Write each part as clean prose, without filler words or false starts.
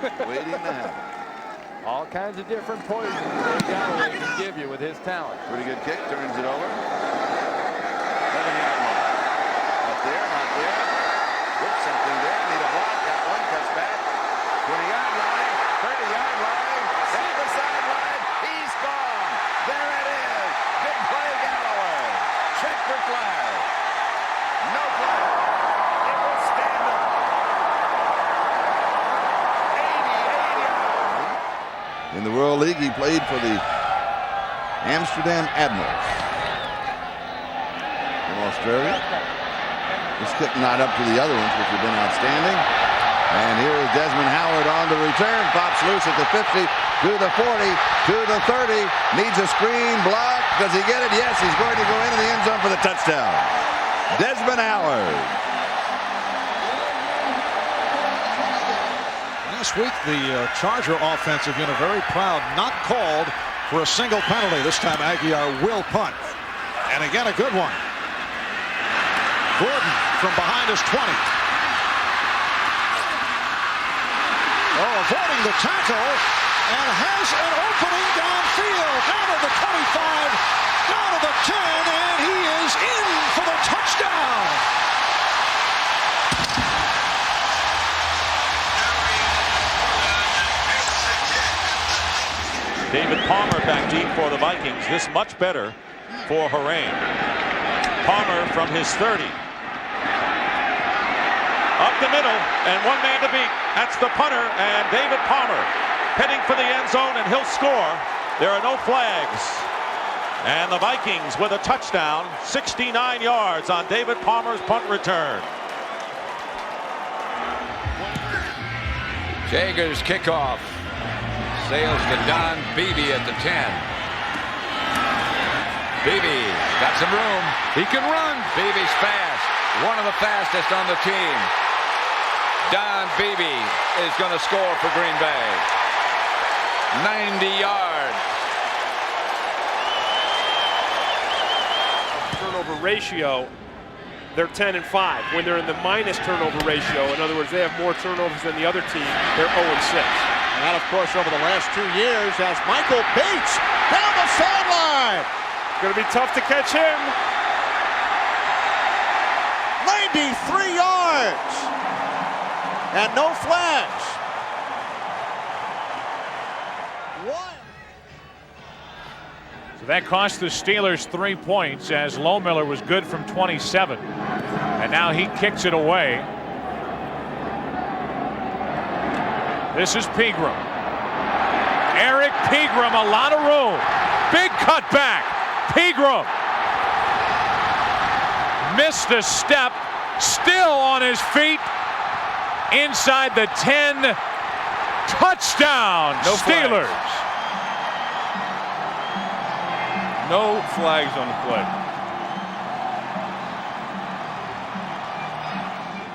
Waiting to happen. All kinds of different poisons Galloway can give you with his talent. Pretty good kick, turns it over. 7-yard line. Not there, not there. Good something there. Need a block. Got one. Cuts back. 20-yard line. 30-yard line. Down the sideline. He's gone. There it is. Big play, Galloway. Check for flag. No flag. It will stand up. 88 yards. In the World League, he played for the Amsterdam Admirals from Australia. This kick not up to the other ones, which have been outstanding. And here is Desmond Howard on the return. Pops loose at the 50, to the 40, to the 30. Needs a screen block. Does he get it? Yes, he's going to go into the end zone for the touchdown. Desmond Howard. Last week, the Charger offensive unit very proud, not called for a single penalty. This time, Aguiar will punt. And again, a good one. Gordon from behind his 20. Oh, avoiding the tackle and has an opening downfield. Down to the 25, down to the 10, and he is in for the touchdown. David Palmer back deep for the Vikings. This much better for Harain. Palmer from his 30. Up the middle, and one man to beat. That's the punter, and David Palmer heading for the end zone, and he'll score. There are no flags. And the Vikings with a touchdown, 69 yards on David Palmer's punt return. Jager's kickoff. Sails to Don Beebe at the 10. Beebe got some room. He can run. Beebe's fast. One of the fastest on the team. Don Beebe is going to score for Green Bay. 90 yards. Turnover ratio, they're 10 and 5. When they're in the minus turnover ratio, in other words, they have more turnovers than the other team, they're 0 and 6. And that, of course, over the last 2 years, as Michael Bates down the sideline. Going to be tough to catch him. 93 yards. And no flags. One. So that cost the Steelers 3 points as Lohmiller was good from 27. And now he kicks it away. This is Pegram. Eric Pegram, a lot of room. Big cutback. Pegram missed a step. Still on his feet. Inside the 10. Touchdown, No Steelers. Flags. No flags on the play.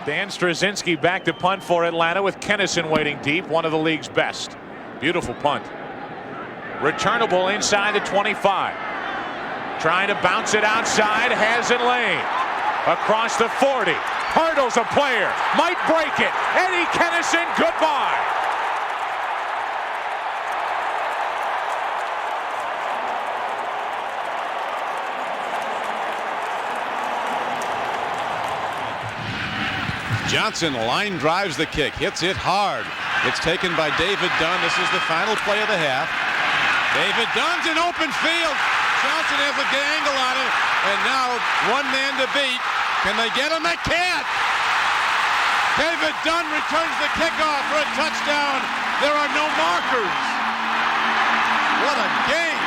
Dan Straczynski back to punt for Atlanta with Kennison waiting deep, one of the league's best. Beautiful punt. Returnable inside the 25. Trying to bounce it outside, has it lane. Across the 40. Hurdles a player, might break it. Eddie Kennison, goodbye. Johnson line drives the kick, hits it hard. It's taken by David Dunn. This is the final play of the half. David Dunn's in open field. Johnson has a good angle on it, and now one man to beat. Can they get him? They can't. David Dunn returns the kickoff for a touchdown. There are no markers. What a game.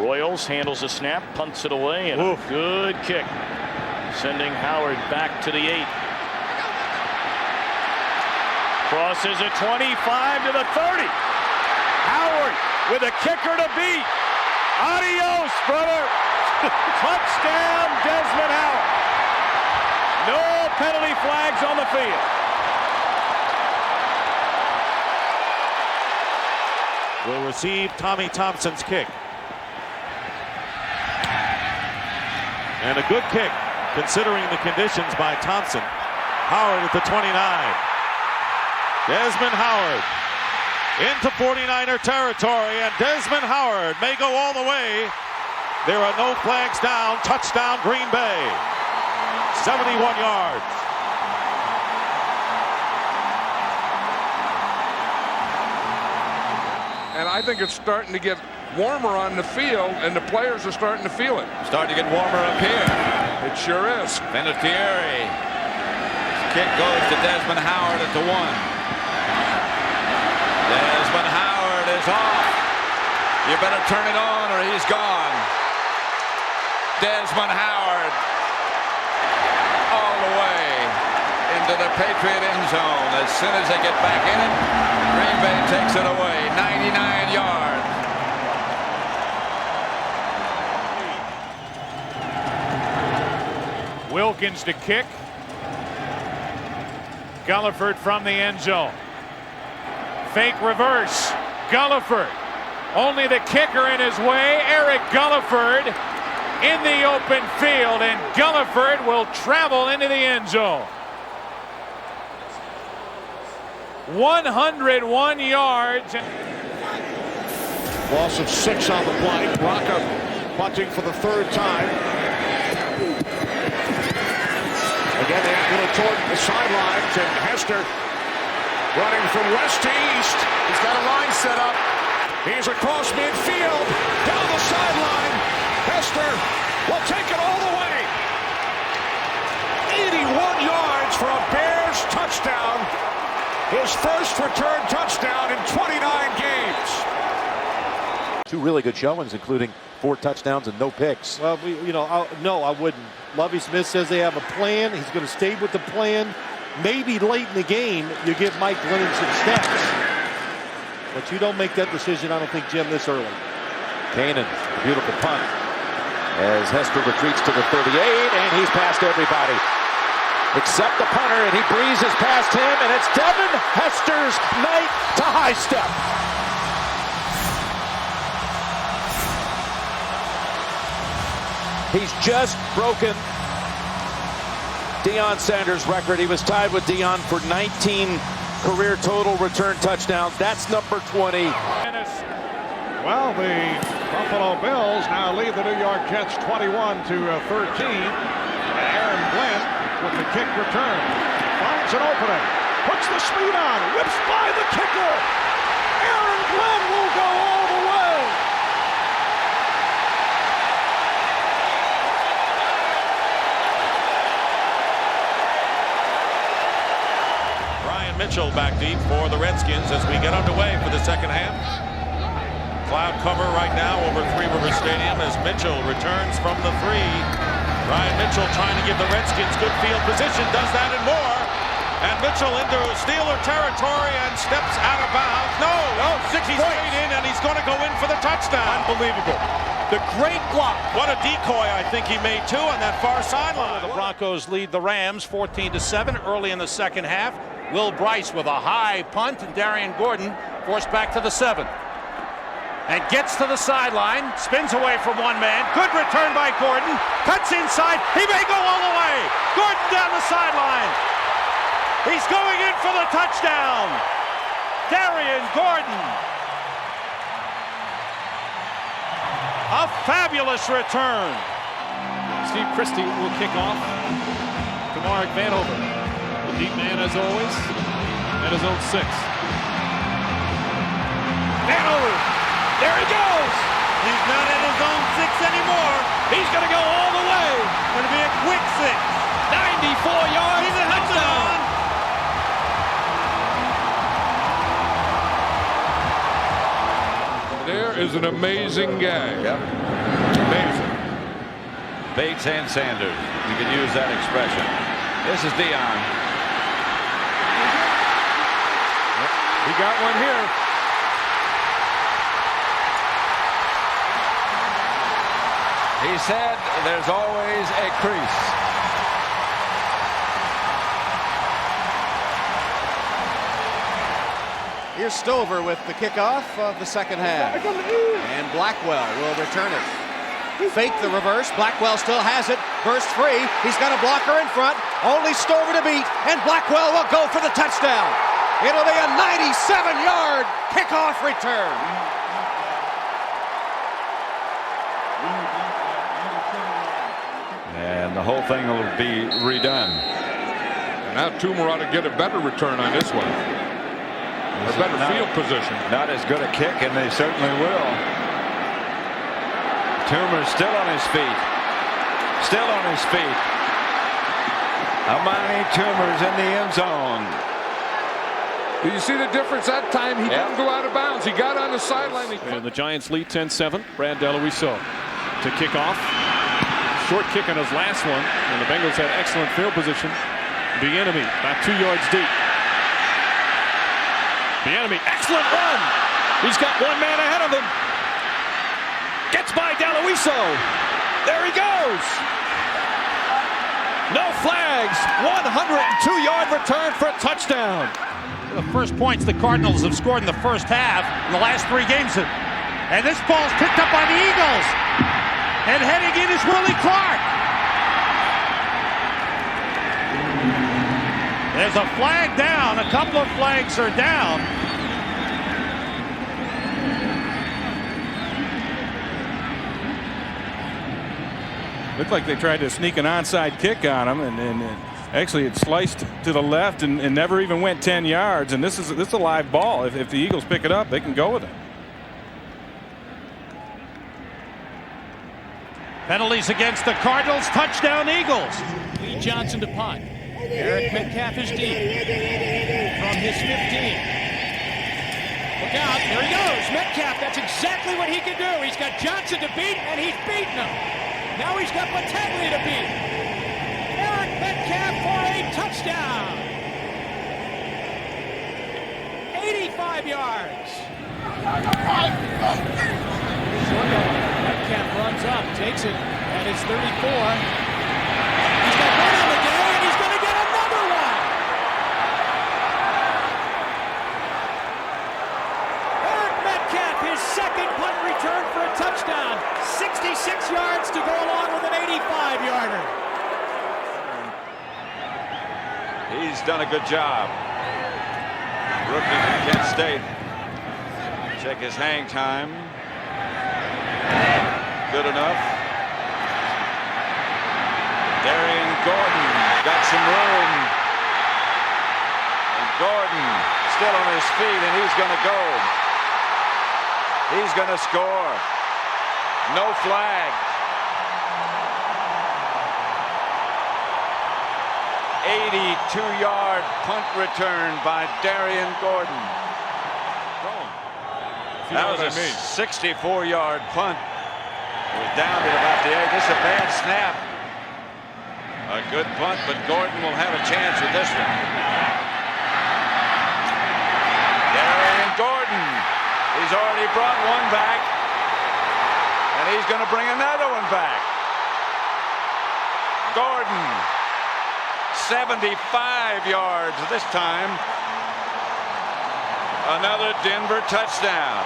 Royals handles the snap, punts it away, and a good kick. Sending Howard back to the 8. Crosses at 25 to the 30. Howard with a kicker to beat. Adios, brother. Touchdown, Desmond Howard. No penalty flags on the field. Will receive Tommy Thompson's kick. And a good kick, considering the conditions by Thompson. Howard at the 29. Desmond Howard into 49er territory, and Desmond Howard may go all the way. There are no flags down. Touchdown, Green Bay. 71 yards. And I think it's starting to get warmer on the field, and the players are starting to feel it. Starting to get warmer up here. It sure is. Vinatieri. Kick goes to Desmond Howard at the 1. Desmond Howard is off. You better turn it on or he's gone. Desmond Howard all the way into the Patriot end zone. As soon as they get back in it, Green Bay takes it away. 99 yards. Wilkins to kick. Gulliford from the end zone. Fake reverse. Gulliford. Only the kicker in his way. Eric Gulliford in the open field, and Gulliford will travel into the end zone. 101 yards. Loss of 6 on the play. Rocca punting for the 3rd time. Again, the angle toward the sidelines, and Hester running from west to east. He's got a line set up. He's across midfield, down the sideline. Hester will take it all the way. 81 yards for a Bears touchdown. His first return touchdown in 29 games. 2 really good showings, including 4 touchdowns and no picks. Well, no, I wouldn't. Lovie Smith says they have a plan. He's going to stay with the plan. Maybe late in the game, you give Mike Glennon some steps. But you don't make that decision, I don't think, Jim, this early. Kanan, beautiful punt. As Hester retreats to the 38, and he's past everybody. Except the punter, and he breezes past him, and it's Devin Hester's night to high step. He's just broken Deion Sanders' record. He was tied with Deion for 19 career total return touchdowns. That's number 20. Well, the Buffalo Bills now lead the New York Jets 21 to 13. Aaron Glenn with the kick return. Finds an opening. Puts the speed on. Whips by the kicker. Aaron Glenn will go all the way. Brian Mitchell back deep for the Redskins as we get underway for the second half. Cloud cover right now over Three River Stadium as Mitchell returns from the 3. Brian Mitchell trying to give the Redskins good field position, does that and more. And Mitchell into Steeler territory and steps out of bounds. No, 6 he's straight in, and he's going to go in for the touchdown. Unbelievable. The great block. What a decoy I think he made too on that far sideline. The Broncos lead the Rams 14-7 early in the second half. Will Bryce with a high punt, and Darian Gordon forced back to the 7. And gets to the sideline, spins away from one man. Good return by Gordon. Cuts inside. He may go all the way. Gordon down the sideline. He's going in for the touchdown. Darian Gordon. A fabulous return. Steve Christie will kick off to Mark Vanover. The deep man, as always, at his own 6. Vanover. There he goes. He's not at his own 6 anymore. He's going to go all the way. Going to be a quick 6. 94 yards. He's a touchdown. There is an amazing guy. Yep. Amazing. Bates and Sanders. You can use that expression. This is Deion. He got one here. He said there's always a crease. Here's Stover with the kickoff of the second half. And Blackwell will return it. Fake the reverse. Blackwell still has it. Burst free. He's got a blocker in front. Only Stover to beat, and Blackwell will go for the touchdown. It'll be a 97-yard kickoff return. And the whole thing will be redone. And now Toomer ought to get a better return on this one. A better field position. Not as good a kick, and they certainly will. Toomer's still on his feet. Still on his feet. Amani Toomer's in the end zone. Did you see the difference that time? He didn't go out of bounds. He got on the sideline. And the Giants lead 10-7. Brad Deluiso to kick off. Short kick on his last one, and the Bengals had excellent field position. Bieniemy about 2 yards deep. Bieniemy, excellent run. He's got one man ahead of him. Gets by Deluiso. There he goes. No flags. 102-yard return for a touchdown. The first points the Cardinals have scored in the first half in the last 3 games. And this ball's picked up by the Eagles. And heading in is Willie Clark. There's a flag down. A couple of flags are down. Looked like they tried to sneak an onside kick on him, and actually it sliced to the left and never even went 10 yards. And this is a live ball. If the Eagles pick it up, they can go with it. Penalties against the Cardinals. Touchdown Eagles. Lee Johnson to punt. Eric Metcalf is deep from his 15. Look out, there he goes. Metcalf, that's exactly what he can do. He's got Johnson to beat, and he's beaten him. Now he's got Battaglia to beat. Eric Metcalf for a touchdown. 85 yards. Metcalf runs up, takes it at his 34. He's got one on the day, and he's going to get another one. Eric Metcalf, his second punt return for a touchdown. 66 yards to go along with an 85-yarder. He's done a good job. Rookie from Kent State. Check his hang time. Good enough. Darian Gordon got some room. And Gordon still on his feet, and he's going to go. He's going to score. No flag. 82-yard punt return by Darian Gordon. That was a 64-yard punt. It was down to about the edge. This is a bad snap. A good punt, but Gordon will have a chance with this one. Darian Gordon. He's already brought one back. And he's going to bring another one back. Gordon. 75 yards this time. Another Denver touchdown.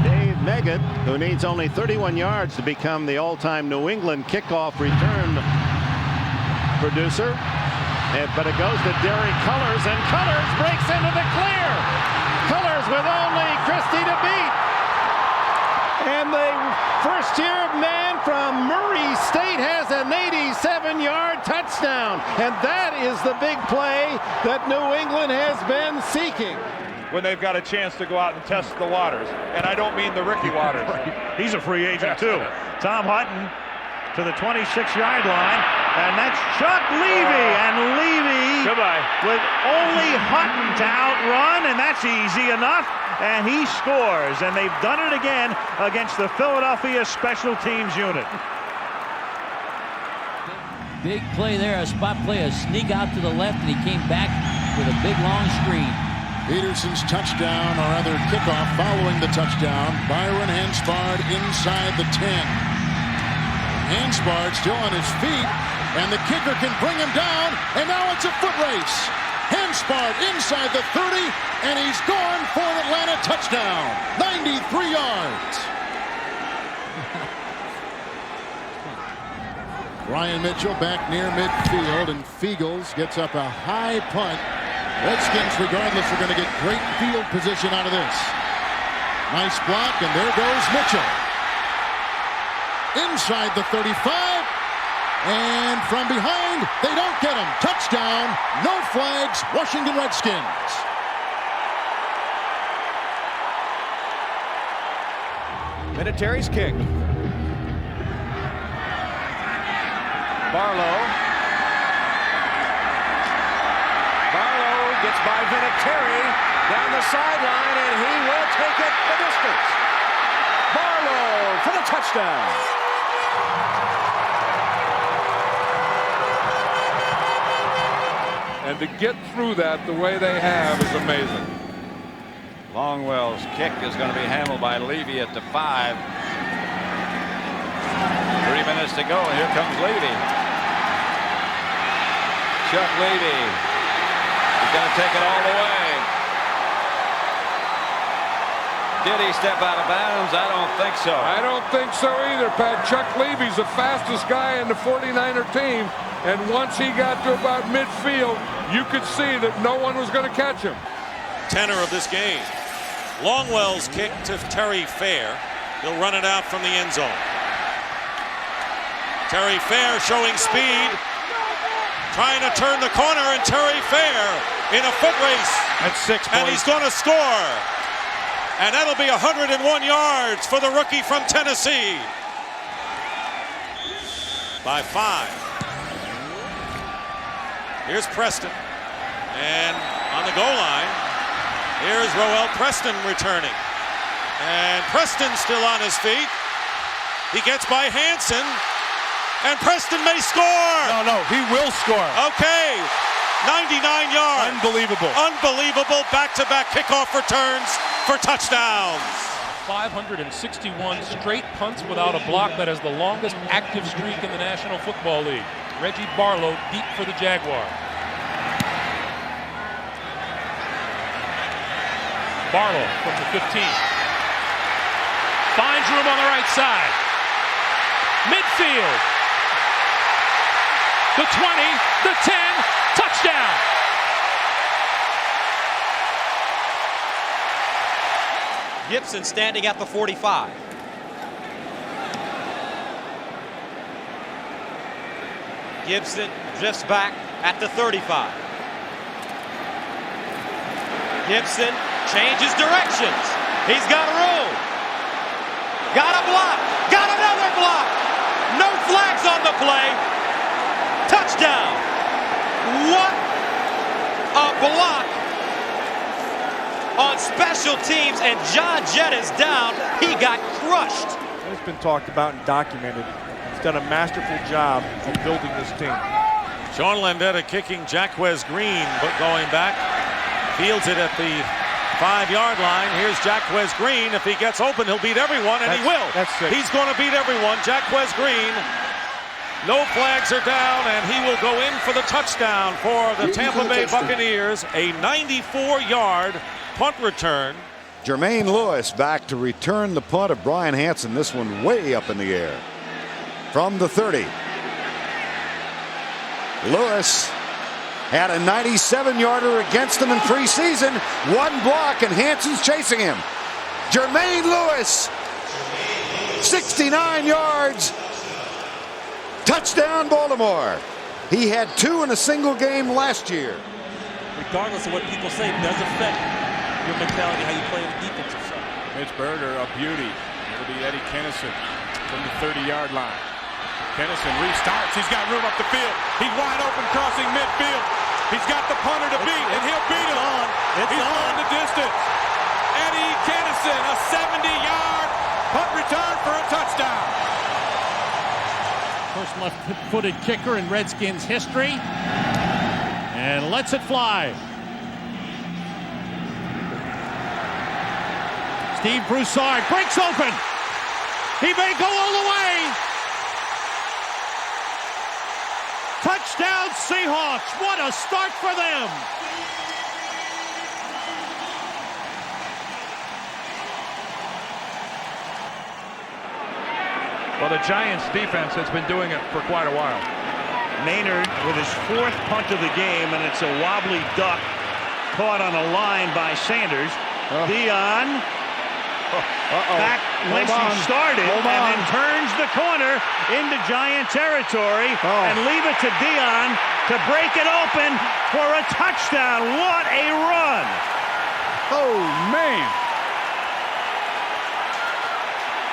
Dave Meggett, who needs only 31 yards to become the all-time New England kickoff return producer. But it goes to Derek Cullors, and Cullors breaks into the clear. Cullors with only Christie to beat. And the first-year man from Murray State has an 87-yard touchdown. And that is the big play that New England has been seeking. When they've got a chance to go out and test the waters. And I don't mean the Ricky Waters. He's a free agent, too. Tom Hutton to the 26-yard line. And that's Chuck Levy. And Levy with only Hutton to outrun. And that's easy enough. And he scores. And they've done it again against the Philadelphia Special Teams unit. Big play there, a spot play, a sneak out to the left, and he came back with a big long screen. Peterson's touchdown, or rather kickoff following the touchdown. Byron Hanspard inside the 10. Hanspard still on his feet, and the kicker can bring him down, and now it's a foot race. Hanspard inside the 30, and he's gone for an Atlanta touchdown. 93 yards. Ryan Mitchell back near midfield, and Fiegels gets up a high punt. Redskins, regardless, are going to get great field position out of this. Nice block, and there goes Mitchell. Inside the 35, and from behind, they don't get him. Touchdown, no flags, Washington Redskins. Vinatieri's kick. Barlow gets by Vinatieri down the sideline, and he will take it the distance. Barlow for the touchdown. And to get through that the way they have is amazing. Longwell's kick is going to be handled by Levy at the 5. 3 minutes to go, and here comes Levy. Chuck Levy. He's going to take it all the way. Did he step out of bounds? I don't think so. I don't think so either, Pat. Chuck Levy's the fastest guy in the 49er team, and once he got to about midfield, you could see that no one was going to catch him. Tenor of this game. Longwell's kick to Terry Fair. He'll run it out from the end zone. Terry Fair showing speed, trying to turn the corner, and Terry Fair in a foot race. That's 6 points. And he's going to score. And that'll be 101 yards for the rookie from Tennessee. By 5. Here's Preston. And on the goal line, here's Roel Preston returning. And Preston's still on his feet. He gets by Hansen. And Preston may score. No, he will score. Okay. 99 yards. Unbelievable. Unbelievable back-to-back kickoff returns for touchdowns. 561 straight punts without a block. That is the longest active streak in the National Football League. Reggie Barlow deep for the Jaguar. Barlow from the 15. Finds room on the right side. Midfield. The 20, the 10, touchdown. Gibson standing at the 45. Gibson drifts back at the 35. Gibson changes directions. He's got room. Got a block. Got another block. No flags on the play. Touchdown. What a block on special teams, and John Jett is down. He got crushed. It's been talked about and documented. He's done a masterful job of building this team. Sean Landetta kicking Jacquez Green, but going back. Fields it at the 5-yard line. Here's Jacquez Green. If he gets open, he'll beat everyone, and he will. He's going to beat everyone. Jacquez Green. No flags are down, and he will go in for the touchdown for the Tampa Bay Buccaneers. A 94-yard punt return. Jermaine Lewis back to return the punt of Brian Hansen. This one way up in the air. From the 30. Lewis had a 97-yarder against him in preseason. One block, and Hansen's chasing him. Jermaine Lewis, 69 yards. Touchdown, Baltimore. He had 2 in a single game last year. Regardless of what people say, it does affect your mentality, how you play on the defensive side. Mitch Berger, a beauty. It'll be Eddie Kennison from the 30-yard line. Kennison restarts. He's got room up the field. He's wide open crossing midfield. He's got the punter to beat, and he'll beat him. He's going the distance. Eddie Kennison, a 70-yard punt return for a touchdown. First left-footed kicker in Redskins history. And lets it fly. Steve Broussard breaks open. He may go all the way. Touchdown Seahawks. What a start for them. Well, the Giants defense has been doing it for quite a while. Maynard with his 4th punt of the game, and it's a wobbly duck caught on a line by Sanders. Dion back whence he started and then turns the corner into Giant territory and leave it to Dion to break it open for a touchdown. What a run! Oh, man.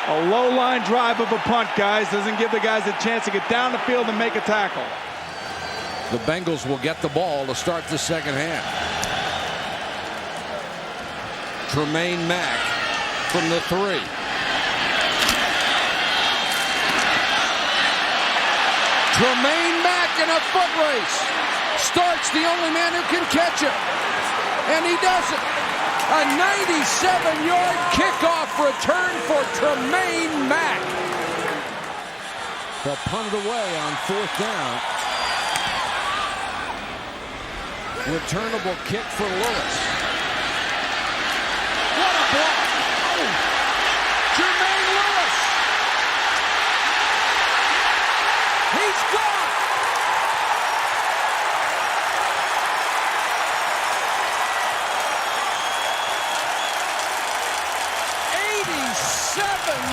A low-line drive of a punt, guys. Doesn't give the guys a chance to get down the field and make a tackle. The Bengals will get the ball to start the second half. Tremaine Mack from the 3. Tremaine Mack in a foot race. Starts the only man who can catch it. And he does it. A 97-yard kickoff return for Tremaine Mack. They'll punt it away on 4th down. Returnable kick for Lewis. What a block! Oh. Jermaine Lewis! He's gone!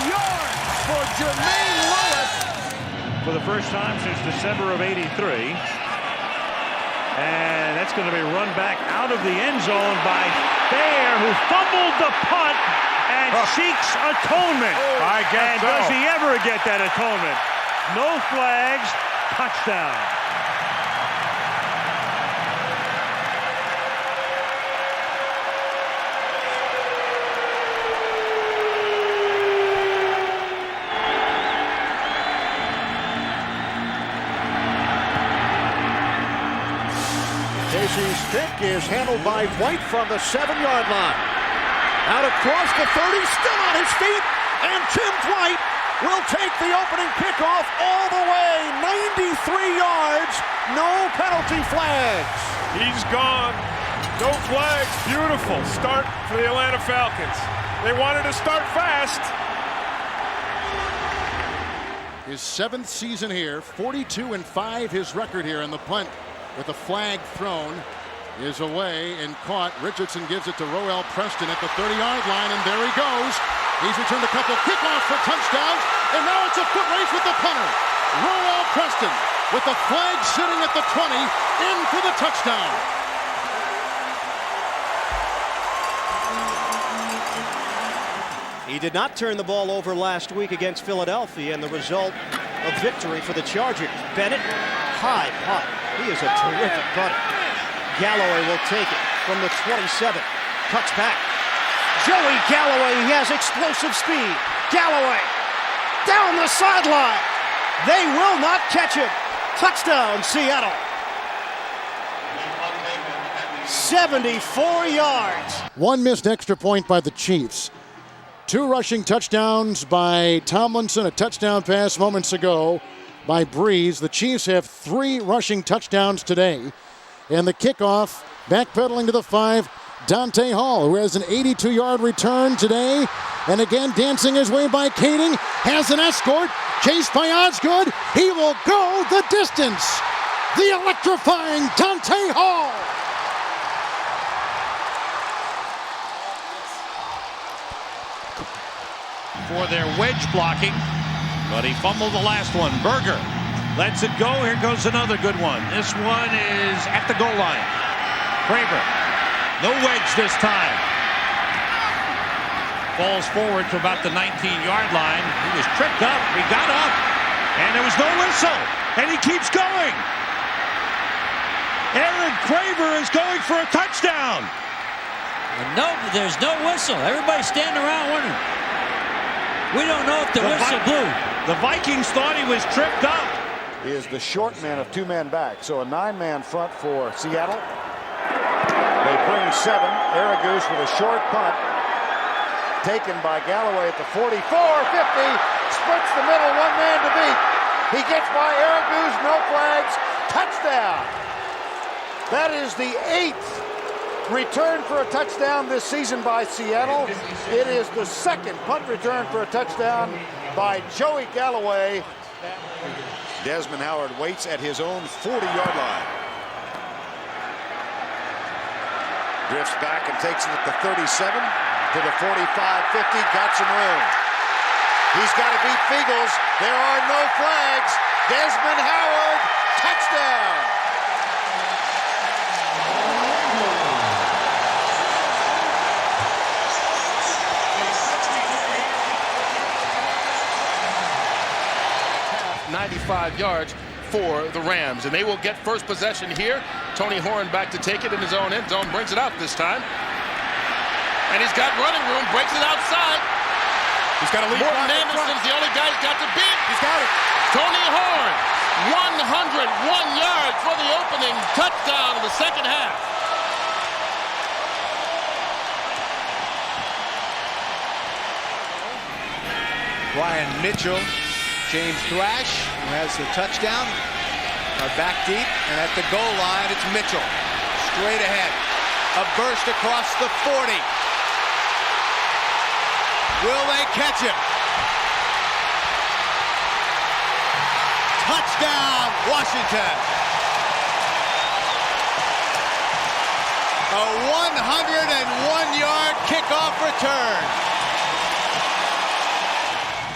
Yards for Jermaine Lewis. For the first time since December of '83. And that's going to be run back out of the end zone by Thayer, who fumbled the punt and seeks atonement. I guess and so. does he ever get that atonement? No flags, touchdown. Casey's kick is handled by White from the 7-yard line. Out across the 30, still on his feet, and Tim White will take the opening kickoff all the way, 93 yards, no penalty flags. He's gone. No flags. Beautiful start for the Atlanta Falcons. They wanted to start fast. His 7th season here, 42-5 his record here, and the punt with a flag thrown is away and caught. Richardson gives it to Roel Preston at the 30-yard line, and there he goes. He's returned a couple kickoffs for touchdowns, and now it's a foot race with the punter. Roel Preston with the flag sitting at the 20, in for the touchdown. He did not turn the ball over last week against Philadelphia, and the result of victory for the Chargers. Bennett, high punt. He is a terrific punter. Galloway will take it from the 27. Cuts back. Joey Galloway, he has explosive speed. Galloway down the sideline. They will not catch him. Touchdown, Seattle. 74 yards. One missed extra point by the Chiefs. 2 rushing touchdowns by Tomlinson, a touchdown pass moments ago by Breeze. The Chiefs have 3 rushing touchdowns today. And the kickoff, backpedaling to the 5, Dante Hall, who has an 82-yard return today. And again, dancing his way by Kading, has an escort, chased by Osgood. He will go the distance. The electrifying Dante Hall. For their wedge blocking, but he fumbled the last one. Berger lets it go. Here goes another good one. This one is at the goal line. Kramer, no wedge this time. Falls forward to about the 19-yard line. He was tripped up. He got up, and there was no whistle, and he keeps going. Aaron Kramer is going for a touchdown. No, there's no whistle. Everybody's standing around wondering. We don't know if the whistle blew. The Vikings thought he was tripped up. He is the short man of 2 men back, so a 9-man front for Seattle. They bring 7. Aragoose with a short punt. Taken by Galloway at the 44, 50. Splits the middle, 1 man to beat. He gets by Aragoose, no flags. Touchdown. That is the 8th return for a touchdown this season by Seattle. It is the 2nd punt return for a touchdown by Joey Galloway. Desmond Howard waits at his own 40-yard line. Drifts back and takes it at the 37 to the 45-50. Got some room. He's got to beat Fiegels. There are no flags. Desmond Howard, touchdown. .95 yards for the Rams, and they will get first possession here. Tony Horn back to take it in his own end zone, brings it out this time, and he's got running room, breaks it outside. He's got a lead. Morton Anderson's the only guy he's got to beat. He's got it. Tony Horn, 101 yards for the opening touchdown in the second half. Brian Mitchell, James Thrash, who has the touchdown, are back deep, and at the goal line, it's Mitchell. Straight ahead. A burst across the 40. Will they catch him? Touchdown, Washington. A 101-yard kickoff return.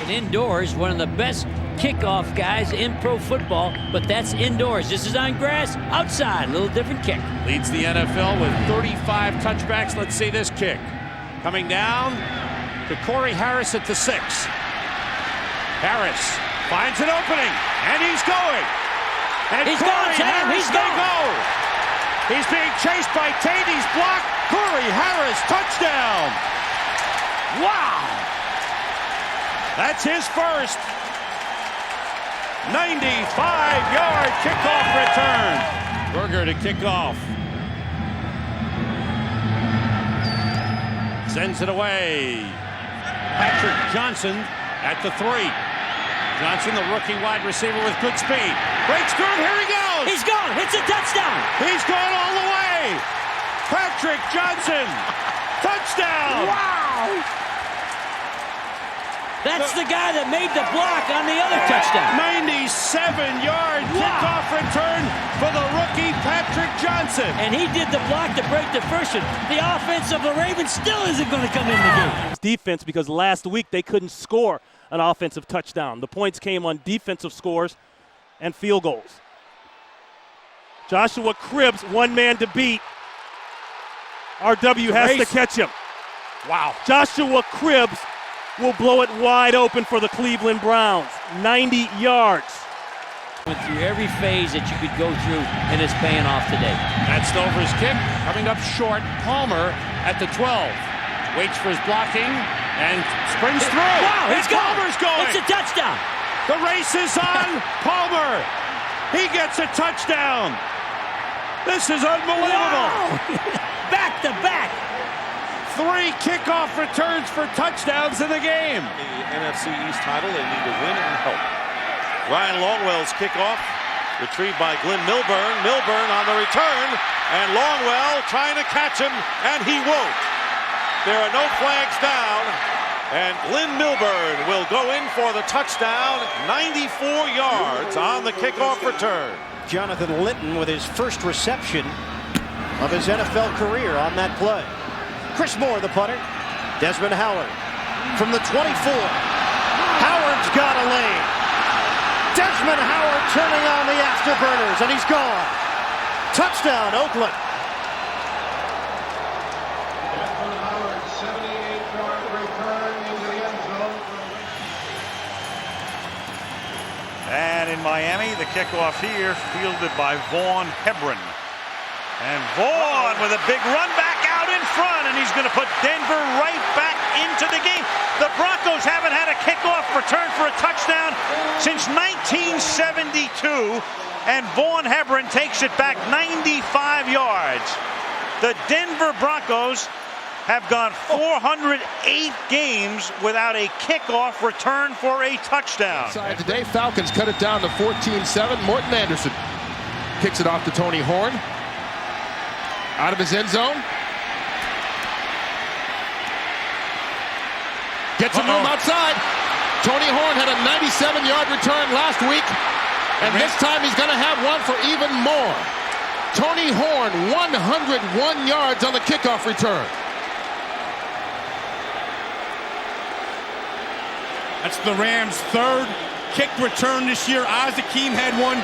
And indoors, one of the best kickoff guys in pro football, but that's indoors. This is on grass, outside, a little different kick. Leads the NFL with 35 touchbacks. Let's see this kick. Coming down to Corey Harris at the 6. Harris finds an opening, and he's going. And He's Corey going, Sam, Harris he's may going. go. He's being chased by Tate. He's blocked. Corey Harris, touchdown. Wow. That's his first 95-yard kickoff return. Berger to kick off. Sends it away. Patrick Johnson at the 3. Johnson, the rookie wide receiver with good speed. Breaks through, here he goes! He's gone, it's a touchdown! He's gone all the way! Patrick Johnson, touchdown! Wow! That's the guy that made the block on the other touchdown. 97-yard kickoff return for the rookie Patrick Johnson. And he did the block to break the first one. The offense of the Ravens still isn't going to come in the game. Defense, because last week they couldn't score an offensive touchdown. The points came on defensive scores and field goals. Joshua Cribbs, one man to beat. RW has to catch him. Wow. Joshua Cribbs will blow it wide open for the Cleveland Browns. 90 yards. Went through every phase that you could go through, and it's paying off today. That's Stover's kick. Coming up short, Palmer at the 12. Waits for his blocking and sprints through. Wow, he's gone. Palmer's going. It's a touchdown. The race is on. Palmer. He gets a touchdown. This is unbelievable. Wow. Back to back. 3 kickoff returns for touchdowns in the game. The NFC East title, they need to win and help. Ryan Longwell's kickoff, retrieved by Glenn Milburn. Milburn on the return, and Longwell trying to catch him, and he won't. There are no flags down, and Glenn Milburn will go in for the touchdown, 94 yards on the kickoff return. Jonathan Linton with his first reception of his NFL career on that play. Chris Moore, the punter. Desmond Howard from the 24. Howard's got a lane. Desmond Howard turning on the afterburners, and he's gone. Touchdown, Oakland. Desmond Howard, 78-yard return into the end zone. And in Miami, the kickoff here fielded by Vaughn Hebron. And Vaughn with a big run back out in front, and he's going to put Denver right back into the game. The Broncos haven't had a kickoff return for a touchdown since 1972, and Vaughn Hebron takes it back 95 yards. The Denver Broncos have gone 408 games without a kickoff return for a touchdown. Today, Falcons cut it down to 14-7. Morton Anderson kicks it off to Tony Horn. Out of his end zone. Gets some room outside. Tony Horn had a 97-yard return last week, and this time he's going to have one for even more. Tony Horn, 101 yards on the kickoff return. That's the Rams' third kick return this year. Hakeem had one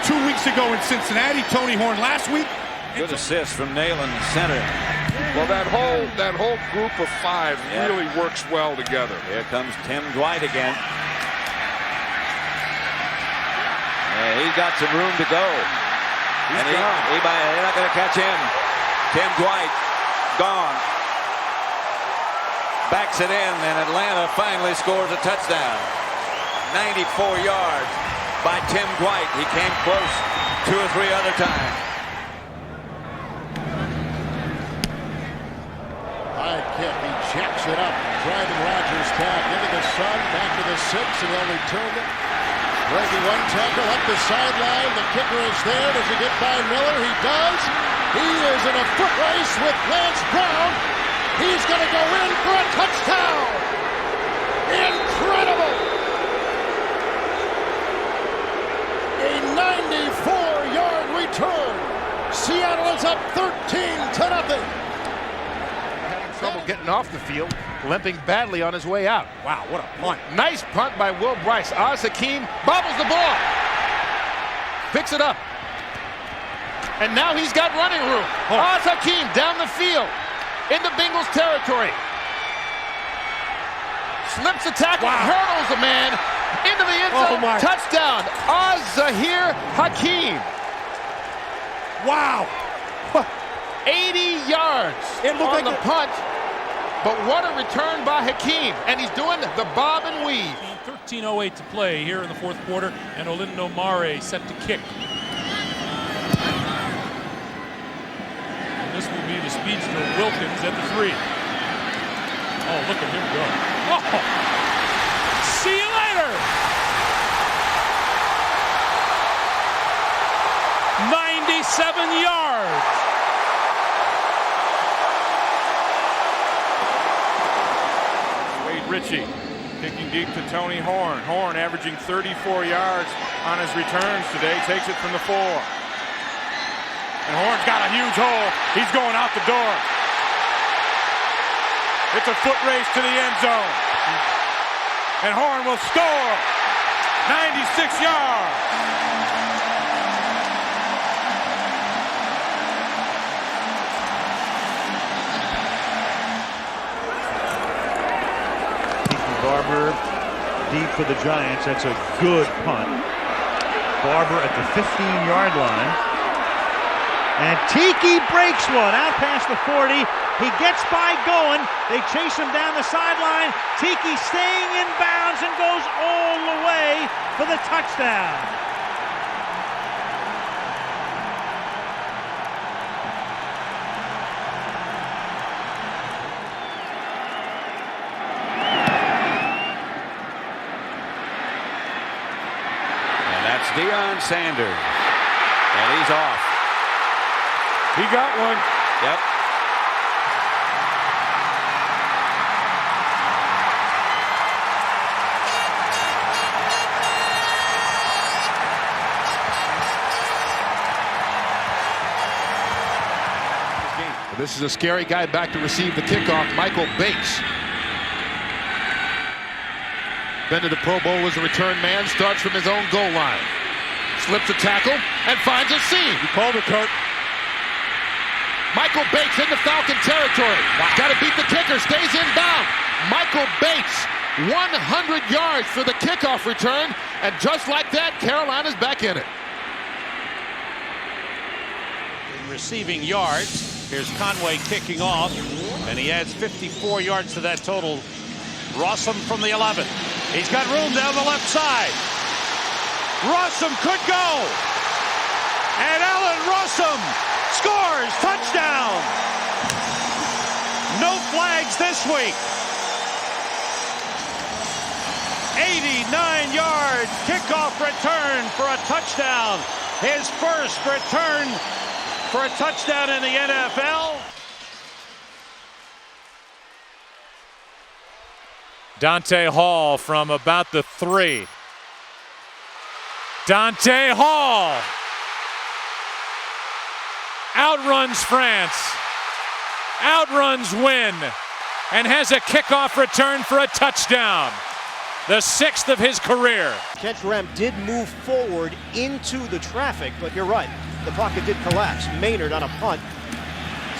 2 weeks ago in Cincinnati. Tony Horn last week. Good assist from Nalen, center. Well, that whole group of five really works well together. Here comes Tim Dwight again. Yeah, he's got some room to go. They're not going to catch him. Tim Dwight gone. Backs it in, and Atlanta finally scores a touchdown. 94 yards by Tim Dwight. He came close 2 or 3 other times. High kick, he jacks it up, driving Rodgers back into the sun, back to the 6, and they'll return it. Breaking one tackle up the sideline. The kicker is there. Does he get by Miller? He does. He is in a foot race with Lance Brown. He's going to go in for a touchdown. Incredible. A 94-yard return. Seattle is up 13-0. Trouble getting off the field, limping badly on his way out. Wow, what a punt. Nice punt by Will Bryce. Hakeem bobbles the ball. Picks it up. And now he's got running room. Hakeem down the field into Bengals territory. Slips a tackle, hurdles a man into the end zone. Touchdown, Hakeem. Wow. 80 yards on the punt, but what a return by Hakeem, and he's doing the bob and weave. 13:08 to play here in the fourth quarter, and Olindo Mare set to kick. And this will be the speedster Wilkins at the 3. Oh, look at him go. Oh. See you later. 97 yards. Ritchie kicking deep to Tony Horn. Horn averaging 34 yards on his returns today. Takes it from the 4. And Horn's got a huge hole. He's going out the door. It's a foot race to the end zone. And Horn will score. 96 yards. Barber deep for the Giants. That's a good punt. Barber at the 15-yard line. And Tiki breaks one out past the 40. He gets by going. They chase him down the sideline. Tiki staying in bounds and goes all the way for the touchdown. Deion Sanders, and he's off. He got one. Yep. This is a scary guy back to receive the kickoff, Michael Bates. Been to the Pro Bowl as a return man, starts from his own goal line. Slips a tackle and finds a seam. You called it, Kurt. Michael Bates in the Falcon territory. Got to beat the kicker, stays inbound. Michael Bates, 100 yards for the kickoff return, and just like that, Carolina's back in it. In receiving yards, here's Conway kicking off, and he adds 54 yards to that total. Rossum from the 11. He's got room down the left side. Rossum could go. And Allen Rossum scores. Touchdown. No flags this week. 89-yard kickoff return for a touchdown. His first return for a touchdown in the NFL. Dante Hall from about the 3. Dante Hall outruns France, outruns Wynn, and has a kickoff return for a touchdown. The 6th of his career. Kent Graham did move forward into the traffic, but you're right. The pocket did collapse. Maynard on a punt.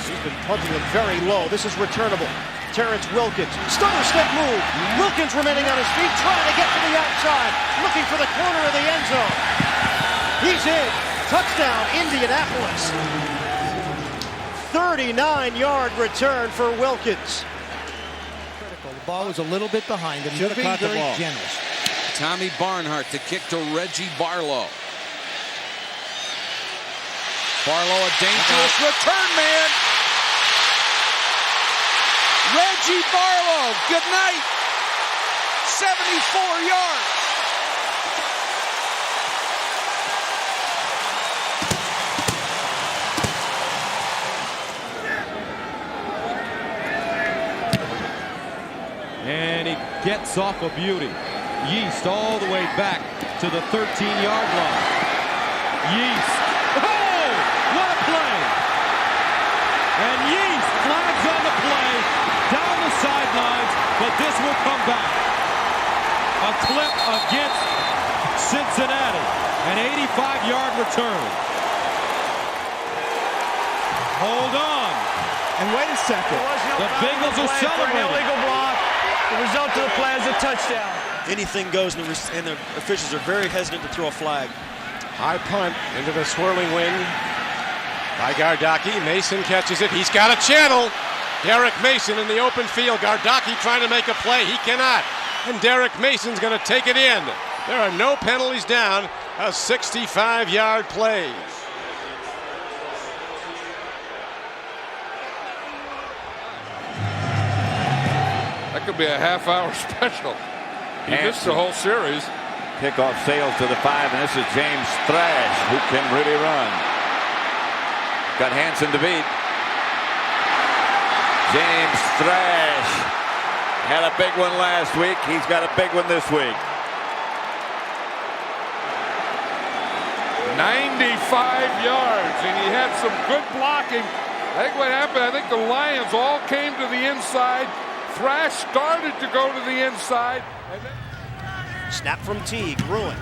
He's been punting them very low. This is returnable. Terrence Wilkins. Stutter step move. Wilkins remaining on his feet, trying to get to the outside. Looking for the corner of the end zone. He's in. Touchdown, Indianapolis. 39-yard return for Wilkins. The ball was a little bit behind him. Should have caught the ball. Generous. Tommy Barnhart to kick to Reggie Barlow. Barlow, a dangerous return man. Reggie Barlow, good night. 74 yards. And he gets off a beauty. Yeast all the way back to the 13-yard line. Yeast. Oh, what a play! And Yeast flags on the play down the sidelines, but this will come back. A clip against Cincinnati. An 85-yard return. Hold on. And wait a second. The Bengals are celebrating. Illegal block. The result of the play is a touchdown. Anything goes, and the officials are very hesitant to throw a flag. High punt into the swirling wind by Gardocki. Mason catches it. He's got a channel. Derek Mason in the open field. Gardocki trying to make a play. He cannot. And Derek Mason's going to take it in. There are no penalties down. A 65-yard play. That could be a half-hour special. He missed the whole series. Kickoff sails to the 5, and this is James Thrash, who can really run. Got Hanson to beat. James Thrash had a big one last week. He's got a big one this week. 95 yards, and he had some good blocking. I think what happened, I think the Lions all came to the inside. Thrash started to go to the inside. And then... Snap from Teague, Ruin.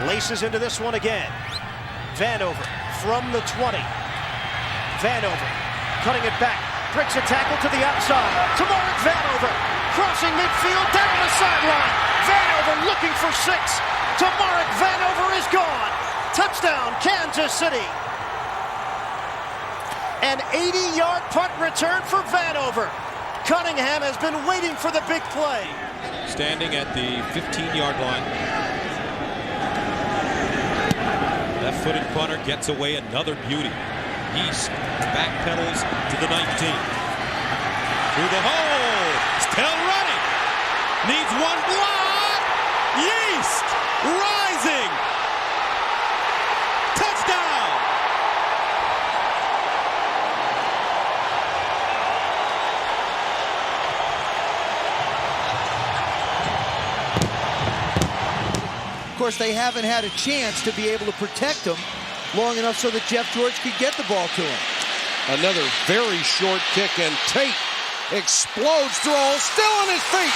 Laces into this one again. Vanover from the 20. Vanover cutting it back. Bricks a tackle to the outside. To Mark Vanover. Crossing midfield down the sideline. Vanover looking for 6. To Mark Vanover is gone. Touchdown, Kansas City. An 80-yard punt return for Vanover. Cunningham has been waiting for the big play. Standing at the 15-yard line. Left-footed punter gets away another beauty. East backpedals to the 19. Through the hole. Still running. Needs one block. Yeast rising. Touchdown. Of course, they haven't had a chance to be able to protect him long enough so that Jeff George could get the ball to him. Another very short kick, and Tate explodes through a hole, still on his feet.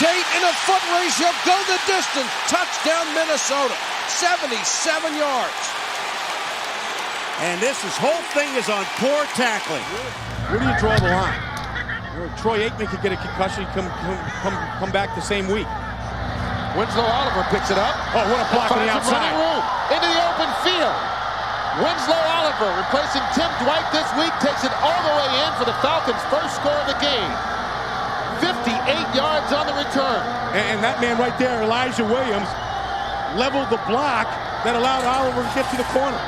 Tate in a foot race, he'll go the distance. Touchdown, Minnesota, 77 yards. And this whole thing is on poor tackling. Where do you draw the line? Troy Aikman could get a concussion, come back the same week. Winslow Oliver picks it up. Oh, what a block on the outside. Running room into the open field. Winslow Oliver, replacing Tim Dwight this week, takes it all the way in for the Falcons' first score of the game. 58 yards on the return. And that man right there, Elijah Williams, leveled the block that allowed Oliver to get to the corner.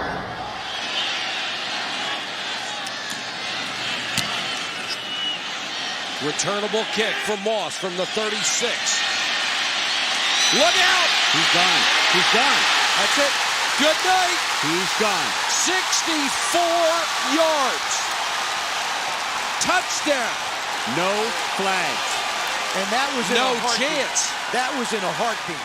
Returnable kick from Moss from the 36. Look out! He's gone. He's gone. That's it. Good night. He's gone. 64 yards. Touchdown. No flags. And that was in No a heartbeat. chance. That was in a heartbeat.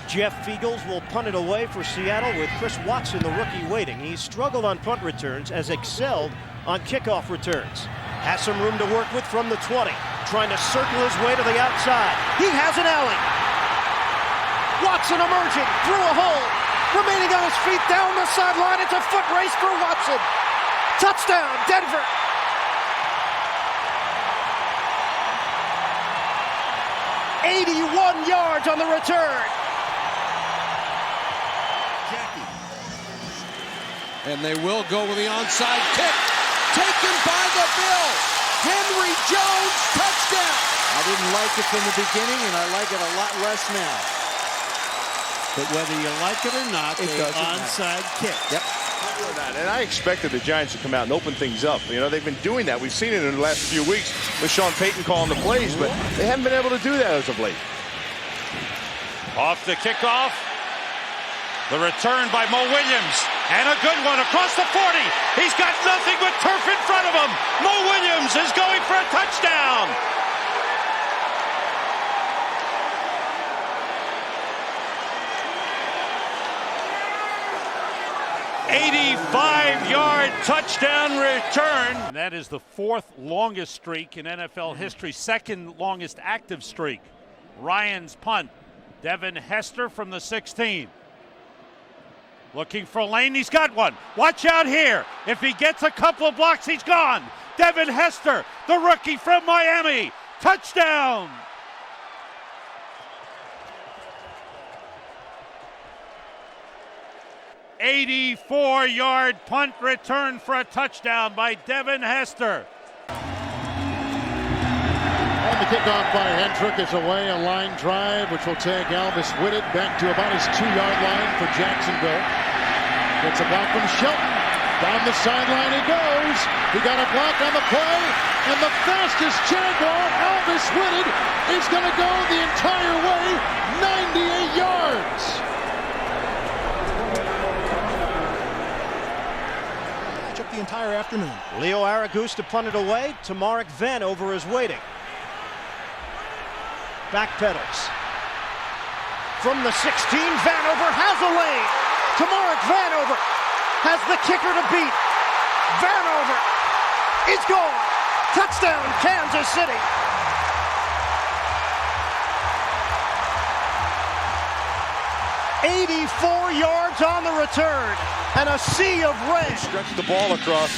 Jeff Fiegels will punt it away for Seattle with Chris Watson, the rookie, waiting. He's struggled on punt returns, has excelled on kickoff returns. Has some room to work with from the 20. Trying to circle his way to the outside. He has an alley. Watson emerging through a hole. Remaining on his feet down the sideline. It's a foot race for Watson. Touchdown, Denver. "81 yards on the return." And they will go with the onside kick. Taken by the Bills. Henry Jones, touchdown. I didn't like it from the beginning, and I like it a lot less now. But whether you like it or not, it the onside kick. Yep. And I expected the Giants to come out and open things up. You know, they've been doing that. We've seen it in the last few weeks with Sean Payton calling the plays, but they haven't been able to do that as of late. Off the kickoff. The return by Mo Williams. And a good one across the 40. He's got nothing but turf in front of him. Mo Williams is going for a touchdown. "85-yard touchdown return." And that is the 4th longest streak in NFL history, 2nd longest active streak. Ryan's punt. Devin Hester from the 16. Looking for lane, he's got one. Watch out here. If he gets a couple of blocks, he's gone. Devin Hester, the rookie from Miami. Touchdown. "84-yard punt return for a touchdown by Devin Hester." And the kickoff by Hendrick is away, a line drive, which will take Alvis Whitted back to about his 2-yard line for Jacksonville. Gets a block from Shelton. Down the sideline he goes. He got a block on the play, and the fastest Jaguar, Alvis Whitted, is going to go the entire way, 98 yards. Took the entire afternoon. Leo Aragus to punt it away. Tamarick Vanover is waiting. Backpedals. From the 16, Vanover has a lane. Tamarick Vanover has the kicker to beat. Vanover is gone. Touchdown, Kansas City. "84 yards on the return and a sea of red." Stretch the ball across,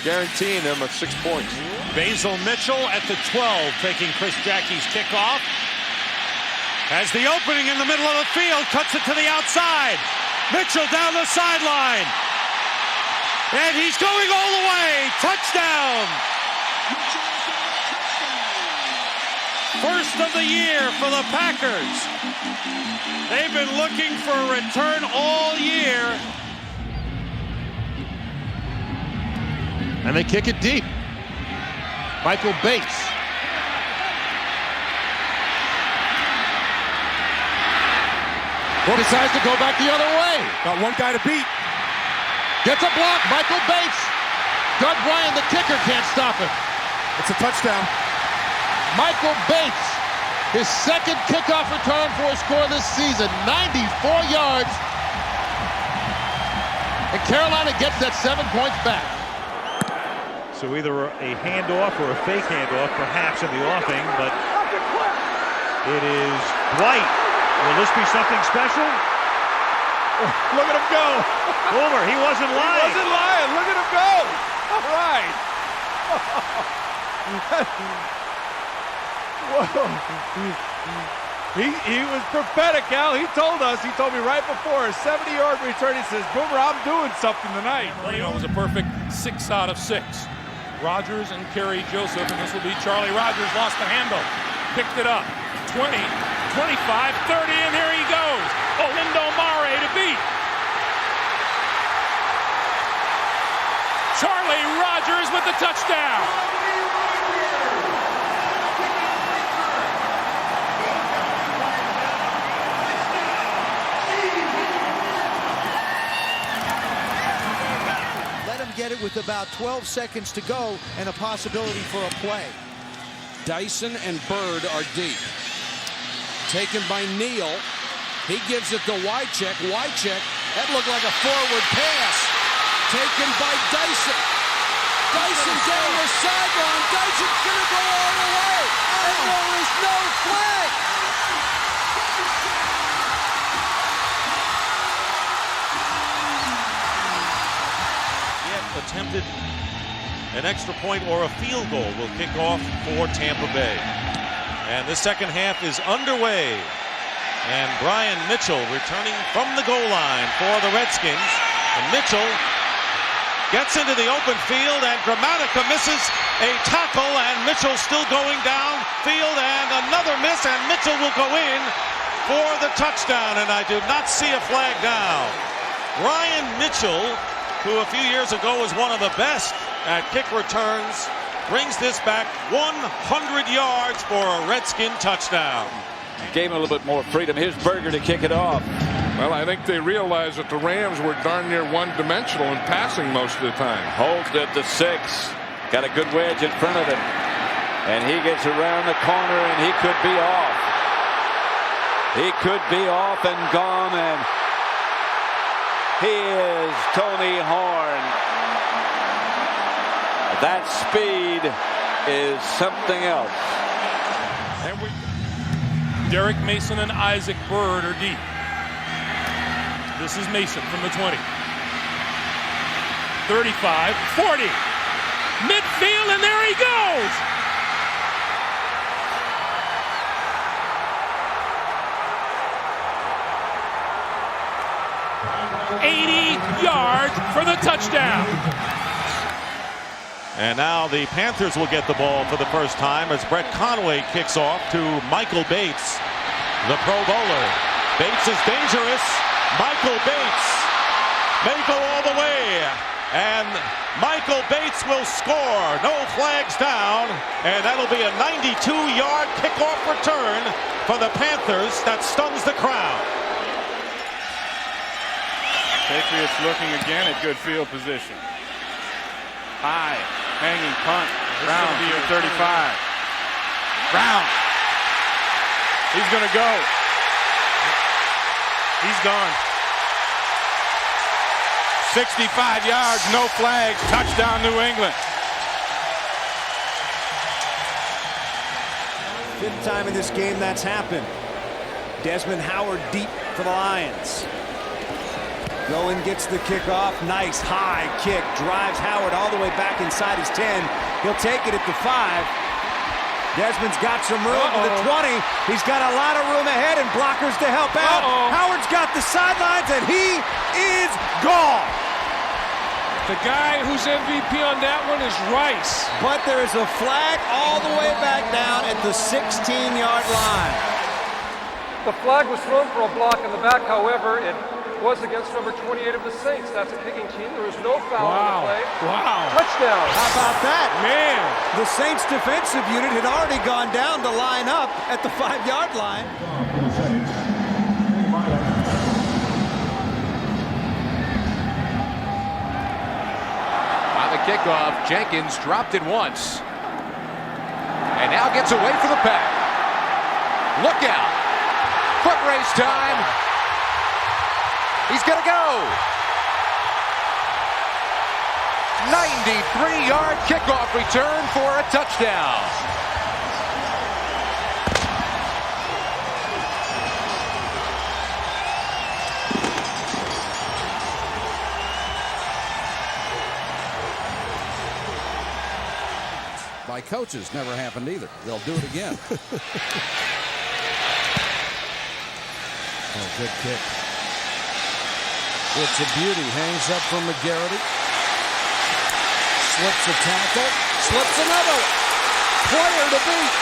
guaranteeing them 6 points. Basil Mitchell at the 12, taking Chris Jackie's kickoff. Has the opening in the middle of the field, cuts it to the outside. Mitchell down the sideline. And he's going all the way. Touchdown. First of the year for the Packers. They've been looking for a return all year. And they kick it deep. Michael Bates. Decides to go back the other way. Got one guy to beat. Gets a block. Michael Bates. Doug Ryan, the kicker, can't stop him. It's a touchdown. Michael Bates, his 2nd kickoff return for a score this season, 94 yards. And Carolina gets that 7 points back. So either a handoff or a fake handoff, perhaps in the offing, but it is Dwight. Will this be something special? Oh, look at him go. Boomer, he wasn't lying. He wasn't lying. Look at him go. All right. Whoa. He was prophetic, Al. He told us. He told me right before a 70-yard return. He says, Boomer, I'm doing something tonight. Marino was a perfect 6 out of 6. Rogers and Kerry Joseph, and this will be Charlie Rogers, lost the handle. Picked it up. 20, 25, 30, and here he goes. Olindo Mare to beat. Charlie Rogers with the touchdown. Let him get it with about 12 seconds to go and a possibility for a play. Dyson and Bird are deep. Taken by Neal. He gives it to Wycheck. Wycheck, that looked like a forward pass. Taken by Dyson. Dyson down the sideline. Dyson's going to go all the way. And there is no flag. Attempted an extra point or a field goal will kick off for Tampa Bay. And the second half is underway. And Brian Mitchell returning from the goal line for the Redskins. And Mitchell gets into the open field, and Gramatica misses a tackle, and Mitchell still going downfield, and another miss, and Mitchell will go in for the touchdown, and I do not see a flag down. Ryan Mitchell, who a few years ago was one of the best at kick returns, brings this back 100 yards for a Redskin touchdown. Gave him a little bit more freedom. Here's Berger to kick it off. Well, I think they realized that the Rams were darn near one-dimensional in passing most of the time. Holds it to 6. Got a good wedge in front of him. And he gets around the corner, and he could be off. He could be off and gone, and he is Tony Horn. That speed is something else. And Derek Mason and Isaac Bird are deep. This is Mason from the 20. 35, 40. Midfield, and there he goes. $80 yards for the touchdown. And now the Panthers will get the ball for the first time as Brett Conway kicks off to Michael Bates, the Pro Bowler. Bates is dangerous. Michael Bates may go all the way, and Michael Bates will score. No flags down, and that'll be a 92-yard kickoff return for the Panthers that stuns the crowd. Patriots looking again at good field position. High, hanging punt. Brown to your 35. Brown. He's going to go. He's gone. 65 yards, no flags, touchdown New England. Fifth time in this game that's happened. Desmond Howard deep for the Lions. Goen gets the kickoff. Nice high kick. Drives Howard all the way back inside his 10. He'll take it at the 5. Desmond's got some room to the 20. He's got a lot of room ahead and blockers to help out. Howard's got the sidelines, and he is gone. The guy who's MVP on that one is Rice. But there is a flag all the way back down at the 16-yard line. The flag was thrown for a block in the back. However, it was against number 28 of the Saints. That's a kicking team. There was no foul on the play. Wow. Touchdown. How about that? Man. The Saints defensive unit had already gone down to line up at the 5-yard line. On the kickoff, Jenkins dropped it once. And now gets away from the pack. Look out. Foot race time. He's going to go. 93-yard kickoff return for a touchdown. By coaches, never happened either. They'll do it again. Oh, good kick. It's a beauty. Hangs up from McGarity. Slips a tackle. Slips another one. Player to beat.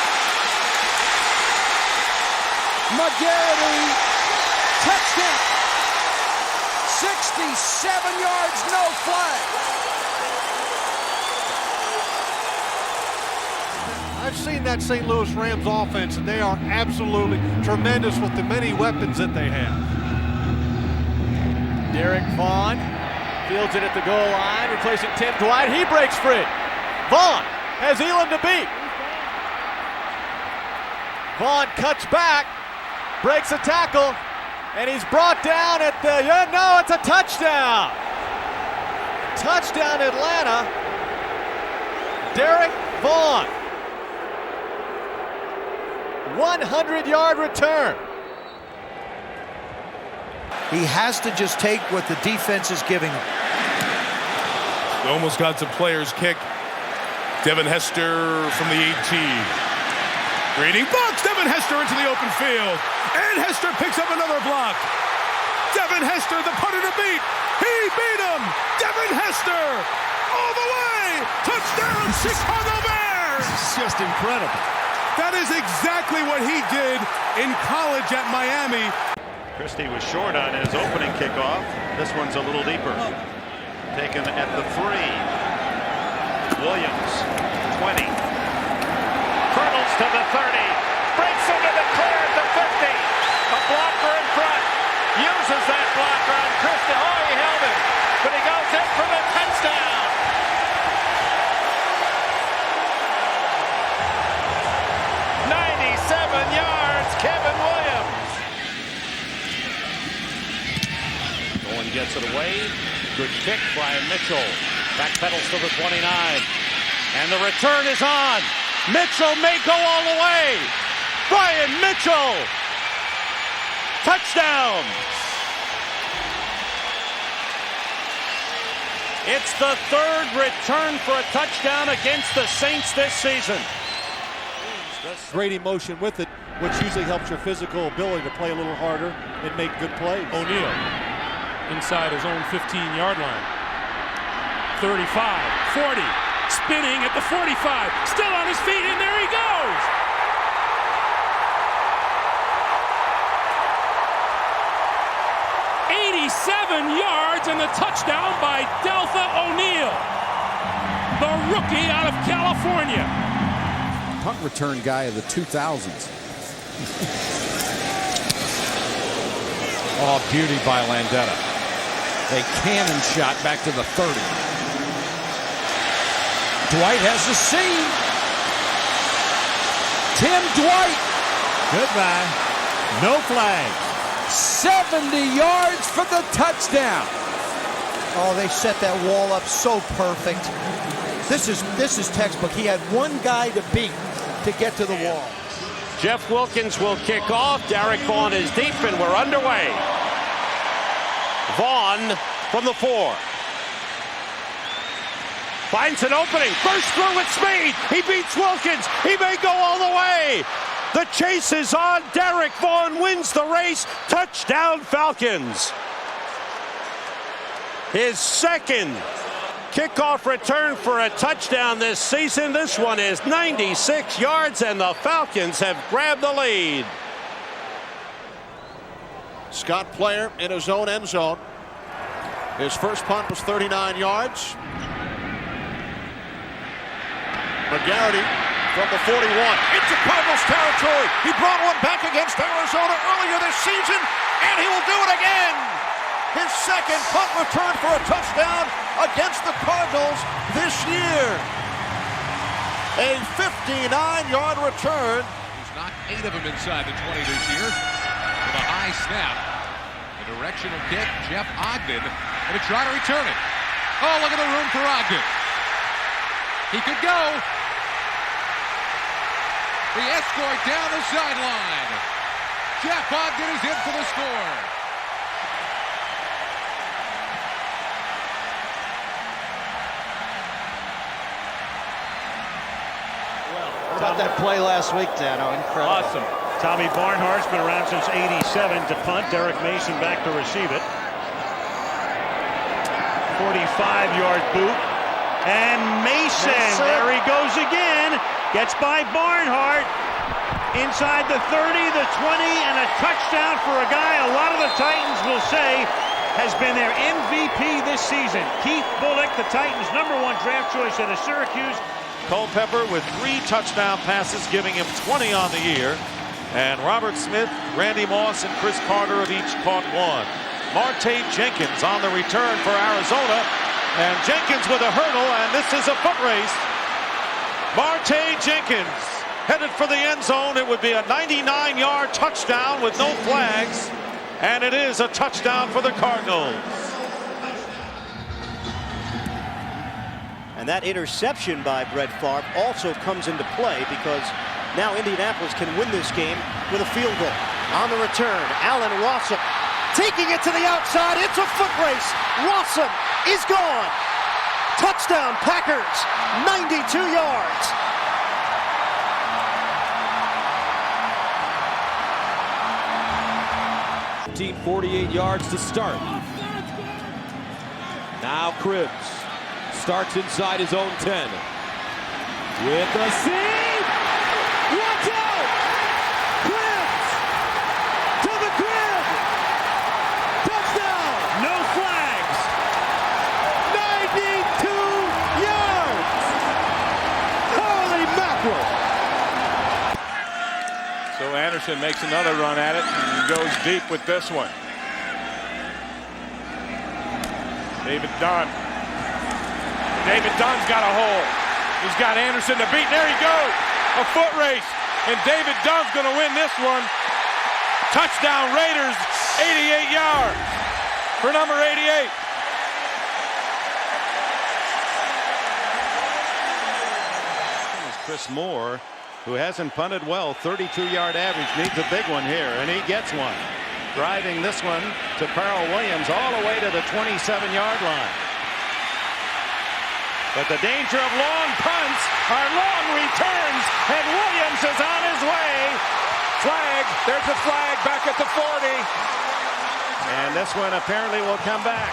McGarity. Touchdown. 67 yards, no flag. I've seen that St. Louis Rams offense, and they are absolutely tremendous with the many weapons that they have. Derek Vaughn fields it at the goal line, replacing Tim Dwight. He breaks free. Vaughn has Elam to beat. Vaughn cuts back, breaks a tackle, and he's brought down at the, no, it's a touchdown. Touchdown Atlanta. Derek Vaughn. 100-yard return. He has to just take what the defense is giving him. Almost got some players kick. Devin Hester from the 18. Reading box. Devin Hester into the open field. And Hester picks up another block. Devin Hester, the punter to beat. He beat him. Devin Hester all the way. Touchdown, Chicago Bears. It's just incredible. That is exactly what he did in college at Miami. Christie was short on his opening kickoff. This one's a little deeper. Taken at the 3. Williams, 20. Hurdles to the 30. Breaks into the clear at the 50. A blocker in front. Uses that blocker on Christie. Oh, he held it. But he goes in for the touchdown. Yards, Kevin Williams. Owen gets it away. Good kick, Brian Mitchell. Backpedals to the 29. And the return is on. Mitchell may go all the way. Brian Mitchell. Touchdown. It's the 3rd return for a touchdown against the Saints this season. Great emotion with it, which usually helps your physical ability to play a little harder and make good plays. O'Neal inside his own 15-yard line. 35, 40, spinning at the 45, still on his feet, and there he goes! '87 yards and the touchdown by Deltha O'Neal, the rookie out of California. Punt return guy of the 2000s. Oh, beauty by Landetta. A cannon shot back to the 30. Dwight has the seam. Tim Dwight. Goodbye. No flag. 70 yards for the touchdown. Oh, they set that wall up so perfect. This is textbook. He had one guy to beat to get to the wall. Jeff Wilkins will kick off. Derek Vaughn is deep, and we're underway. Vaughn from the 4. Finds an opening. Bursts through with speed. He beats Wilkins. He may go all the way. The chase is on. Derek Vaughn wins the race. Touchdown, Falcons. His 2nd kickoff return for a touchdown this season. This one is 96 yards, and the Falcons have grabbed the lead. Scott Player in his own end zone. His first punt was 39 yards. McGarity from the 41 into Cardinals territory. He brought one back against Arizona earlier this season, and he will do it again. His 2nd punt return for a touchdown against the Cardinals this year. A 59-yard return. He's knocked 8 of them inside the 20 this year with a high snap. The directional kick, Jeff Ogden, going to try to return it. Oh, look at the room for Ogden. He could go. The escort down the sideline. Jeff Ogden is in for the score. How about that play last week, Dano? Incredible. Awesome. Tommy Barnhart's been around since '87 to punt. Derek Mason back to receive it. 45-yard boot. And Mason, there he goes again. Gets by Barnhart. Inside the 30, the 20, and a touchdown for a guy a lot of the Titans will say has been their MVP this season. Keith Bullock, the Titans' #1 draft choice out of Syracuse. Culpepper with 3 touchdown passes, giving him 20 on the year. And Robert Smith, Randy Moss, and Chris Carter have each caught 1. Marte Jenkins on the return for Arizona. And Jenkins with a hurdle, and this is a foot race. Marte Jenkins headed for the end zone. It would be a 99-yard touchdown with no flags, and it is a touchdown for the Cardinals. And that interception by Brett Favre also comes into play because now Indianapolis can win this game with a field goal. On the return, Allen Rossum taking it to the outside. It's a foot race. Rossum is gone. Touchdown Packers, 92 yards. 48 yards to start. Now Cribbs starts inside his own 10. With a seam! Watch out! Cribbs! To the crib! Touchdown! No flags! 92 yards! Holy mackerel! So Anderson makes another run at it and goes deep with this one. David Dunn. David Dunn's got a hole. He's got Anderson to beat. There he goes. A foot race. And David Dunn's going to win this one. Touchdown Raiders. 88 yards for number 88. Chris Moore, who hasn't punted well, 32-yard average, needs a big one here, and he gets one. Driving this one to Carl Williams all the way to the 27-yard line. But the danger of long punts are long returns, and Williams is on his way. Flag. There's a flag back at the 40. And this one apparently will come back.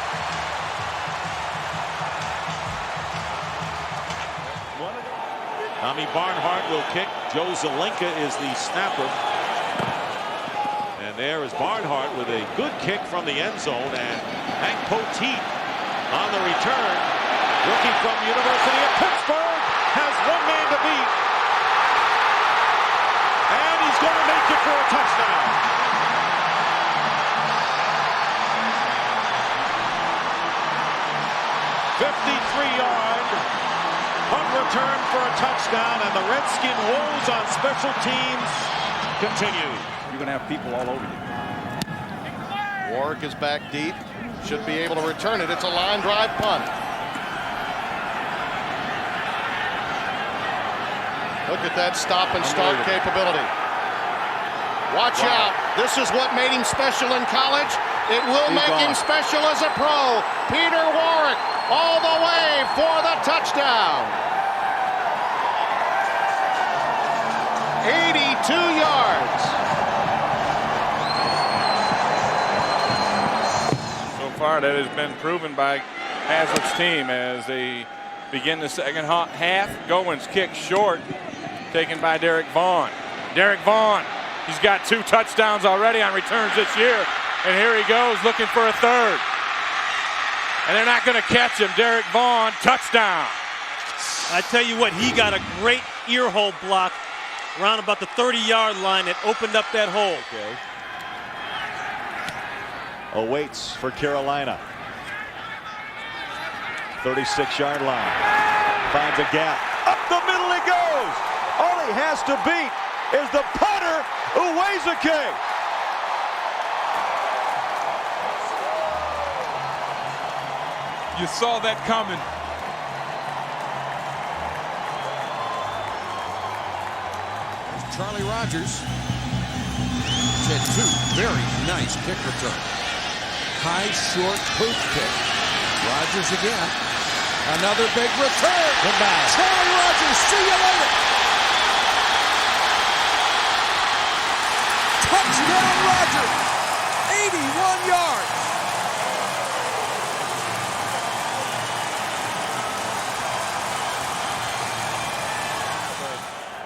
Tommy Barnhart will kick. Joe Zelenka is the snapper. And there is Barnhart with a good kick from the end zone. And Hank Poteet on the return. Rookie from University of Pittsburgh has one man to beat. And he's going to make it for a touchdown. '53-yard punt return for a touchdown, and the Redskin woes on special teams continue. You're going to have people all over you. Warwick is back deep. Should be able to return it. It's a line drive punt. Look at that stop and start capability. Watch out. This is what made him special in college. It will make him special as a pro. Peter Warwick all the way for the touchdown. 82 yards. So far, that has been proven by Hazlitt's team as they begin the second half. Goins kick short, taken by Derek Vaughn. Derek Vaughn, he's got 2 touchdowns already on returns this year. And here he goes looking for a third. And they're not going to catch him. Derek Vaughn, touchdown. I tell you what, he got a great ear hole block around about the 30-yard line that opened up that hole. Okay. Awaits for Carolina. 36-yard line. Finds a gap. Up the middle he goes. All he has to beat is the punter, Uwezike. You saw that coming. Charlie Rogers had 2 very nice kick returns. High, short, poof kick. Rogers again. Another big return. Goodbye. Charlie Rogers, see you later. Touchdown Rogers. 81 yards.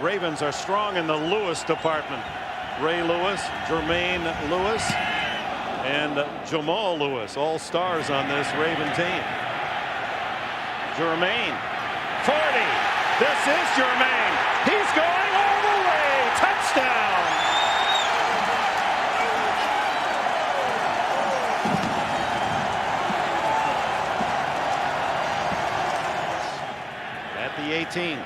Ravens are strong in the Lewis department. Ray Lewis, Jermaine Lewis, and Jamal Lewis, all stars on this Raven team. Jermaine, 40. This is Jermaine. He's going all the way. Touchdown. At the 18.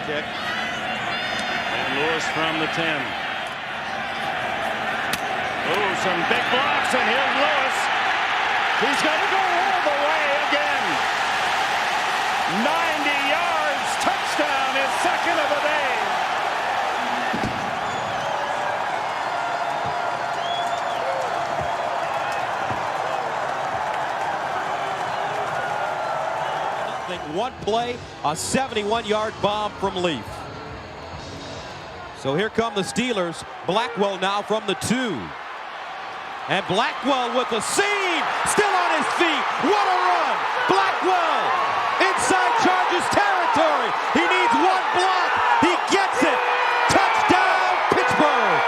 kick. And Lewis from the 10. Oh, some big blocks, and here's Lewis. He's going to go all the way again. 90 yards, touchdown, his second of the day. One play, a 71-yard bomb from Leaf. So here come the Steelers. Blackwell now from the 2. And Blackwell with the seam, still on his feet. What a run! Blackwell inside Chargers territory. He needs one block. He gets it. Touchdown, Pittsburgh.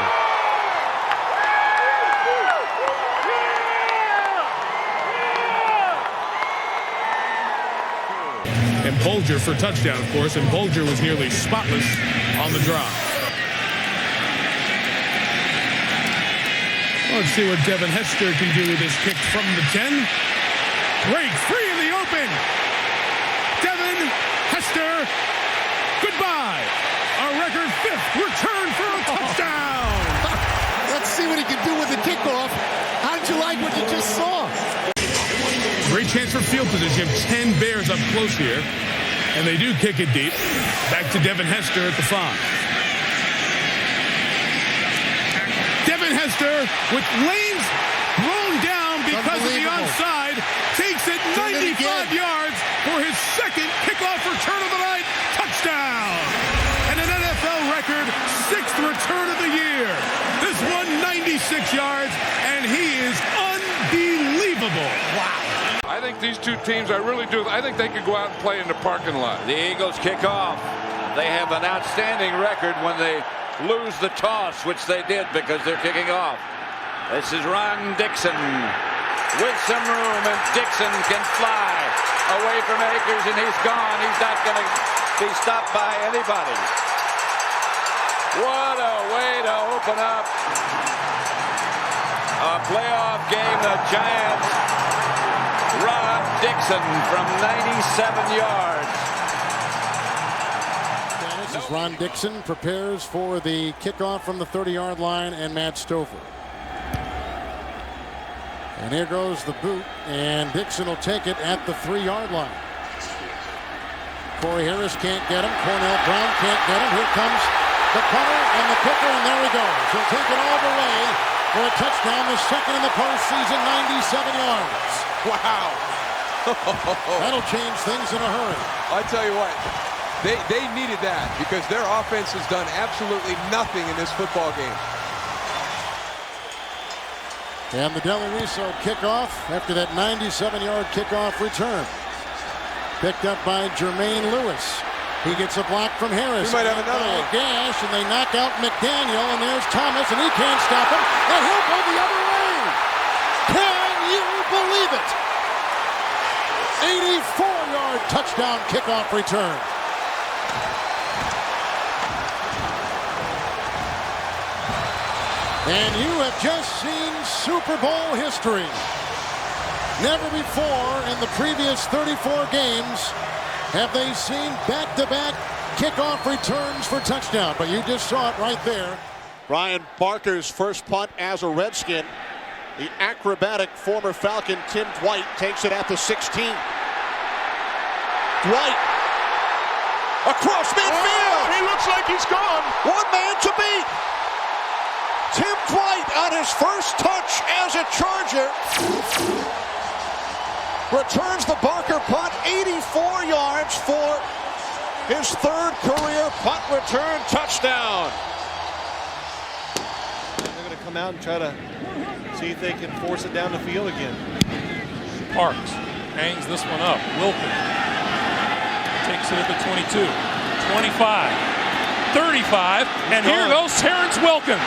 And Bulger for touchdown, of course, and Bulger was nearly spotless on the drive. Let's see what Devin Hester can do with his kick from the 10. Break free in the open. Devin Hester, goodbye. Our record 5th return for a touchdown. Let's see what he can do with the kickoff. How'd you like what you just saw? Great chance for field position. 10 Bears up close here. And they do kick it deep. Back to Devin Hester at the 5. Devin Hester with lanes blown down because of the onside. Takes it 95 yards for his second kickoff return of the night. Touchdown. And an NFL record 6th return of the year. This one 96 yards, and he is unbelievable. Wow. I think these two teams, I really do. I think they could go out and play in the parking lot. The Eagles kick off. They have an outstanding record when they lose the toss, which they did because they're kicking off. This is Ron Dixon with some room, and Dixon can fly away from Akers, and he's gone. He's not going to be stopped by anybody. What a way to open up a playoff game. The Giants, Ron Dixon from 97 yards. This is Ron Dixon prepares for the kickoff from the 30-yard line, and Matt Stover. And here goes the boot, and Dixon will take it at the 3-yard line. Corey Harris can't get him. Cornell Brown can't get him. Here comes the punter and the kicker, and there he goes. He'll take it all the way for a touchdown, the second in the postseason, 97 yards. Wow. That'll change things in a hurry. I tell you what, they needed that because their offense has done absolutely nothing in this football game. And the Del Riso kickoff after that 97-yard kickoff return. Picked up by Jermaine Lewis. He gets a block from Harris. He might have another one. Gash, and they knock out McDaniel, and there's Thomas, and he can't stop him, and he'll go the other way. Can you believe it? 84-yard touchdown kickoff return. And you have just seen Super Bowl history. Never before in the previous 34 games have they seen back-to-back kickoff returns for touchdown. But you just saw it right there. Brian Barker's first punt as a Redskin. The acrobatic former Falcon Tim Dwight takes it at the 16. Dwight across midfield. He looks like he's gone. One man to beat. Tim Dwight on his first touch as a Charger returns the Barker punt, 84 yards for his third career punt return touchdown. They're going to come out and try to see if they can force it down the field again. Parks hangs this one up. Wilkins takes it at the 22, 25, 35, and here goes Terrence Wilkins.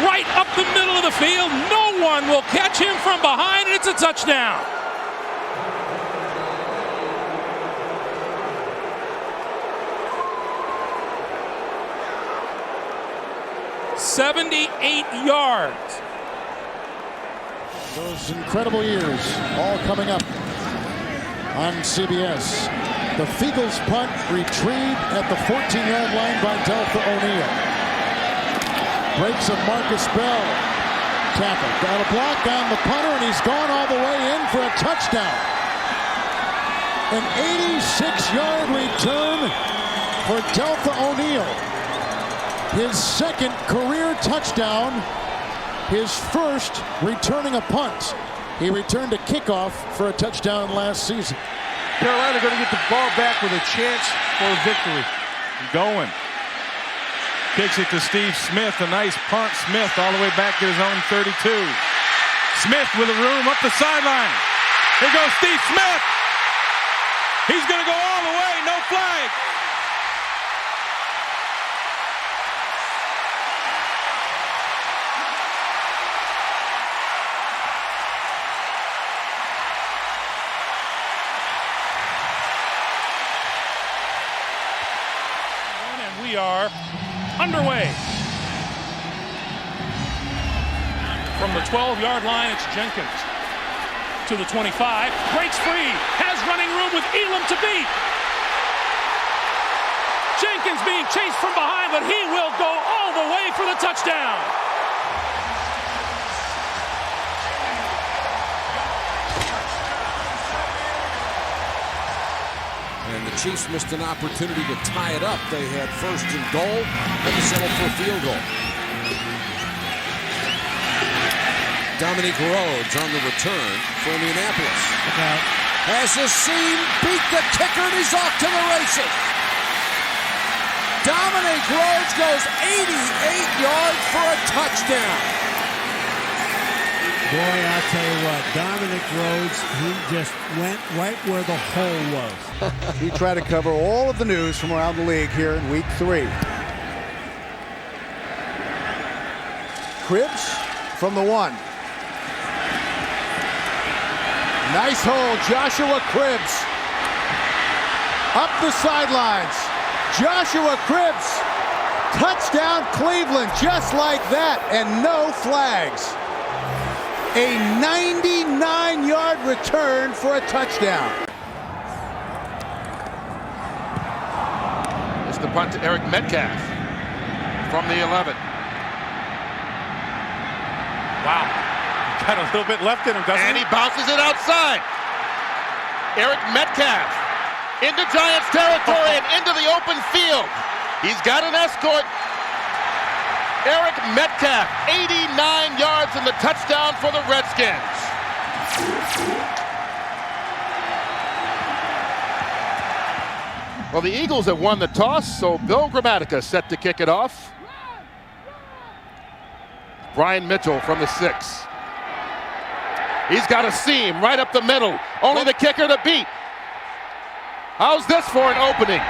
Right up the middle of the field. No one will catch him from behind, and it's a touchdown. "78 yards." Those incredible years all coming up on CBS. The Feagles punt retrieved at the 14-yard line by Deltha O'Neal. Breaks of Marcus Bell. Tackle. Got a block on the punter, and he's gone all the way in for a touchdown. An 86-yard return for Deltha O'Neal. His second career touchdown. His first returning a punt. He returned a kickoff for a touchdown last season. Carolina going to get the ball back with a chance for a victory. Going. Kicks it to Steve Smith. A nice punt. Smith all the way back to his own 32. Smith with a room up the sideline. Here goes Steve Smith. He's going to go all the way. No flag. We are underway. From the 12-yard line, it's Jenkins to the 25. Breaks free. Has running room with Elam to beat. Jenkins being chased from behind, but he will go all the way for the touchdown. And the Chiefs missed an opportunity to tie it up. They had first and goal, and they settled for a field goal. Dominique Rhodes on the return for Indianapolis. Has his seam, beat the kicker, and he's off to the races. Dominique Rhodes goes 88 yards for a touchdown. Boy, I'll tell you what, Dominic Rhodes, he just went right where the hole was. We try to cover all of the news from around the league here in week 3. Cribbs from the 1. Nice hole, Joshua Cribbs. Up the sidelines. Joshua Cribbs. Touchdown Cleveland, just like that, and no flags. A 99-yard return for a touchdown. It's the punt to Eric Metcalf from the 11. Wow. Got a little bit left in him, doesn't he? And he bounces it outside. Eric Metcalf into Giants territory and into the open field. He's got an escort. Eric Metcalf, 89 yards and the touchdown for the Redskins. Well, the Eagles have won the toss, so Bill Gramatica set to kick it off. Brian Mitchell from the 6. He's got a seam right up the middle. Only the kicker to beat. How's this for an opening?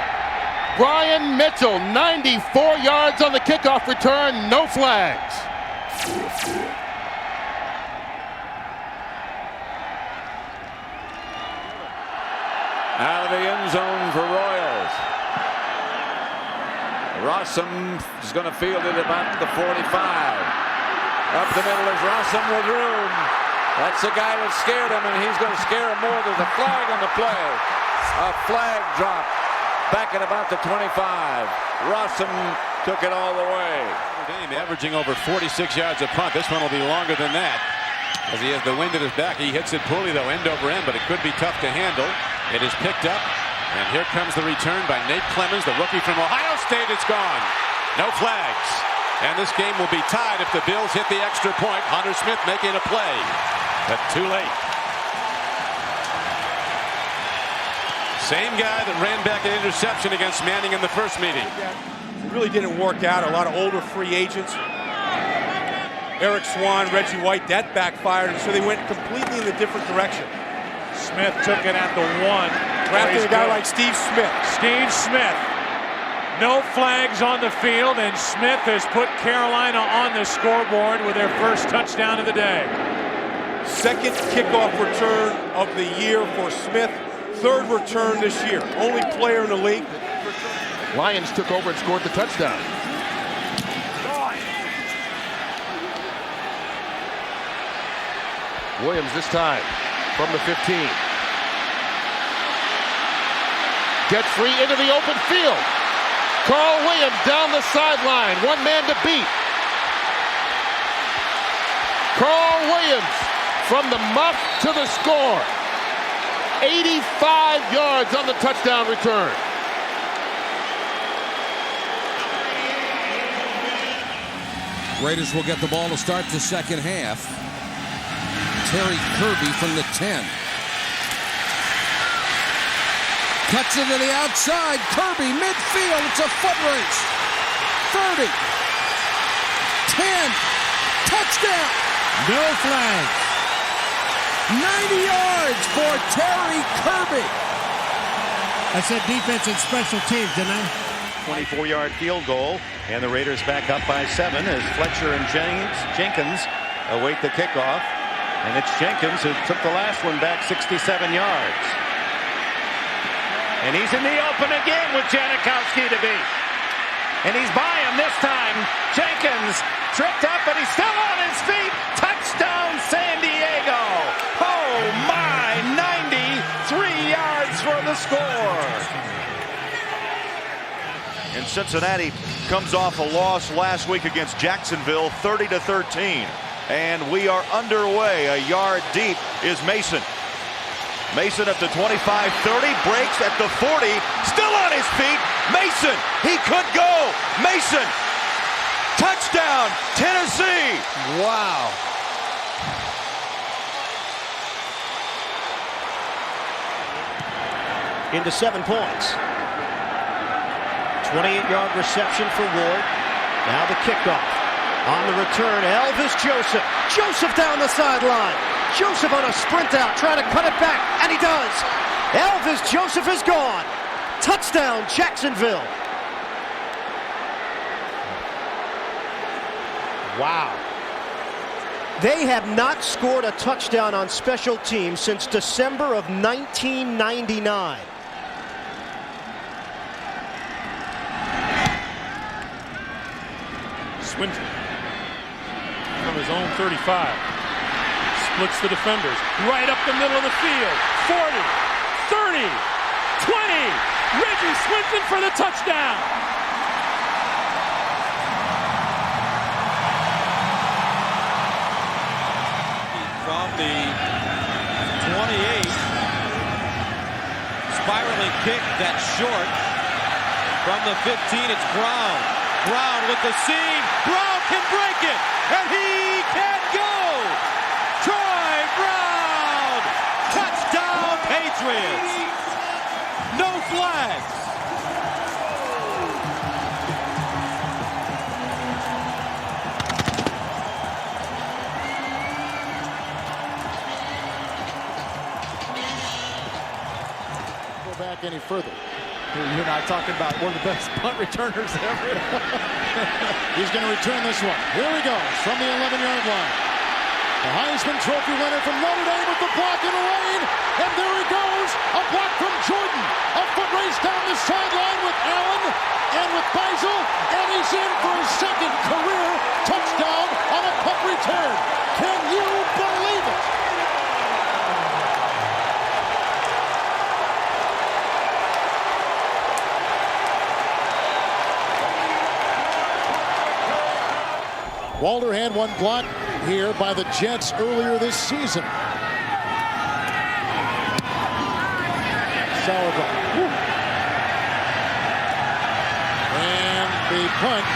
Brian Mitchell, 94 yards on the kickoff return, no flags. Out of the end zone for Royals. Rossum is going to field it about the 45. Up the middle is Rossum with room. That's the guy that scared him, and he's going to scare him more. There's a flag on the play. A flag drop. Back at about the 25. Rossum took it all the way. Game averaging over 46 yards a punt. This one will be longer than that as he has the wind at his back. He hits it poorly, though, end over end, but it could be tough to handle. It is picked up, and here comes the return by Nate Clemens, the rookie from Ohio State. It's gone. No flags. And this game will be tied if the Bills hit the extra point. Hunter Smith making a play, but too late. Same guy that ran back an interception against Manning in the first meeting. It really didn't work out. A lot of older free agents. Eric Swan, Reggie White, that backfired, and so they went completely in a different direction. Smith took it at the 1. Drafting a guy like Steve Smith. Steve Smith. No flags on the field, and Smith has put Carolina on the scoreboard with their first touchdown of the day. Second kickoff return of the year for Smith. Third return this year. Only player in the league. Lions took over and scored the touchdown. Williams this time from the 15. Gets free into the open field. Carl Williams down the sideline. One man to beat. Carl Williams from the muff to the score. 85 yards on the touchdown return. Raiders will get the ball to start the second half. Terry Kirby from the 10. Cuts it to the outside. Kirby, midfield. It's a foot race. 30. 10. Touchdown. No flags. 90 yards for Terry Kirby. I said defense and special teams, didn't I? 24-yard field goal, and the Raiders back up by 7 as Fletcher and Jenkins await the kickoff. And it's Jenkins who took the last one back 67 yards. And he's in the open again with Janikowski to beat. And he's by him this time. Jenkins tripped up, but he's still on his feet. Touchdown, San Diego. Oh, my, 93 yards for the score. And Cincinnati comes off a loss last week against Jacksonville, 30-13. And we are underway. A yard deep is Mason. Mason at the 25-30, breaks at the 40, still on his feet. Mason, he could go. Mason, touchdown, Tennessee. Wow. Into 7 points. 28-yard reception for Ward. Now the kickoff. On the return, Elvis Joseph. Joseph down the sideline. Joseph on a sprint out, trying to cut it back, and he does. Elvis Joseph is gone. Touchdown, Jacksonville. Wow. They have not scored a touchdown on special teams since December of 1999. Swinton from his own 35. Splits the defenders. Right up the middle of the field. 40, 30, 20. Reggie Swinton for the touchdown. From the 28. Spiraling kick that's short. From the 15, it's Brown. Brown with the seam. Brown can break it. And he can go. Troy Brown. Touchdown Patriots. No flags. Go back any further. You're not talking about one of the best punt returners ever. He's going to return this one. Here he goes from the 11-yard line. The Heisman Trophy winner from Notre Dame with the block in the rain. And there he goes. A block from Jordan. A foot race down the sideline with Allen and with Beisel. And he's in for his second career touchdown on a punt return. Can you believe it? Walter had one block here by the Jets earlier this season. Sauerbrunn. And the punt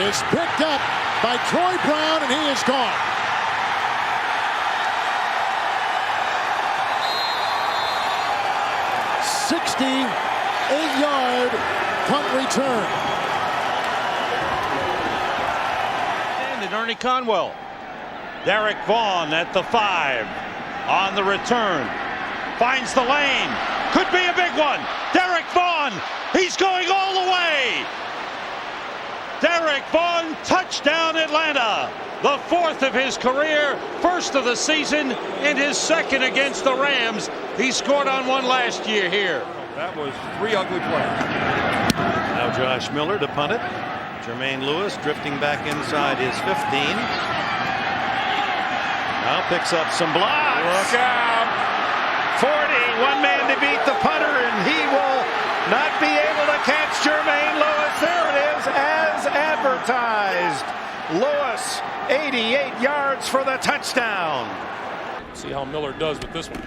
is picked up by Troy Brown, and he is gone. "68-yard punt return." Ernie Conwell. Derek Vaughn at the 5 on the return. Finds the lane. Could be a big one. Derek Vaughn. He's going all the way. Derek Vaughn, touchdown Atlanta. The 4th of his career, 1st of the season, and his 2nd against the Rams. He scored on one last year here. That was 3 ugly plays. Now Josh Miller to punt it. Jermaine Lewis drifting back inside his 15. Now picks up some blocks. Look out. 40, one man to beat the punter, and he will not be able to catch Jermaine Lewis. There it is, as advertised. Lewis, 88 yards for the touchdown. See how Miller does with this one.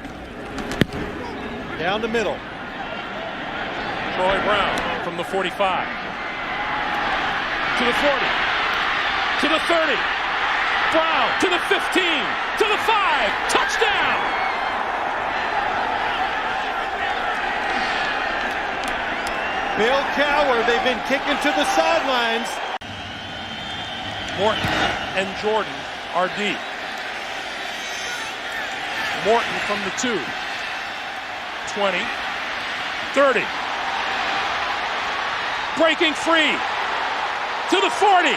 Down the middle. Troy Brown from the 45. To the 40. To the 30. Brown to the 15. To the 5. Touchdown! Bill Cowher, they've been kicking to the sidelines. Morton and Jordan are deep. Morton from the 2. 20. 30. Breaking free. To the 40.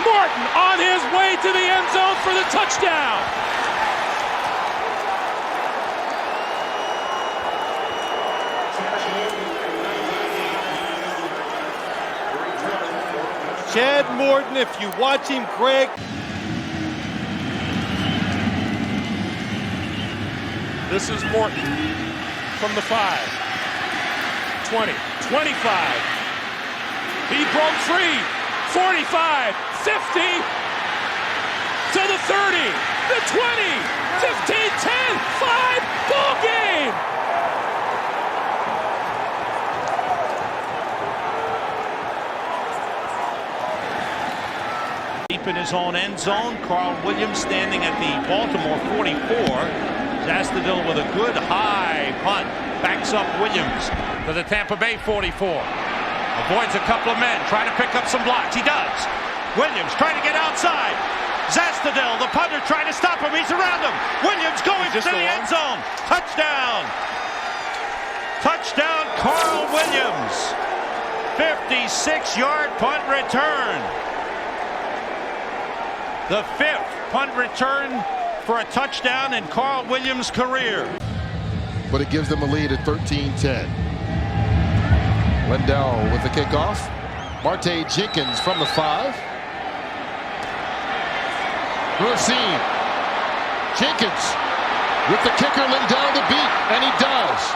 Morton on his way to the end zone for the touchdown. Chad Morton, if you watch him, Greg. This is Morton from the 5. 20. 25. He broke free. 45. 50. To the 30. The 20. 15. 10. 5. Ball game. Deep in his own end zone, Carl Williams standing at the Baltimore 44. Zastudil with a good high punt. Backs up Williams to the Tampa Bay 44. Avoids a couple of men, trying to pick up some blocks. He does. Williams trying to get outside. Zastudil, the punter, trying to stop him. He's around him. Williams going to the end zone. Touchdown. Touchdown, Carl Williams. 56-yard punt return. The 5th punt return for a touchdown in Carl Williams' career. But it gives them a lead at 13-10. Lindell with the kickoff. Marte Jenkins from the 5. Racine. Jenkins with the kicker, Lindell to beat, and he does.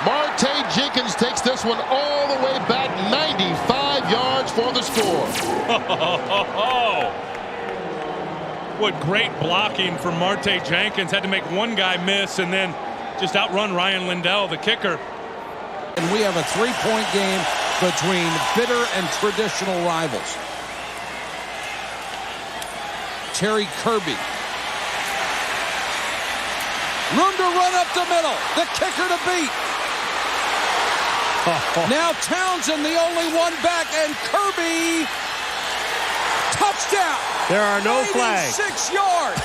Marte Jenkins takes this one all the way back 95 yards for the score. What great blocking from Marte Jenkins. Had to make one guy miss and then just outrun Ryan Lindell, the kicker. And we have a 3-point game between bitter and traditional rivals. Terry Kirby. Room to run up the middle. The kicker to beat. Now Townsend, the only one back, and Kirby. Touchdown. There are no flags. 6 yards.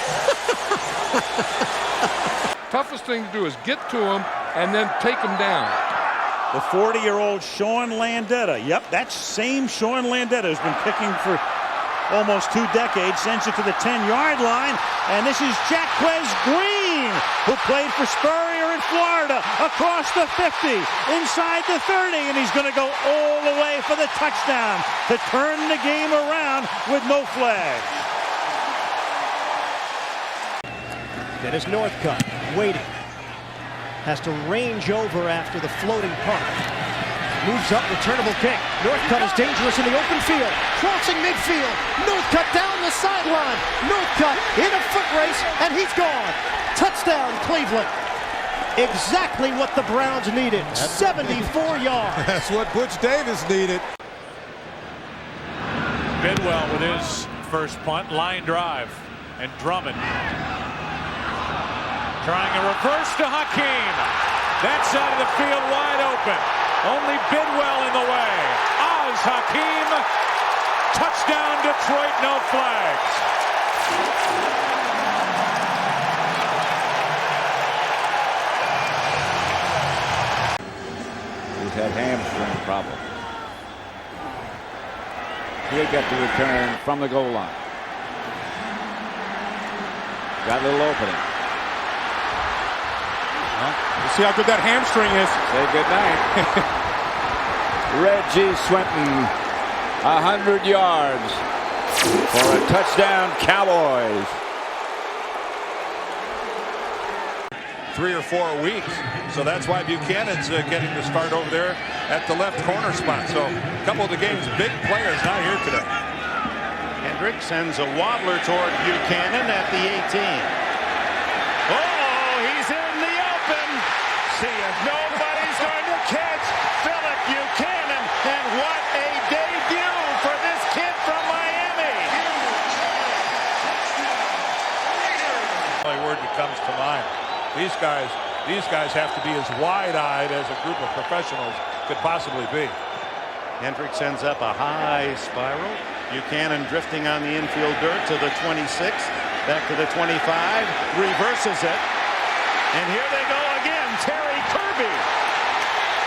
Toughest thing to do is get to him and then take him down. The 40-year-old Sean Landetta. Yep, that same Sean Landetta has been kicking for almost 2 decades. Sends it to the 10-yard line. And this is Jacquez Green, who played for Spurrier in Florida, across the 50, inside the 30, and he's going to go all the way for the touchdown to turn the game around with no flags. Then is Northcutt waiting. Has to range over after the floating punt. Moves up, returnable kick. Northcutt is dangerous in the open field. Crossing midfield. Northcutt down the sideline. Northcutt in a foot race, and he's gone. Touchdown, Cleveland. Exactly what the Browns needed. 74 yards. That's what Butch Davis needed. Bidwell with his first punt. Line drive. And Drummond trying a reverse to Hakeem. That side of the field wide open. Only Bidwell in the way. Oz Hakeem. Touchdown Detroit, no flags. He's had hamstring problem. He'll get the return from the goal line. Got a little opening. You see how good that hamstring is. Say good night. Reggie Swinton, 100 yards for a touchdown, Cowboys. 3 or 4 weeks. So that's why Buchanan's getting the start over there at the left corner spot. So a couple of the game's big players not here today. Hendrick sends a waddler toward Buchanan at the 18. Oh, he's in the open. See if nobody's going to catch Philip Buchanan. And what a debut for this kid from Miami. The only word that comes to mind. These guys have to be as wide-eyed as a group of professionals could possibly be. Hendrick sends up a high spiral. Buchanan drifting on the infield dirt to the 26, back to the 25, reverses it. And here they go again, Terry Kirby.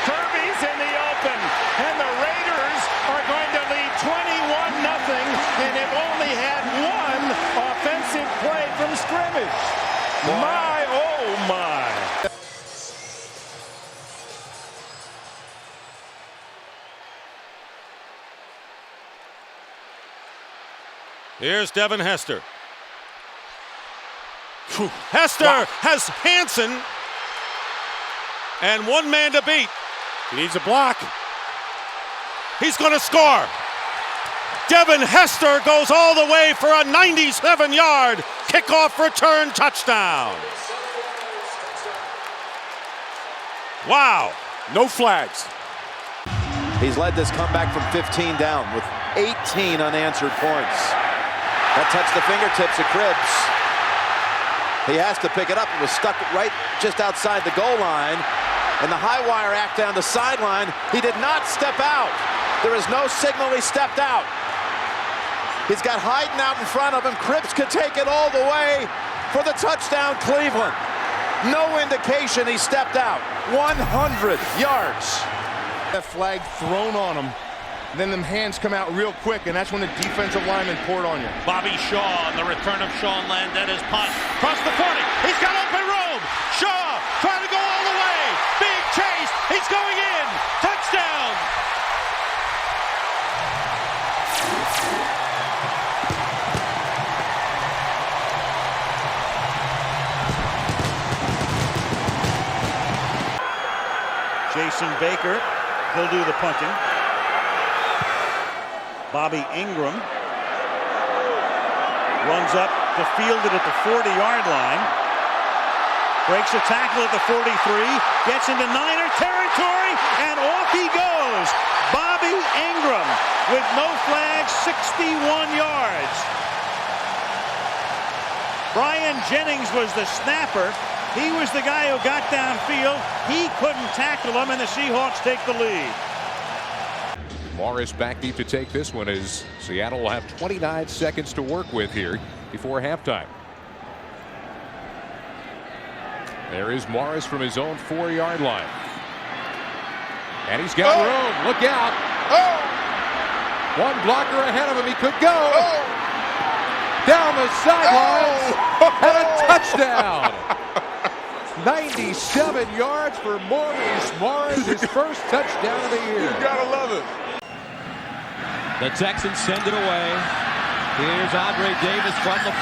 Kirby's in the open, and the Raiders are going to lead 21-0, and have only had one offensive play from scrimmage. My, oh my. Here's Devin Hester. Hester has Hansen and one man to beat. He needs a block. He's going to score. Devin Hester goes all the way for a 97-yard kickoff return touchdown. Wow, no flags. He's led this comeback from 15 down with 18 unanswered points. That touched the fingertips of Cribbs. He has to pick it up. It was stuck right just outside the goal line. And the high wire act down the sideline. He did not step out. There is no signal he stepped out. He's got Hayden out in front of him. Cribbs could take it all the way for the touchdown, Cleveland. No indication he stepped out. 100 yards. That flag thrown on him. Then them hands come out real quick, and that's when the defensive lineman poured on you. Bobby Shaw on the return of Sean Landetta's punt. Cross the 40. He's got open room. Shaw trying to go all the way. Big chase. He's going in. Touchdown. Jason Baker, he'll do the punting. Bobby Ingram runs up to field it at the 40-yard line. Breaks a tackle at the 43, gets into Niner territory, and off he goes. Bobby Ingram with no flags, 61 yards. Brian Jennings was the snapper. He was the guy who got downfield. He couldn't tackle him, and the Seahawks take the lead. Morris back deep to take this one as Seattle will have 29 seconds to work with here before halftime. There is Morris from his own 4-yard line. And he's got room. Look out. One blocker ahead of him. He could go. Down the sideline. And a touchdown. 97 yards for Maurice Morris. His first touchdown of the year. You gotta love it. The Texans send it away. Here's Andre Davis from the 5.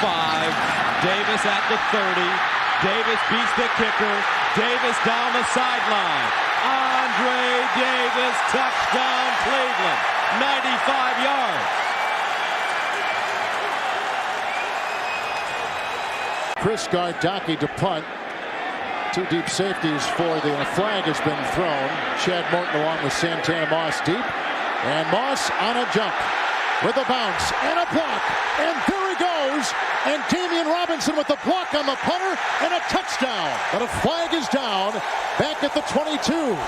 Davis at the 30. Davis beats the kicker. Davis down the sideline. Andre Davis, touchdown Cleveland. 95 yards. Chris Gardocki to punt. 2 deep safeties for the flag has been thrown. Chad Morton along with Santana Moss deep. And Moss on a jump with a bounce and a block. And there he goes. And Damian Robinson with the block on the punter and a touchdown. But a flag is down back at the 22.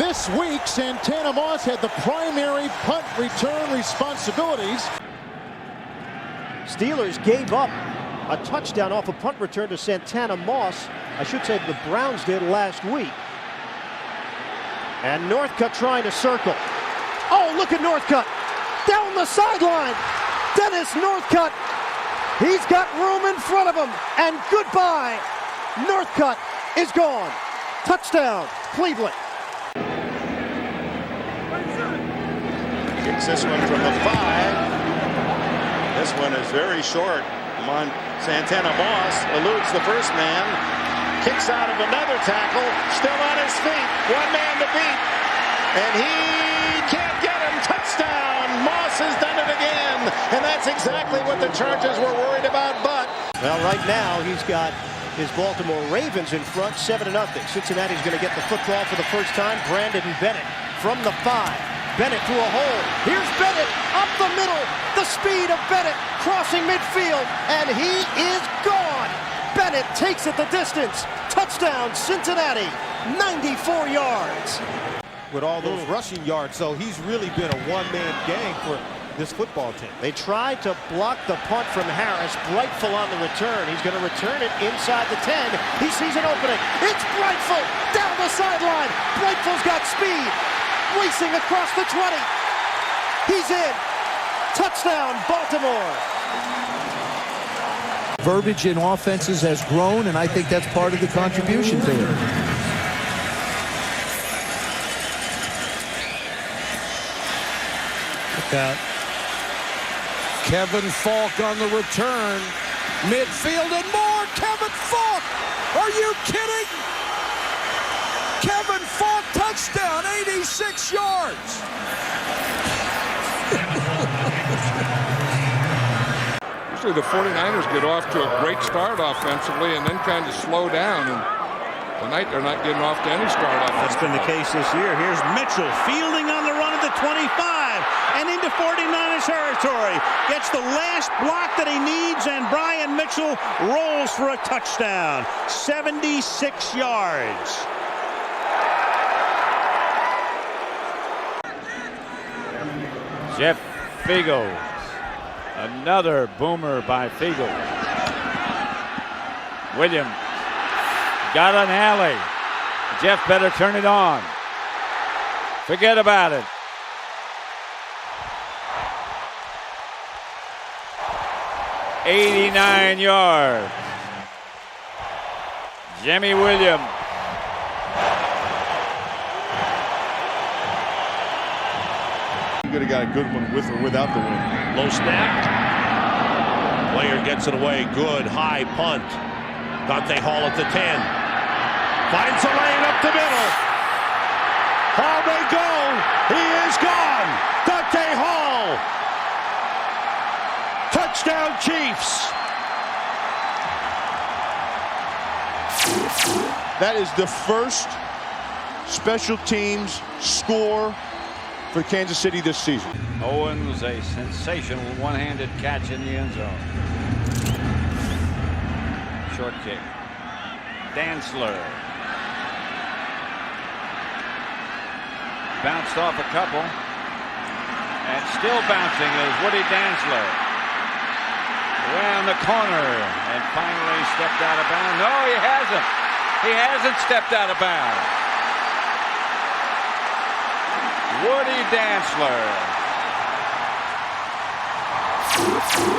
This week, Santana Moss had the primary punt return responsibilities. Steelers gave up a touchdown off a punt return to Santana Moss. I should say the Browns did last week. And Northcutt trying to circle. Oh, look at Northcutt. Down the sideline. Dennis Northcutt. He's got room in front of him. And goodbye. Northcutt is gone. Touchdown, Cleveland. Kicks this one from the 5. This one is very short. Come on, Santana Moss eludes the first man, kicks out of another tackle, still on his feet, one man to beat, and he can't get him. Touchdown! Moss has done it again, and that's exactly what the Chargers were worried about. But well, right now he's got his Baltimore Ravens in front, 7-0. Cincinnati's going to get the football for the first time. Brandon Bennett from the 5. Bennett through a hole. Here's Bennett up the middle. The speed of Bennett crossing midfield, and he is gone. Bennett takes it the distance. Touchdown, Cincinnati, 94 yards. With all those rushing yards, so he's really been a one-man gang for this football team. They tried to block the punt from Harris. Brightful on the return. He's going to return it inside the 10. He sees an opening. It's Brightful down the sideline. Brightful's got speed. Racing across the 20. He's in. Touchdown, Baltimore. Verbiage in offenses has grown, and I think that's part of the contribution to it. Look out. Kevin Falk on the return. Midfield and more. Kevin Falk. Are you kidding? Kevin Falk touchdown, 86 yards. Usually the 49ers get off to a great start offensively and then kind of slow down. And tonight they're not getting off to any start offensively. That's been the case this year. Here's Mitchell fielding on the run at the 25 and into 49ers territory. Gets the last block that he needs, and Brian Mitchell rolls for a touchdown. 76 yards. Jeff Fiegels. Another boomer by Fiegels. Williams got an alley. Jeff better turn it on. Forget about it. $89 yards. Jimmy Williams. you could have got a good one with or without the win. Low snap. Player gets it away. Good high punt. Dante Hall at the 10. Finds a lane up the middle. Hall may go. He is gone. Dante Hall. Touchdown Chiefs. That is the first special teams score for Kansas City this season. Owens, a sensational one-handed catch in the end zone. Short kick. Dantzler. Bounced off a couple. And still bouncing is Woody Dantzler. Around the corner and finally stepped out of bounds. No, he hasn't. He hasn't stepped out of bounds. Woody Dantzler.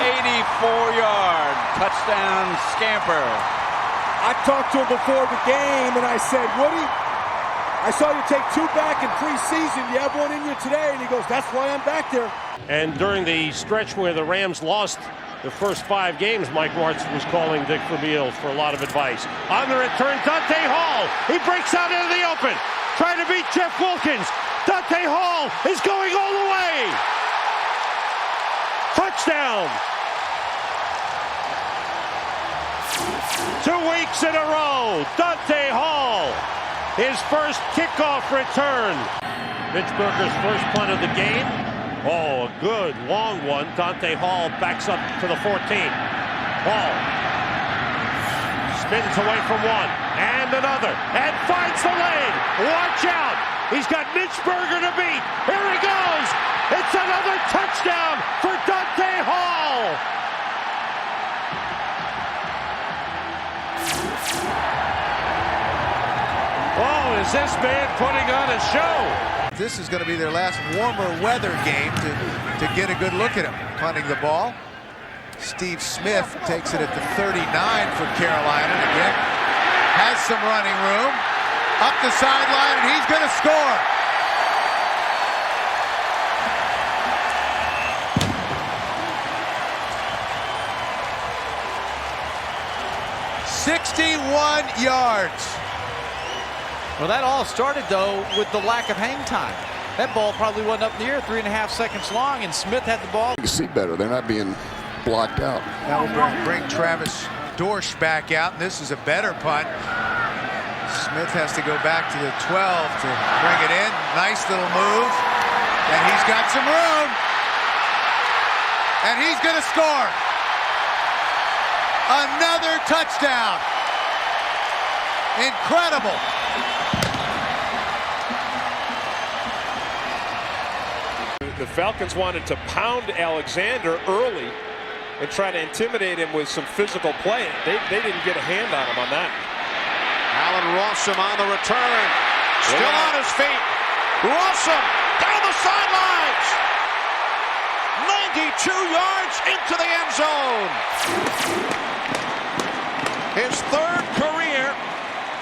84-yard touchdown scamper. I talked to him before the game and I said, Woody, I saw you take two back in preseason. You have one in you today. And he goes, that's why I'm back there. And during the stretch where the Rams lost the first 5 games, Mike Martz was calling Dick Vermeil for a lot of advice. On the return, Dante Hall. He breaks out into the open. Trying to beat Jeff Wilkins. Dante Hall is going all the way. Touchdown. 2 weeks in a row. Dante Hall. His first kickoff return. Mitch Berger's first punt of the game. Oh, a good long one. Dante Hall backs up to the 14. Hall spins away from one and another and finds the lane. Watch out. He's got Mitch Berger to beat. Here he goes. It's another touchdown for Dante Hall. Oh, is this man putting on a show? This is going to be their last warmer weather game to get a good look at him punting the ball. Steve Smith takes it at the 39 for Carolina, and again has some running room up the sideline, and he's going to score. 61 yards. Well, that all started, though, with the lack of hang time. That ball probably wasn't up in the air 3.5 seconds long, and Smith had the ball. You see better. They're not being blocked out. That will bring Travis Dorsch back out, and this is a better punt. Smith has to go back to the 12 to bring it in. Nice little move, and he's got some room, and he's going to score. Another touchdown. Incredible. The Falcons wanted to pound Alexander early and try to intimidate him with some physical play. They didn't get a hand on him on that. Allen Rossum on the return. Still on his feet. Rossum down the sidelines. 92 yards into the end zone. His third career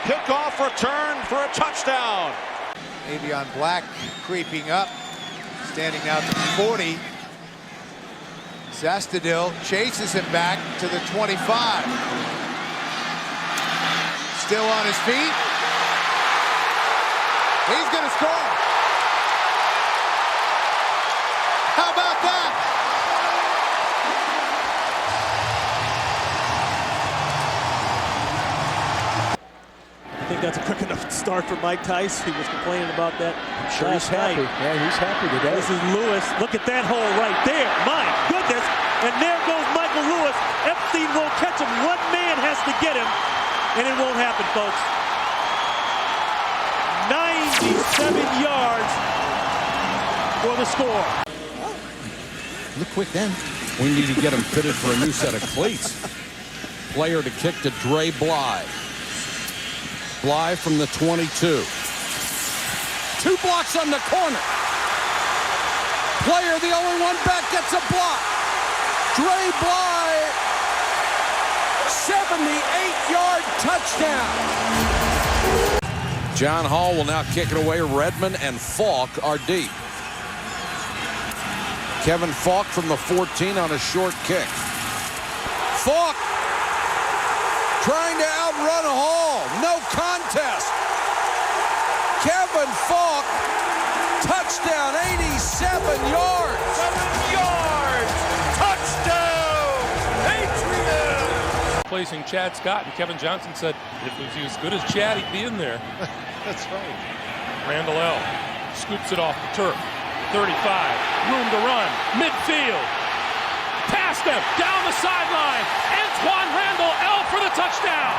kickoff return for a touchdown. Avion Black creeping up. Standing now to 40. Zastadil chases him back to the 25. Still on his feet. He's going to score. How about that? I think that's a quick enough start for Mike Tice. He was complaining about that. I'm sure he's happy. Yeah, he's happy today. This is Lewis. Look at that hole right there. My goodness. And there goes Michael Lewis. Epstein won't catch him. One man has to get him. And it won't happen, folks. 97 yards for the score. Look quick then. We need to get him fitted for a new set of cleats. Player to kick to Dre Bly. Bly from the 22. 2 blocks on the corner. Player, the only one back, gets a block. Dre Bly, 78-yard touchdown. John Hall will now kick it away. Redmond and Falk are deep. Kevin Falk from the 14 on a short kick. Falk trying to outrun Hall. No contest. Kevin Falk, touchdown, 87 yards. 7 yards. Touchdown. Patriots. Replacing Chad Scott, and Kevin Johnson said if he was as good as Chad, he'd be in there. That's right. Randall L. scoops it off the turf. 35, room to run, midfield. Past him, down the sideline. Antoine Randall L for the touchdown.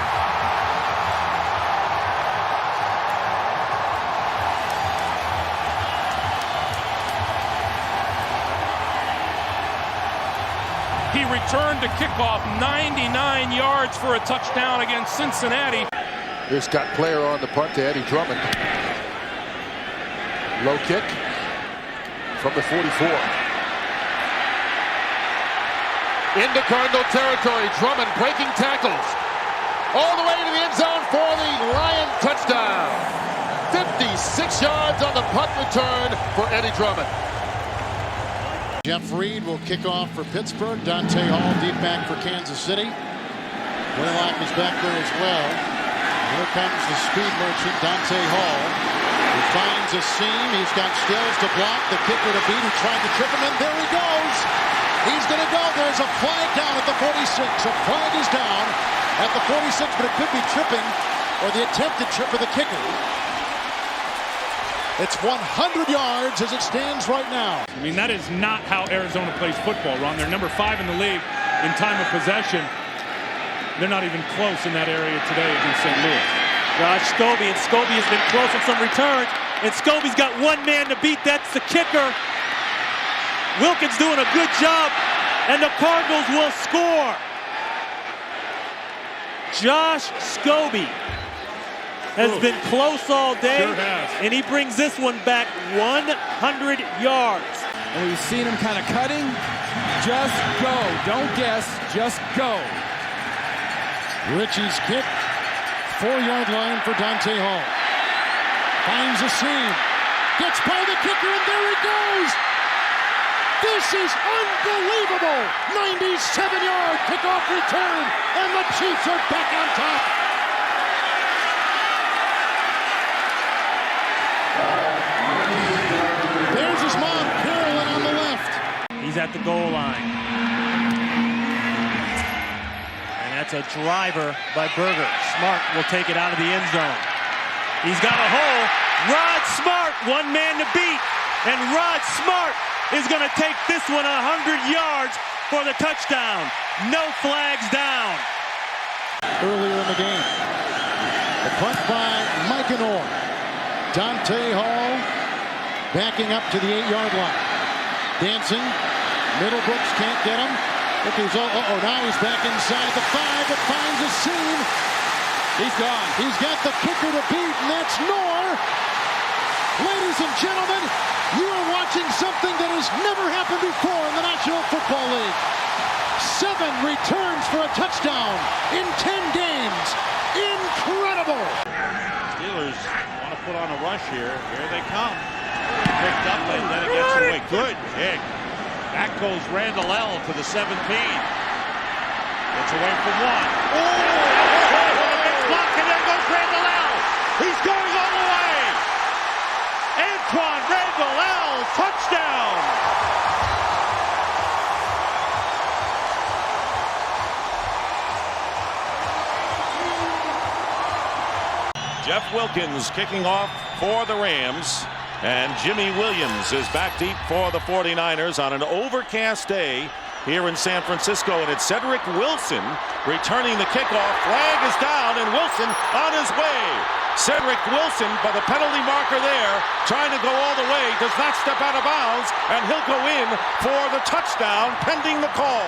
He returned to kickoff 99 yards for a touchdown against Cincinnati. Here's got player on the punt to Eddie Drummond. Low kick from the 44. Into Cardinal territory. Drummond breaking tackles. All the way to the end zone for the Lion touchdown. 56 yards on the punt return for Eddie Drummond. Jeff Reed will kick off for Pittsburgh. Dante Hall deep back for Kansas City. Whitlock is back there as well. Here comes the speed merchant, Dante Hall. He finds a seam. He's got Stills to block. The kicker to beat. He tried to trip him, and there he goes. He's going to go. There's a flag down at the 46. A flag is down at the 46, but it could be tripping or the attempted trip of the kicker. It's 100 yards as it stands right now. I mean, that is not how Arizona plays football, Ron. They're number 5 in the league in time of possession. They're not even close in that area today against St. Louis. Josh Scobie, and Scobie has been close on some returns, and Scobie's got one man to beat. That's the kicker. Wilkins doing a good job, and the Cardinals will score. Josh Scobie has been close all day, Sure has. and he brings this one back 100 yards. And we've seen him kind of cutting. Just go. Don't guess. Just go. Richie's kick, 4-yard line for Dante Hall. Finds a seam, gets by the kicker, and there he goes. This is unbelievable. 97-yard kickoff return, and the Chiefs are back on top. at the goal line. And that's a driver by Berger. Smart will take it out of the end zone. He's got a hole. Rod Smart, one man to beat. And Rod Smart is going to take this one 100 yards for the touchdown. No flags down. Earlier in the game, the punt by Mike Orr. Dante Hall backing up to the 8-yard line. Dancing. Middlebrooks can't get him. Look, now he's back inside the 5, but finds a seam. He's gone. He's got the kicker to beat, and that's Knorr. Ladies and gentlemen, you are watching something that has never happened before in the National Football League. 7 returns for a touchdown in 10 games. Incredible! Steelers want to put on a rush here. Here they come. Picked up and then it gets away. Good kick. Back goes Randall L to the 17. Gets away from one. Oh! With a big block, and there goes Randall L. He's going all the way. Antoine Randall L. Touchdown. Jeff Wilkins kicking off for the Rams. And Jimmy Williams is back deep for the 49ers on an overcast day here in San Francisco. And it's Cedric Wilson returning the kickoff. Flag is down and Wilson on his way. Cedric Wilson, by the penalty marker there, trying to go all the way, does not step out of bounds, and he'll go in for the touchdown pending the call.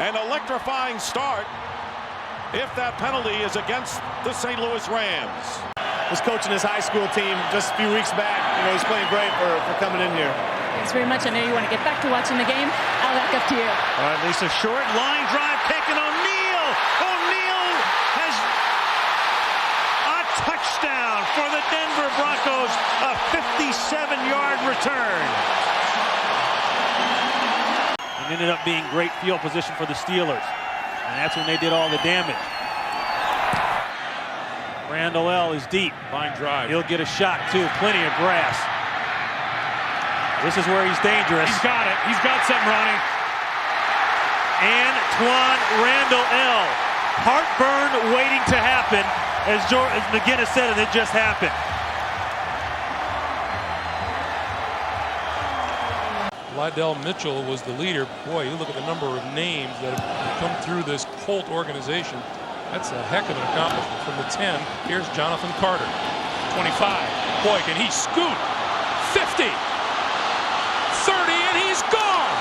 An electrifying start if that penalty is against the St. Louis Rams. Was coaching his high school team just a few weeks back. You know, he's playing great for coming in here. Thanks very much. I know you want to get back to watching the game. I'll back up to you. All right, Lisa, short line drive taken. O'Neal. O'Neal has a touchdown for the Denver Broncos. A 57-yard return. It ended up being great field position for the Steelers. And that's when they did all the damage. Randall L. is deep. Fine drive. He'll get a shot, too. Plenty of grass. This is where he's dangerous. He's got it. He's got something, Ronnie. Antoine Randall L. Heartburn waiting to happen. As McGinnis said, and it just happened. Lydell Mitchell was the leader. Boy, you look at the number of names that have come through this Colt organization. That's a heck of an accomplishment. From the 10, here's Jonathan Carter. 25. Boy, can he scoot. 50. 30, and he's gone.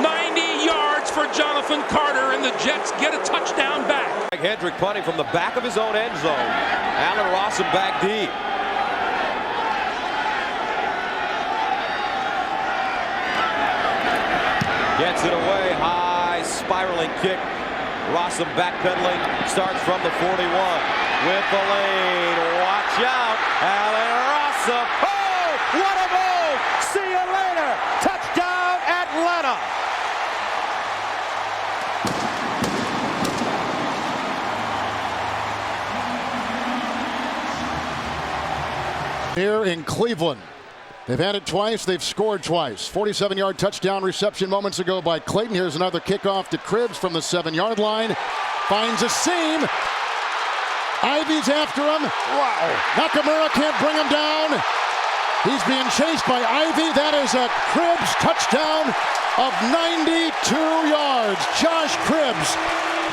90 yards for Jonathan Carter, and the Jets get a touchdown back. Hendrick punting from the back of his own end zone. Allen Rossum back deep. Gets it away, high, spiraling kick. Rossum backpedaling, starts from the 41. With the lane, watch out, Allen Rossum. Oh, what a move! See you later. Touchdown, Atlanta. Here in Cleveland. They've had it twice, they've scored twice. 47-yard touchdown reception moments ago by Clayton. Here's another kickoff to Cribbs from the 7-yard line. Finds a seam. Ivy's after him. Wow. Nakamura can't bring him down. He's being chased by Ivy. That is a Cribbs touchdown of 92 yards. Josh Cribbs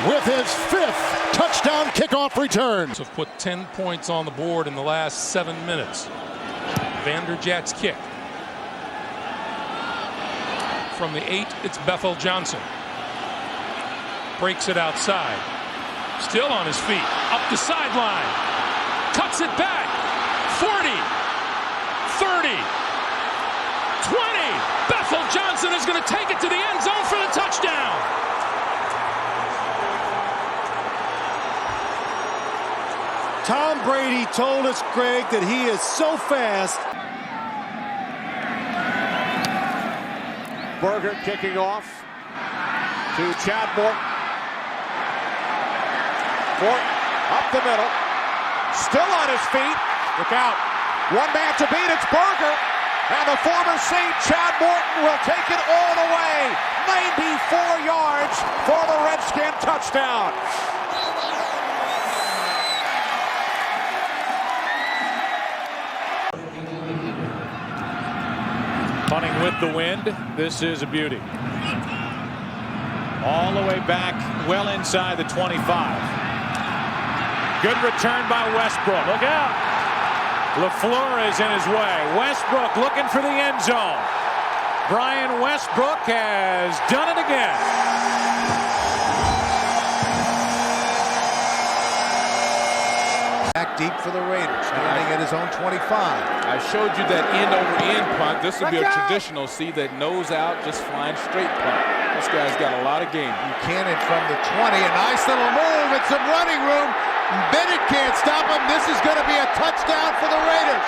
with his 5th touchdown kickoff return. Have put 10 points on the board in the last 7 minutes. Vanderjagt's kick. From the 8, it's Bethel Johnson. Breaks it outside. Still on his feet. Up the sideline. Cuts it back. 40. 30. 20. Bethel Johnson is going to take it to the end zone for the touchdown. Tom Brady told us, Greg, that he is so fast. Berger kicking off to Chad Morton. Morton up the middle, still on his feet. Look out. One man to beat, it's Berger. And the former Saint Chad Morton will take it all the way. 94 yards for the Redskin touchdown. Punting with the wind. This is a beauty. All the way back, well inside the 25. Good return by Westbrook. Look out. LaFleur is in his way. Westbrook looking for the end zone. Brian Westbrook has done it again. Back deep for the Raiders, running at his own 25. I showed you that end over end punt. This would be a traditional, see that nose out, just flying straight punt. This guy's got a lot of game. Buchanan from the 20, a nice little move and some running room. Bennett can't stop him. This is going to be a touchdown for the Raiders.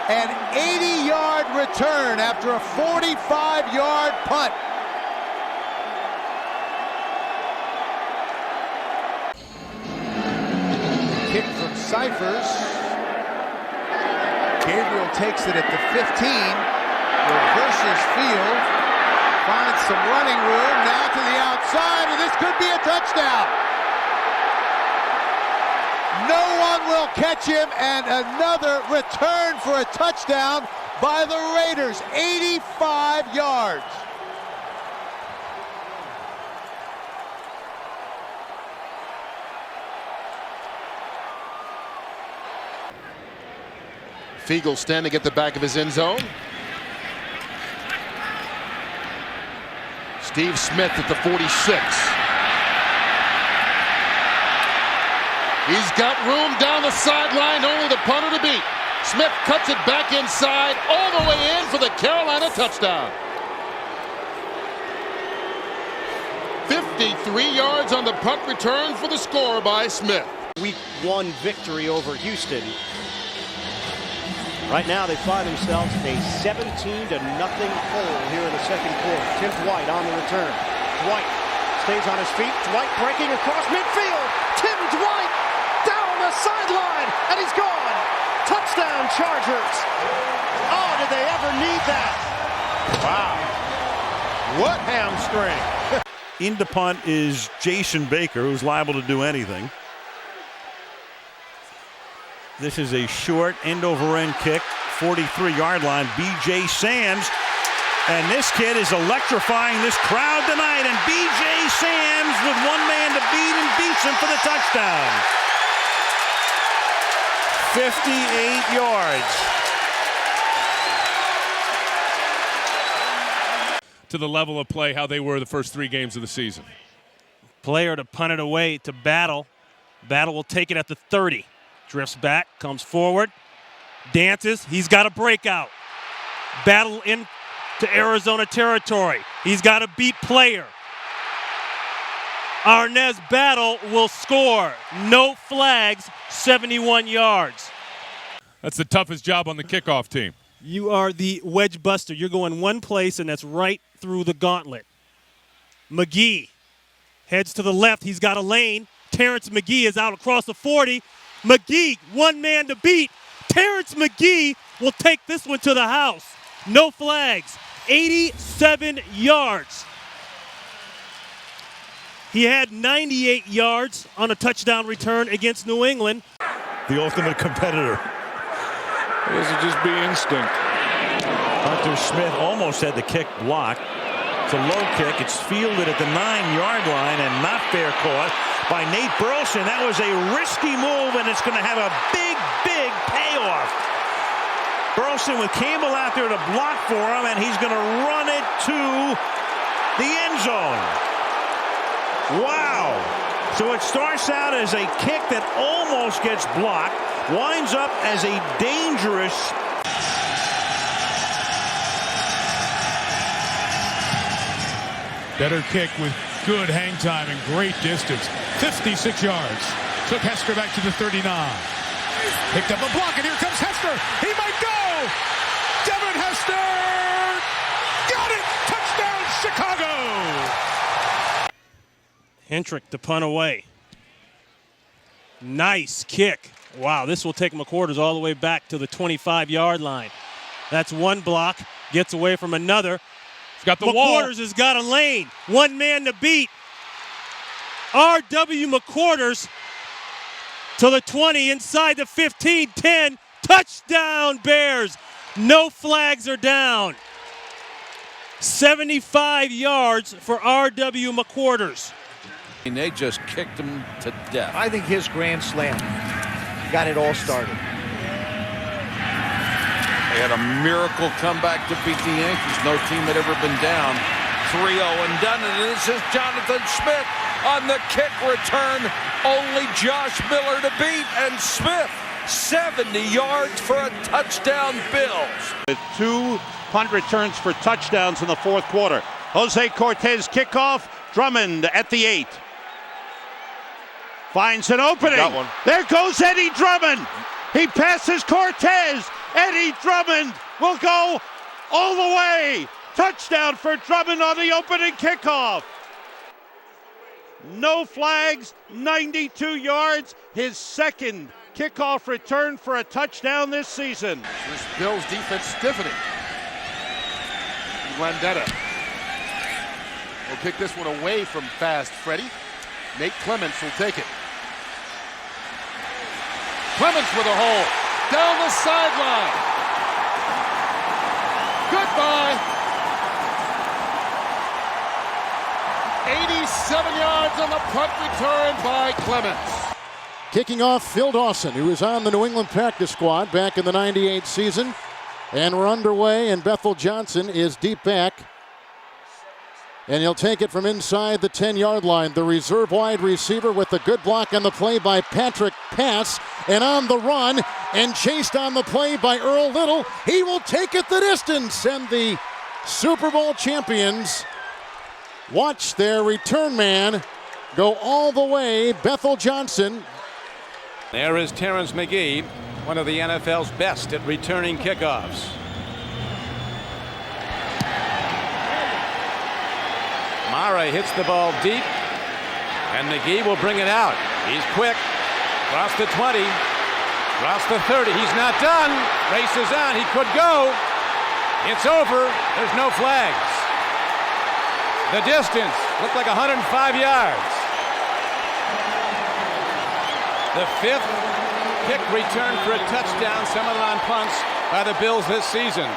An 80-yard return after a 45-yard punt. Kick from Cyphers. Gabriel takes it at the 15. Reverses field. Finds some running room. Now to the outside, and this could be a touchdown. No one will catch him, and another return for a touchdown by the Raiders. 85 yards. Fiegel standing at the back of his end zone. Steve Smith at the 46. He's got room down the sideline, only the punter to beat. Smith cuts it back inside, all the way in for the Carolina touchdown. 53 yards on the punt return for the score by Smith. Week 1 victory over Houston. Right now they find themselves in a 17-0 hole here in the second quarter. Tim Dwight on the return. Dwight stays on his feet. Dwight breaking across midfield. Tim Dwight down the sideline, and he's gone. Touchdown Chargers. Oh, did they ever need that? Wow. What hamstring. In the punt is Jason Baker, who's liable to do anything. This is a short end-over-end kick, 43-yard line. B.J. Sams, and this kid is electrifying this crowd tonight. And B.J. Sams with one man to beat and beats him for the touchdown. 58 yards. To the level of play how they were the first 3 games of the season. Player to punt it away to Battle. Battle will take it at the 30. Drifts back, comes forward, dances. He's got a breakout. Battle into Arizona territory. He's got a beat player. Arnez Battle will score. No flags, 71 yards. That's the toughest job on the kickoff team. You are the wedge buster. You're going one place, and that's right through the gauntlet. McGee heads to the left. He's got a lane. Terrence McGee is out across the 40. McGee, one man to beat. Terrence McGee will take this one to the house. No flags. 87 yards. He had 98 yards on a touchdown return against New England. The ultimate competitor. This will just be instinct. Hunter Smith almost had the kick blocked. It's a low kick. It's fielded at the 9-yard line and not fair caught by Nate Burleson. That was a risky move, and it's going to have a big, big payoff. Burleson with Campbell out there to block for him, and he's going to run it to the end zone. Wow. So it starts out as a kick that almost gets blocked, winds up as a dangerous. Better kick with good hang time and great distance. 56 yards. Took Hester back to the 39. Picked up a block, and here comes Hester. He might go. Devin Hester. Got it. Touchdown, Chicago. Hendrick to punt away. Nice kick. Wow, this will take McQuarters all the way back to the 25-yard line. That's one block. Gets away from another. He's got the wall. McQuarters has got a lane. One man to beat. R.W. McQuarters to the 20, inside the 15, 10. Touchdown, Bears. No flags are down. 75 yards for R.W. McQuarters. And they just kicked him to death. I think his grand slam got it all started. They had a miracle comeback to beat the Yankees. No team had ever been down 3-0 and done it. And this is Jonathan Smith on the kick return. Only Josh Miller to beat, and Smith 70 yards for a touchdown, Bills. With 2 punt returns for touchdowns in the fourth quarter. Jose Cortez kickoff. Drummond at the 8. Finds an opening. Got one. There goes Eddie Drummond. He passes Cortez. Eddie Drummond will go all the way. Touchdown for Drummond on the opening kickoff. No flags, 92 yards. His second kickoff return for a touchdown this season. This Bills defense stiffening. Landetta will kick this one away from fast Freddie. Nate Clements will take it. Clements with a hole. Down the sideline. Goodbye. 87 yards on the punt return by Clements. Kicking off, Phil Dawson, who was on the New England practice squad back in the '98 season. And we're underway, and Bethel Johnson is deep back. And he'll take it from inside the 10-yard line. The reserve wide receiver with the good block on the play by Patrick Pass. And on the run and chased on the play by Earl Little. He will take it the distance. And the Super Bowl champions watch their return man go all the way. Bethel Johnson. There is Terrence McGee, one of the NFL's best at returning kickoffs. Mara hits the ball deep, and McGee will bring it out. He's quick. Across the 20. Across the 30. He's not done. Races on. He could go. It's over. There's no flags. The distance looked like 105 yards. The fifth kick return for a touchdown, some of them on punts by the Bills this season.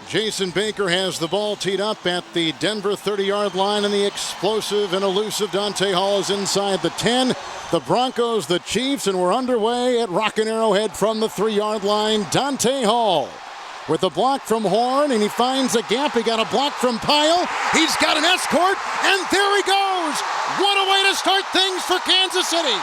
Jason Baker has the ball teed up at the Denver 30-yard line, and the explosive and elusive Dante Hall is inside the 10. The Broncos, the Chiefs, and we're underway at Rockin' Arrowhead from the 3-yard line. Dante Hall with a block from Horn, and he finds a gap. He got a block from Pyle. He's got an escort, and there he goes. What a way to start things for Kansas City.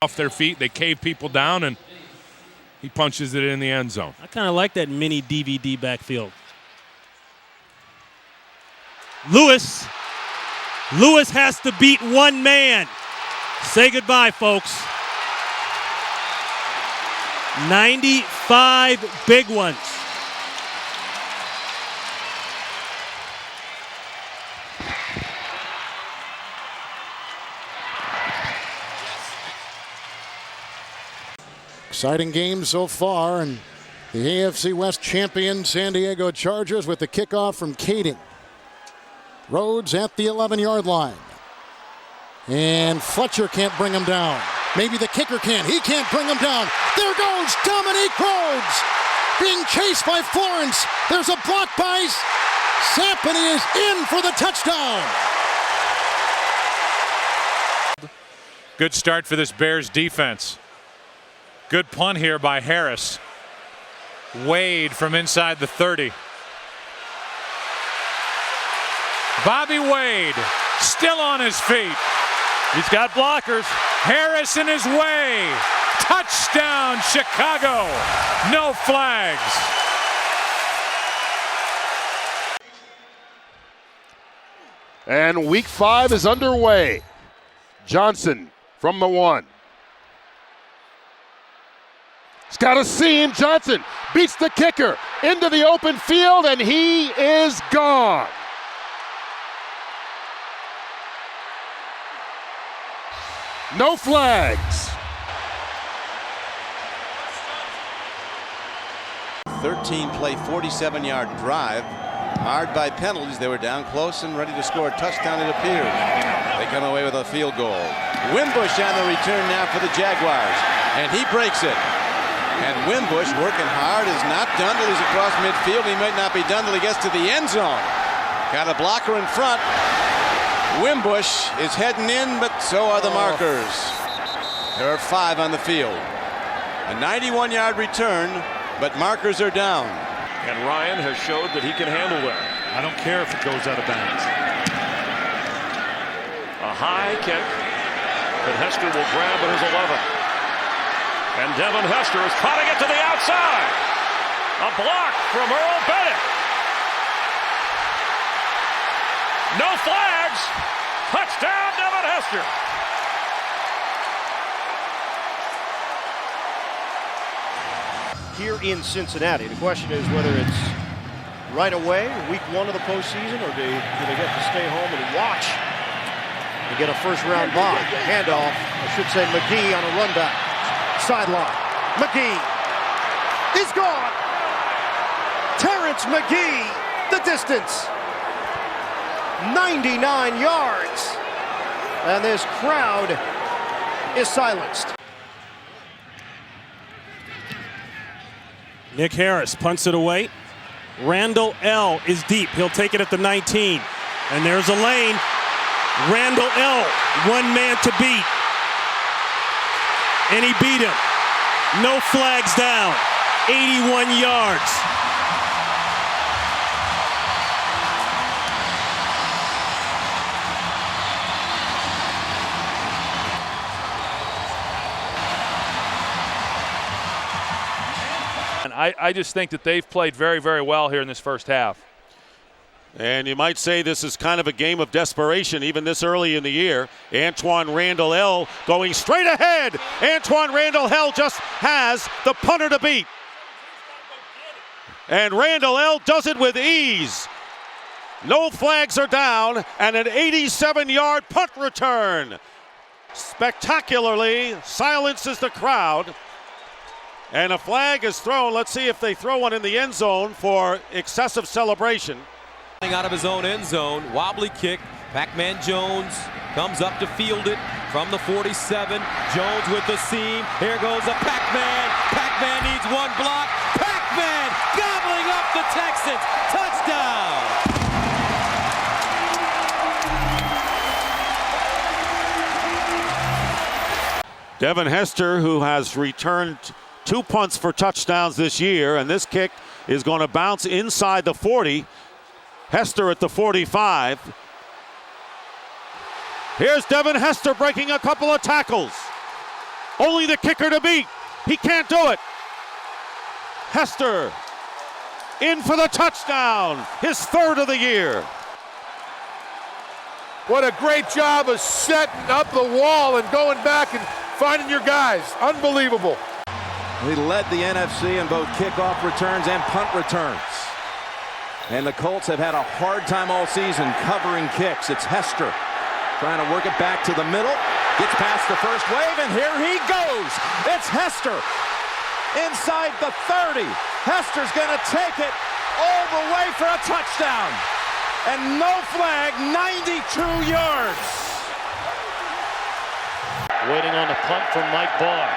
Off their feet, they cave people down, and he punches it in the end zone. I kind of like that mini DVD backfield. Lewis has to beat one man. Say goodbye, folks. 95 big ones. Exciting game so far, and the AFC West champion San Diego Chargers with the kickoff from Kading. Rhodes at the 11-yard line. And Fletcher can't bring him down. Maybe the kicker can. He can't bring him down. There goes Dominique Rhodes being chased by Florence. There's a block by Sapp, and he is in for the touchdown. Good start for this Bears defense. Good punt here by Harris. Wade from inside the 30. Bobby Wade still on his feet. He's got blockers. Harris in his way. Touchdown, Chicago. No flags. And week 5 is underway. Johnson from the 1. He's got a seam. Johnson beats the kicker into the open field, and he is gone. No flags. 13-play, 47-yard drive. Marred by penalties. They were down close and ready to score a touchdown, it appears. They come away with a field goal. Wimbush on the return now for the Jaguars. And he breaks it. And Wimbush working hard is not done till he's across midfield. He might not be done till he gets to the end zone. Got a blocker in front. Wimbush is heading in, but so are the markers. There are 5 on the field. A 91-yard return, but markers are down. And Ryan has showed that he can handle that. I don't care if it goes out of bounds. A high kick that Hester will grab at his 11. And Devin Hester is prodding it to the outside. A block from Earl Bennett. No flags. Touchdown, Devin Hester. Here in Cincinnati, the question is whether it's right away, week 1 of the postseason, or do they get to stay home and watch and get a first-round bye? Handoff, I should say McGee on a run back. Sideline. McGee is gone. Terrence McGee, the distance. 99 yards. And this crowd is silenced. Nick Harris punts it away. Randall L. is deep. He'll take it at the 19. And there's a lane. Randall L. one man to beat. And he beat him. No flags down. 81 yards. I just think that they've played very, very well here in this first half. And you might say this is kind of a game of desperation even this early in the year. Antoine Randall L. going straight ahead. Antoine Randall L. just has the punter to beat. And Randall L. does it with ease. No flags are down, and an 87-yard punt return. Spectacularly silences the crowd. And a flag is thrown. Let's see if they throw one in the end zone for excessive celebration. Out of his own end zone, wobbly kick. Pac-Man Jones comes up to field it from the 47. Jones with the seam. Here goes a Pac-Man. Pac-Man needs one block. Pac-Man gobbling up the Texans. Touchdown. Devin Hester, who has returned 2 punts for touchdowns this year, and this kick is going to bounce inside the 40. Hester at the 45. Here's Devin Hester breaking a couple of tackles. Only the kicker to beat. He can't do it. Hester in for the touchdown, his 3rd of the year. What a great job of setting up the wall and going back and finding your guys. Unbelievable. He led the NFC in both kickoff returns and punt returns. And the Colts have had a hard time all season covering kicks. It's Hester trying to work it back to the middle. Gets past the first wave, and here he goes. It's Hester inside the 30. Hester's going to take it all the way for a touchdown. And no flag, 92 yards. Waiting on the punt from Mike Barr.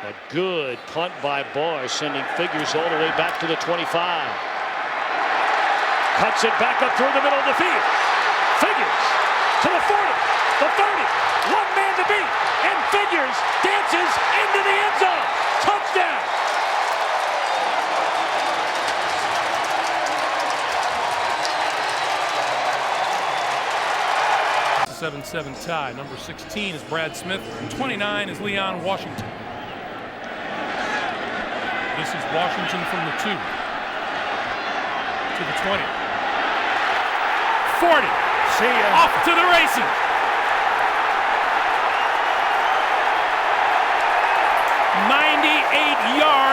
A good punt by Barr, sending Figures all the way back to the 25. Cuts it back up through the middle of the field. Figures to the 40, the 30. One man to beat. And Figures dances into the end zone. Touchdown. It's a 7-7 tie. Number 16 is Brad Smith, and 29 is Leon Washington. This is Washington from the 2 to the 20. 40. See ya. Off to the races.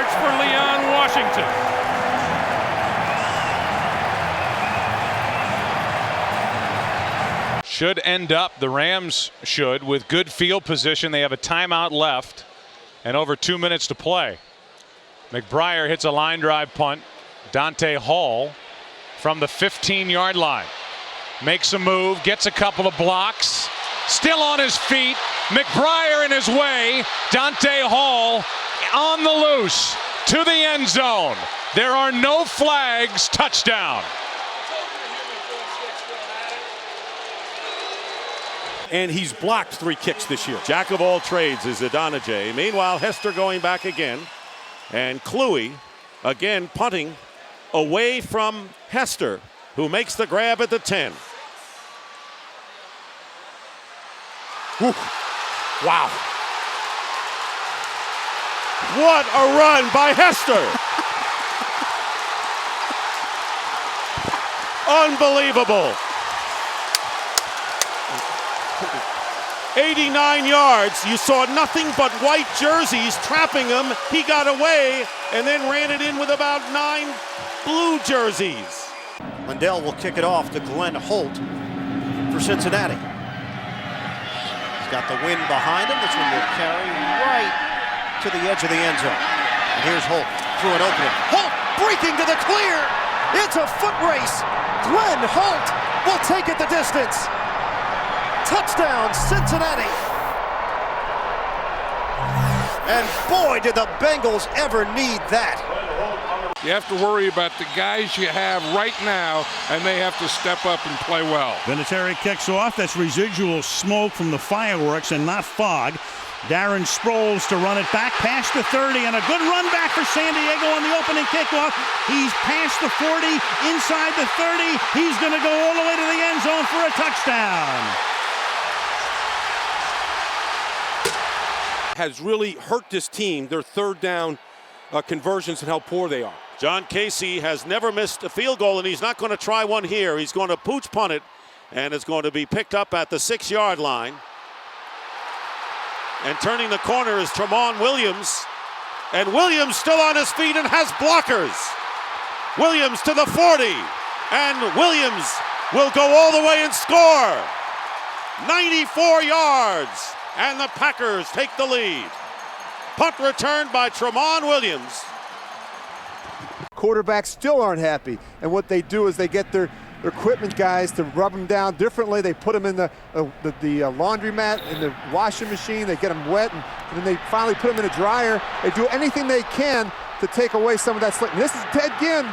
yards for Leon Washington. Should end up, the Rams should, with good field position. They have a timeout left and over 2 minutes to play. McBriar hits a line drive punt. Dante Hall from the 15-yard line makes a move, gets a couple of blocks, still on his feet. McBriar in his way. Dante Hall on the loose to the end zone. There are no flags. Touchdown. And he's blocked 3 kicks this year. Jack of all trades is Adonijay. Meanwhile, Hester going back again. And Kluwe again punting away from Hester, who makes the grab at the 10. Whew. Wow. What a run by Hester. Unbelievable. 89 yards. You saw nothing but white jerseys trapping him. He got away and then ran it in with about 9 blue jerseys. Lindell will kick it off to Glenn Holt for Cincinnati. He's got the wind behind him. This one will carry right to the edge of the end zone. And here's Holt through an opening. Holt breaking to the clear. It's a foot race. Glenn Holt will take it the distance. Touchdown, Cincinnati. And boy, did the Bengals ever need that. You have to worry about the guys you have right now, and they have to step up and play well. Vinatieri kicks off. That's residual smoke from the fireworks and not fog. Darren Sproles to run it back past the 30, and a good run back for San Diego on the opening kickoff. He's past the 40, inside the 30. He's going to go all the way to the end zone for a touchdown. Has really hurt this team, their third down conversions and how poor they are. John Casey has never missed a field goal, and he's not going to try one here. He's going to pooch punt it, and it's going to be picked up at the 6-yard line. And turning the corner is Tramon Williams. And Williams still on his feet and has blockers. Williams to the 40. And Williams will go all the way and score. 94 yards. And the Packers take the lead. Punt returned by Tramon Williams. Quarterbacks still aren't happy. And what they do is they get their equipment guys to rub them down differently. They put them in the laundromat, in the washing machine. They get them wet, and then they finally put them in a dryer. They do anything they can to take away some of that slick. And this is Ted Ginn.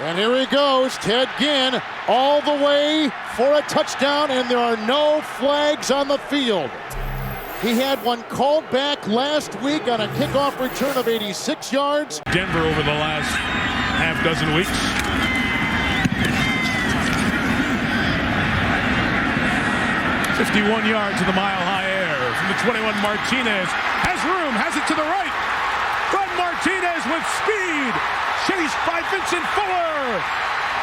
And here he goes, Ted Ginn, all the way for a touchdown, and there are no flags on the field. He had one called back last week on a kickoff return of 86 yards. Denver over the last half dozen weeks. "51 yards in the mile-high air from the 21. Martinez has room, has it to the right. But Martinez with speed, chased by Vincent Fuller.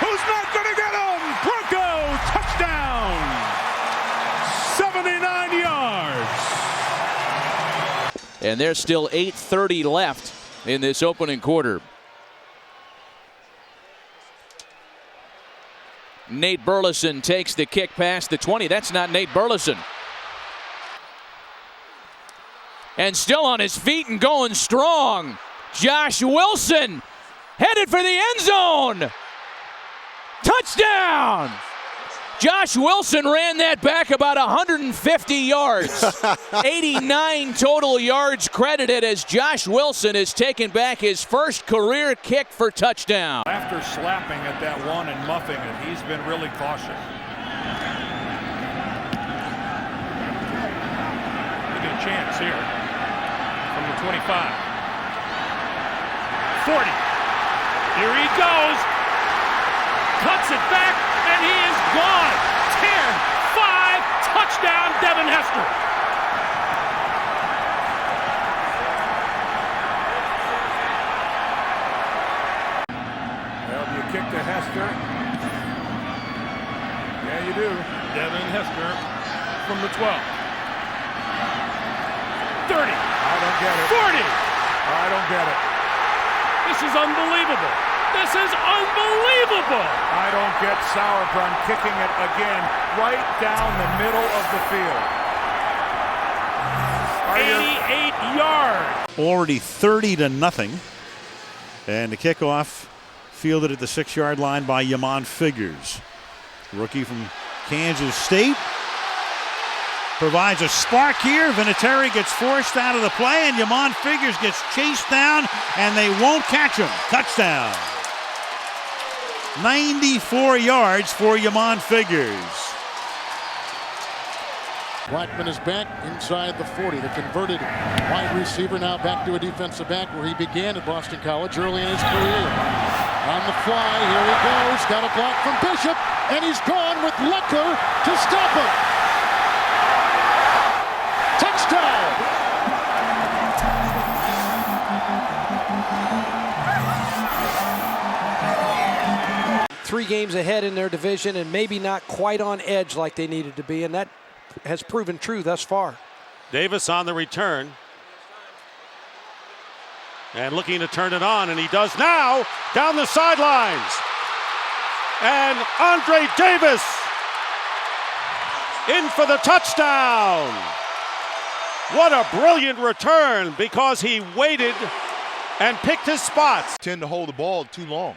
Who's not going to get him? Bronco touchdown. 79 yards. And there's still 8:30 left in this opening quarter. Nate Burleson takes the kick past the 20. That's not Nate Burleson. And still on his feet and going strong. Josh Wilson headed for the end zone. Touchdown! Josh Wilson ran that back about 150 yards. 89 total yards credited as Josh Wilson has taken back his first career kick for touchdown. After slapping at that one and muffing it, he's been really cautious. They get a chance here from the 25. 40. Here he goes. Cuts it back, and he is gone. 10-5, touchdown, Devin Hester. Well, do you kick to Hester? Yeah, you do. Devin Hester from the 12. 30. I don't get it. 40. I don't get it. This is unbelievable. This is unbelievable. I don't get Sauerbrunn kicking it again right down the middle of the field. 88 yards. Already 30-0. And the kickoff fielded at the 6-yard line by Yamon Figures. Rookie from Kansas State. Provides a spark here. Vinatieri gets forced out of the play, and Yamon Figures gets chased down, and they won't catch him. Touchdown. 94 yards for Yamon Figures. Blackman is back inside the 40. The converted wide receiver now back to a defensive back where he began at Boston College early in his career. On the fly, here he goes. Got a block from Bishop, and he's gone with Lecker to stop him. Touchdown! Three games ahead in their division and maybe not quite on edge like they needed to be, and that has proven true thus far. Davis on the return. And looking to turn it on, and he does now, down the sidelines. And Andre Davis in for the touchdown. What a brilliant return, because he waited and picked his spots. Tend to hold the ball too long.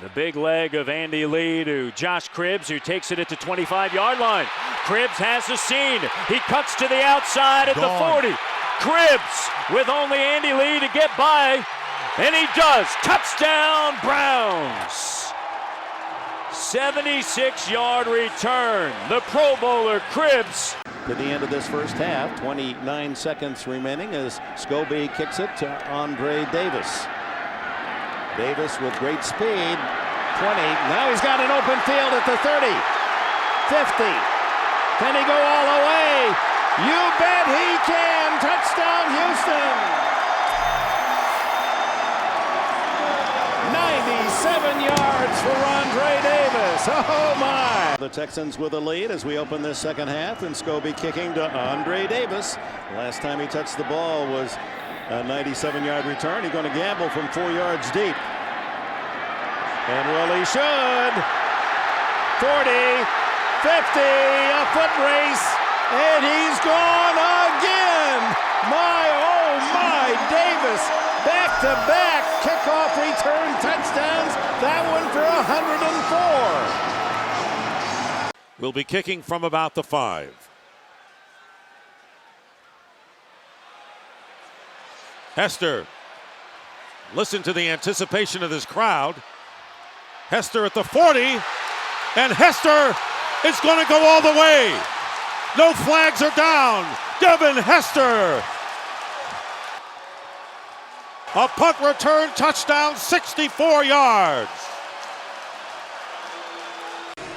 The big leg of Andy Lee to Josh Cribbs, who takes it at the 25-yard line. Cribbs has the seam. He cuts to the outside at the 40. Cribbs with only Andy Lee to get by, and he does. Touchdown, Browns. 76-yard return. The Pro Bowler Cribbs. To the end of this first half, 29 seconds remaining as Scobie kicks it to Andre Davis. Davis with great speed, 20. Now he's got an open field at the 30, 50. Can he go all the way? You bet he can. Touchdown, Houston. 97 yards for Andre Davis. Oh, my. The Texans with a lead as we open this second half, and Scobie kicking to Andre Davis. Last time he touched the ball was a 97-yard return. He's going to gamble from 4 yards deep. And well, he should. 40, 50, a foot race, and he's gone again. My, oh my, Davis, back-to-back kickoff return touchdowns. That one for 104. Will be kicking from about the 5. Hester. Listen to the anticipation of this crowd. Hester at the 40, and Hester is going to go all the way. No flags are down. Devin Hester. A punt return touchdown, 64 yards.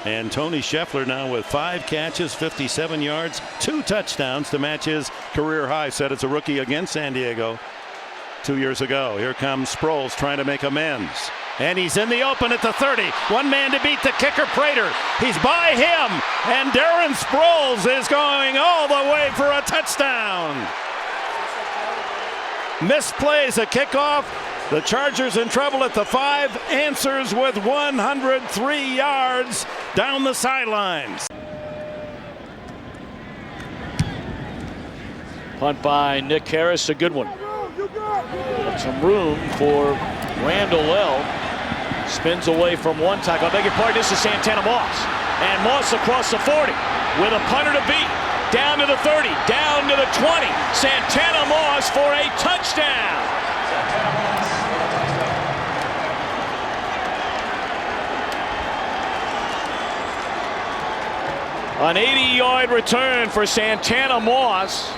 And Tony Scheffler now with 5 catches, 57 yards, 2 touchdowns to match his career high set as a rookie against San Diego 2 years ago. Here comes Sproles trying to make amends. And he's in the open at the 30. One man to beat the kicker, Prater. He's by him. And Darren Sproles is going all the way for a touchdown. Misplays a kickoff. The Chargers in trouble at the 5. Answers with 103 yards down the sidelines. Punt by Nick Harris, a good one. Got some room for Randall L. Spins away from one tackle. I beg your pardon, this is Santana Moss. And Moss across the 40 with a punter to beat. Down to the 30, down to the 20. Santana Moss for a touchdown. An 80-yard return for Santana Moss.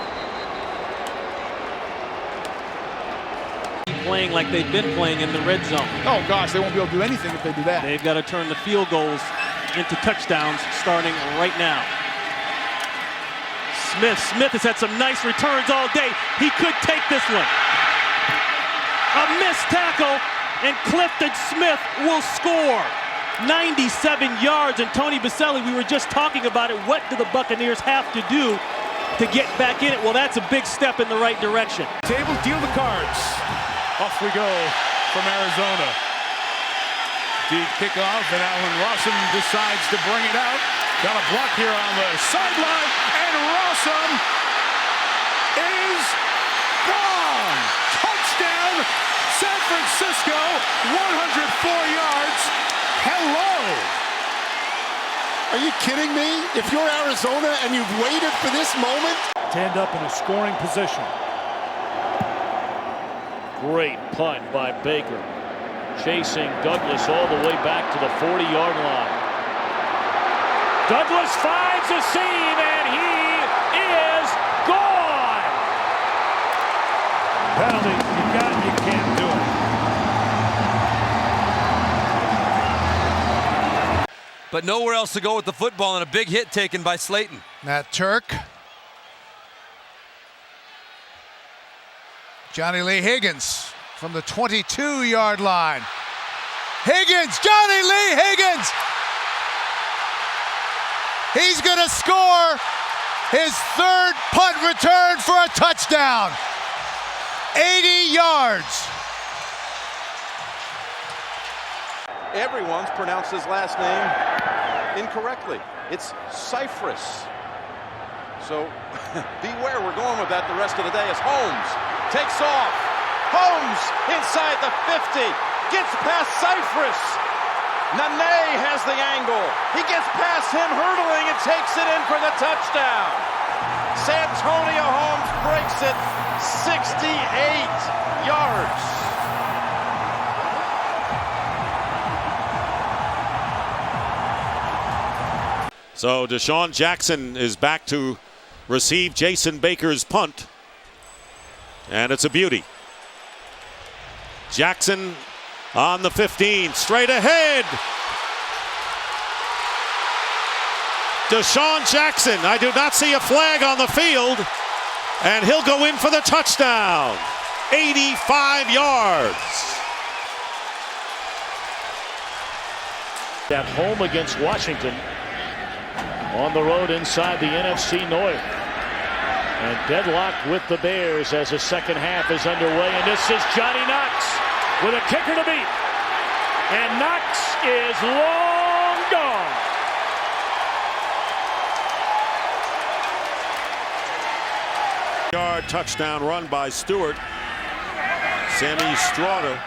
Playing like they've been playing in the red zone. Oh gosh, they won't be able to do anything if they do that. They've got to turn the field goals into touchdowns starting right now. Smith has had some nice returns all day. He could take this one. A missed tackle, and Clifton Smith will score. 97 yards, and Tony Baselli, we were just talking about it. What do the Buccaneers have to do to get back in it? Well, that's a big step in the right direction. Tables deal the cards. Off we go. from Arizona. Deep kickoff, and Allen Rossum decides to bring it out. Got a block here on the sideline, and Rossum is gone. Touchdown, San Francisco, 104 yards. Hello. Are you kidding me? If you're Arizona and you've waited for this moment? To end up in a scoring position. Great punt by Baker. Chasing Douglas all the way back to the 40-yard line. Douglas finds a seam, and he is gone. Penalty. You can't do it. But nowhere else to go with the football, and a big hit taken by Slayton. Matt Turk. Johnny Lee Higgins from the 22-yard line. Higgins, Johnny Lee Higgins. He's going to score his third punt return for a touchdown. 80 yards. Everyone's pronounced his last name incorrectly. It's Cypress. So beware, we're going with that the rest of the day as Holmes takes off. Holmes inside the 50, gets past Cypress. Nene has the angle. He gets past him hurdling and takes it in for the touchdown. Santonio Holmes breaks it 68 yards. So Deshaun Jackson is back to receive Jason Baker's punt. And it's a beauty. Jackson on the 15, straight ahead. Deshaun Jackson, I do not see a flag on the field. And he'll go in for the touchdown. 85 yards. At home against Washington. On the road inside the NFC North. And deadlocked with the Bears as the second half is underway. And this is Johnny Knox with a kicker to beat. And Knox is long gone. Yard touchdown run by Stewart. Sammy Straughter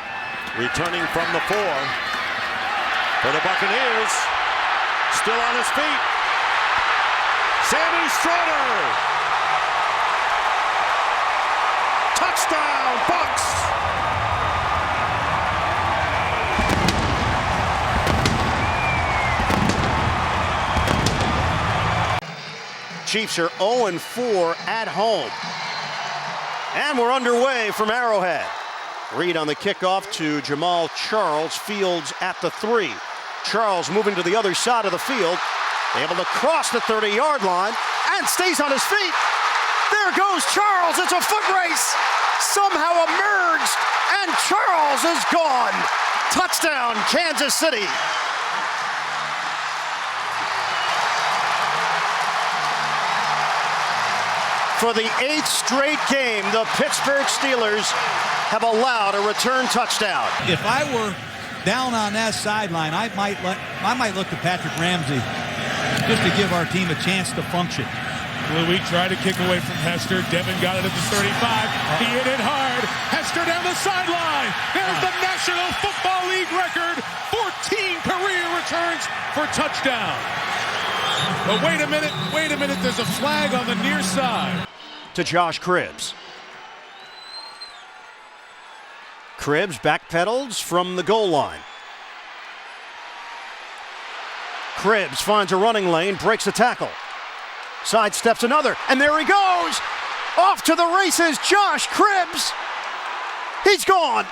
returning from the 4 for the Buccaneers. Still on his feet. Sammy Straughter. Touchdown, Bucks! Chiefs are 0-4 at home. And we're underway from Arrowhead. Reed on the kickoff to Jamal Charles. Fields at the 3. Charles moving to the other side of the field. Able to cross the 30-yard line and stays on his feet. There goes Charles. It's a foot race. Somehow emerged, and Charles is gone. Touchdown, Kansas City. For the 8th straight game, the Pittsburgh Steelers have allowed a return touchdown. If I were down on that sideline, I might look to Patrick Ramsey just to give our team a chance to function. Louis tried to kick away from Hester. Devin got it at the 35. He hit it hard. Hester down the sideline. There's the National Football League record. 14 career returns for touchdown. But wait a minute. There's a flag on the near side. To Josh Cribbs. Cribbs backpedals from the goal line. Cribbs finds a running lane, breaks a tackle. Sidesteps another, and there he goes! Off to the races, Josh Cribbs! He's gone!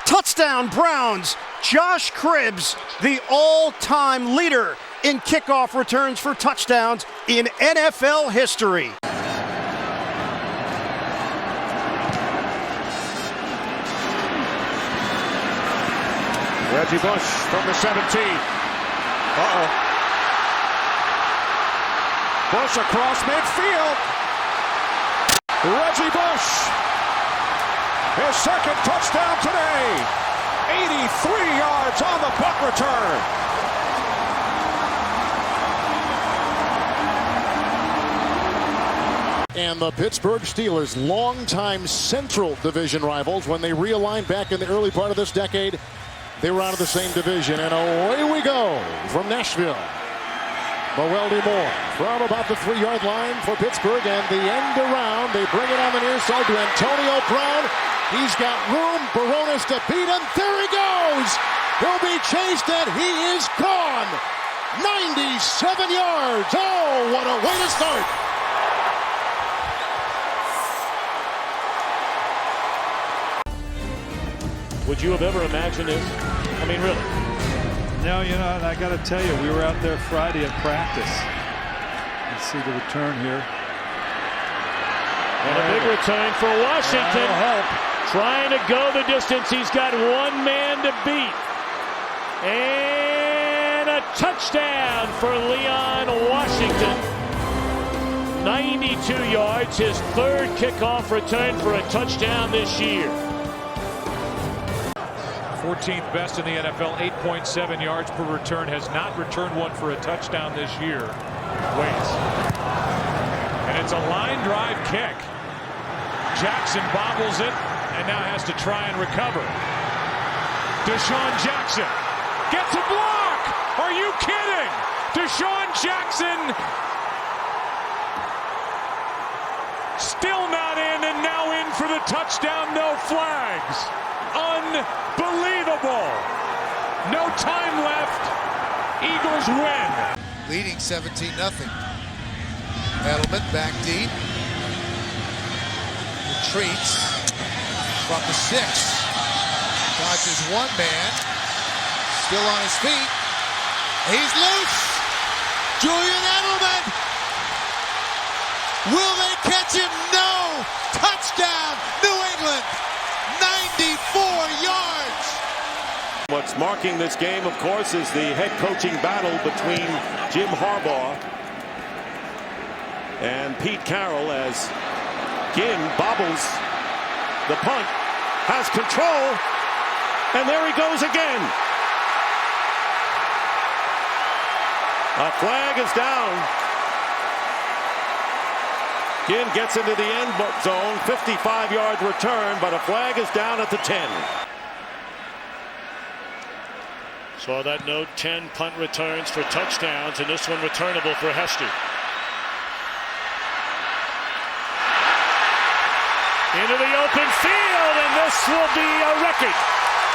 Touchdown, Browns! Josh Cribbs, the all-time leader in kickoff returns for touchdowns in NFL history. Reggie Bush from the 17. Uh-oh. Bush across midfield. Reggie Bush, his second touchdown today. 83 yards on the punt return. And the Pittsburgh Steelers, longtime Central Division rivals, when they realigned back in the early part of this decade, they were out of the same division. And away we go from Nashville. Moeldy Moore from about the 3-yard line for Pittsburgh, and the end around. They bring it on the near side to Antonio Brown. He's got room. Barones to beat him. There he goes. He'll be chased, and he is gone. 97 yards. Oh, what a way to start. Would you have ever imagined this? I mean, really? No, you know, and I got to tell you, we were out there Friday at practice. Let's see the return here. And a big return for Washington. Trying to go the distance. He's got one man to beat. And a touchdown for Leon Washington. 92 yards, his third kickoff return for a touchdown this year. 14th best in the NFL, 8.7 yards per return. Has not returned one for a touchdown this year. Waits. And it's a line drive kick. Jackson bobbles it and now has to try and recover. Deshaun Jackson gets a block. Are you kidding? Deshaun Jackson still not in, and now in for the touchdown. No flags. Unbelievable. No time left. Eagles win. Leading 17-0. Edelman back deep. Retreats from the 6. Dodges one man. Still on his feet. He's loose. Julian Edelman. Will they catch him? No. Touchdown, New England. 94 yards. What's marking this game, of course, is the head coaching battle between Jim Harbaugh and Pete Carroll, as Ginn bobbles the punt, has control, and there he goes again. A flag is down. Ginn gets into the end zone, 55-yard return, but a flag is down at the 10. Saw that note, 10 punt returns for touchdowns, and this one returnable for Hester. Into the open field, and this will be a record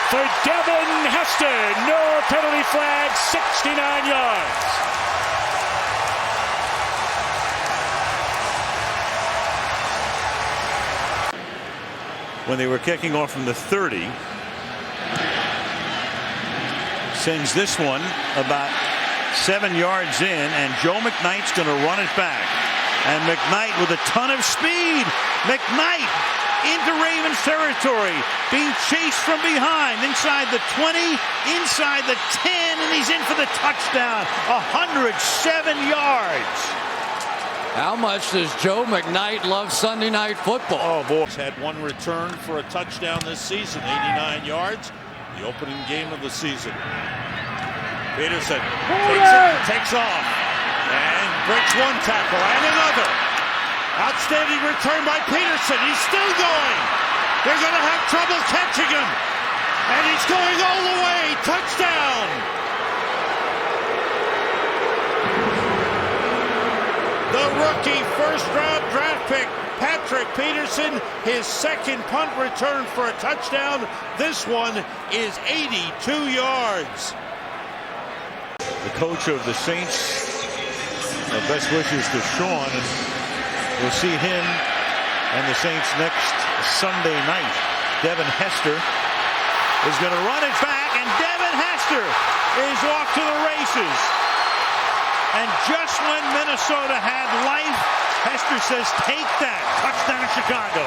for Devin Hester. No penalty flag, 69 yards. When they were kicking off from the 30, sends this one about 7 yards in, and Joe McKnight's going to run it back. And McKnight with a ton of speed. McKnight into Ravens territory, being chased from behind, inside the 20, inside the 10, and he's in for the touchdown. 107 yards. How much does Joe McKnight love Sunday Night Football? Oh, boy. He's had one return for a touchdown this season, 89 yards, the opening game of the season. Peterson takes off, and breaks one tackle, and another. Outstanding return by Peterson. He's still going. They're going to have trouble catching him. And he's going all the way. Touchdown. The rookie first-round draft pick, Patrick Peterson, his second punt return for a touchdown. This one is 82 yards. The coach of the Saints, best wishes to Sean, and we'll see him and the Saints next Sunday night. Devin Hester is going to run it back, and Devin Hester is off to the races. And just when Minnesota had life, Hester says, take that. Touchdown Chicago.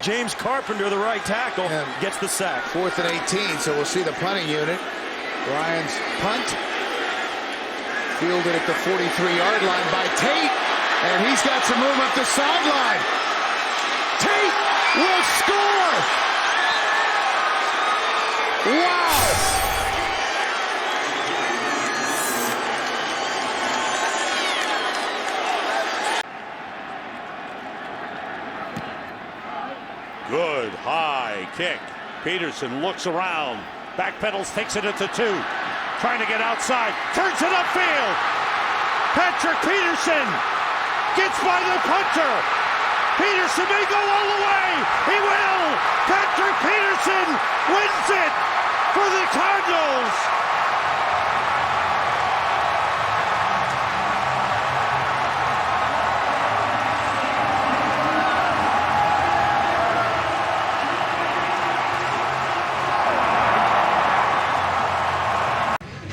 James Carpenter, the right tackle, gets the sack. 4th and 18, so we'll see the punting unit. Ryan's punt. Fielded at the 43-yard line by Tate. And he's got some room up the sideline. Tate will score! Wow! Good high kick. Peterson looks around. Backpedals, takes it into 2. Trying to get outside. Turns it upfield. Patrick Peterson gets by the punter. Peterson may go all the way. He will. Patrick Peterson wins it for the Cardinals.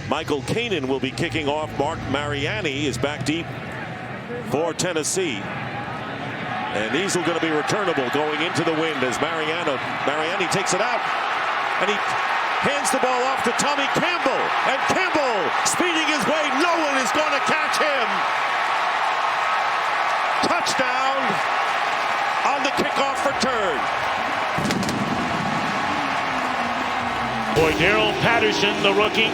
Michael Kanan will be kicking off. Mark Mariani is back deep for Tennessee. And these are going to be returnable going into the wind as Mariani takes it out. And he hands the ball off to Tommy Campbell. And Campbell speeding his way. No one is going to catch him. Touchdown on the kickoff return. Cordero Patterson, the rookie,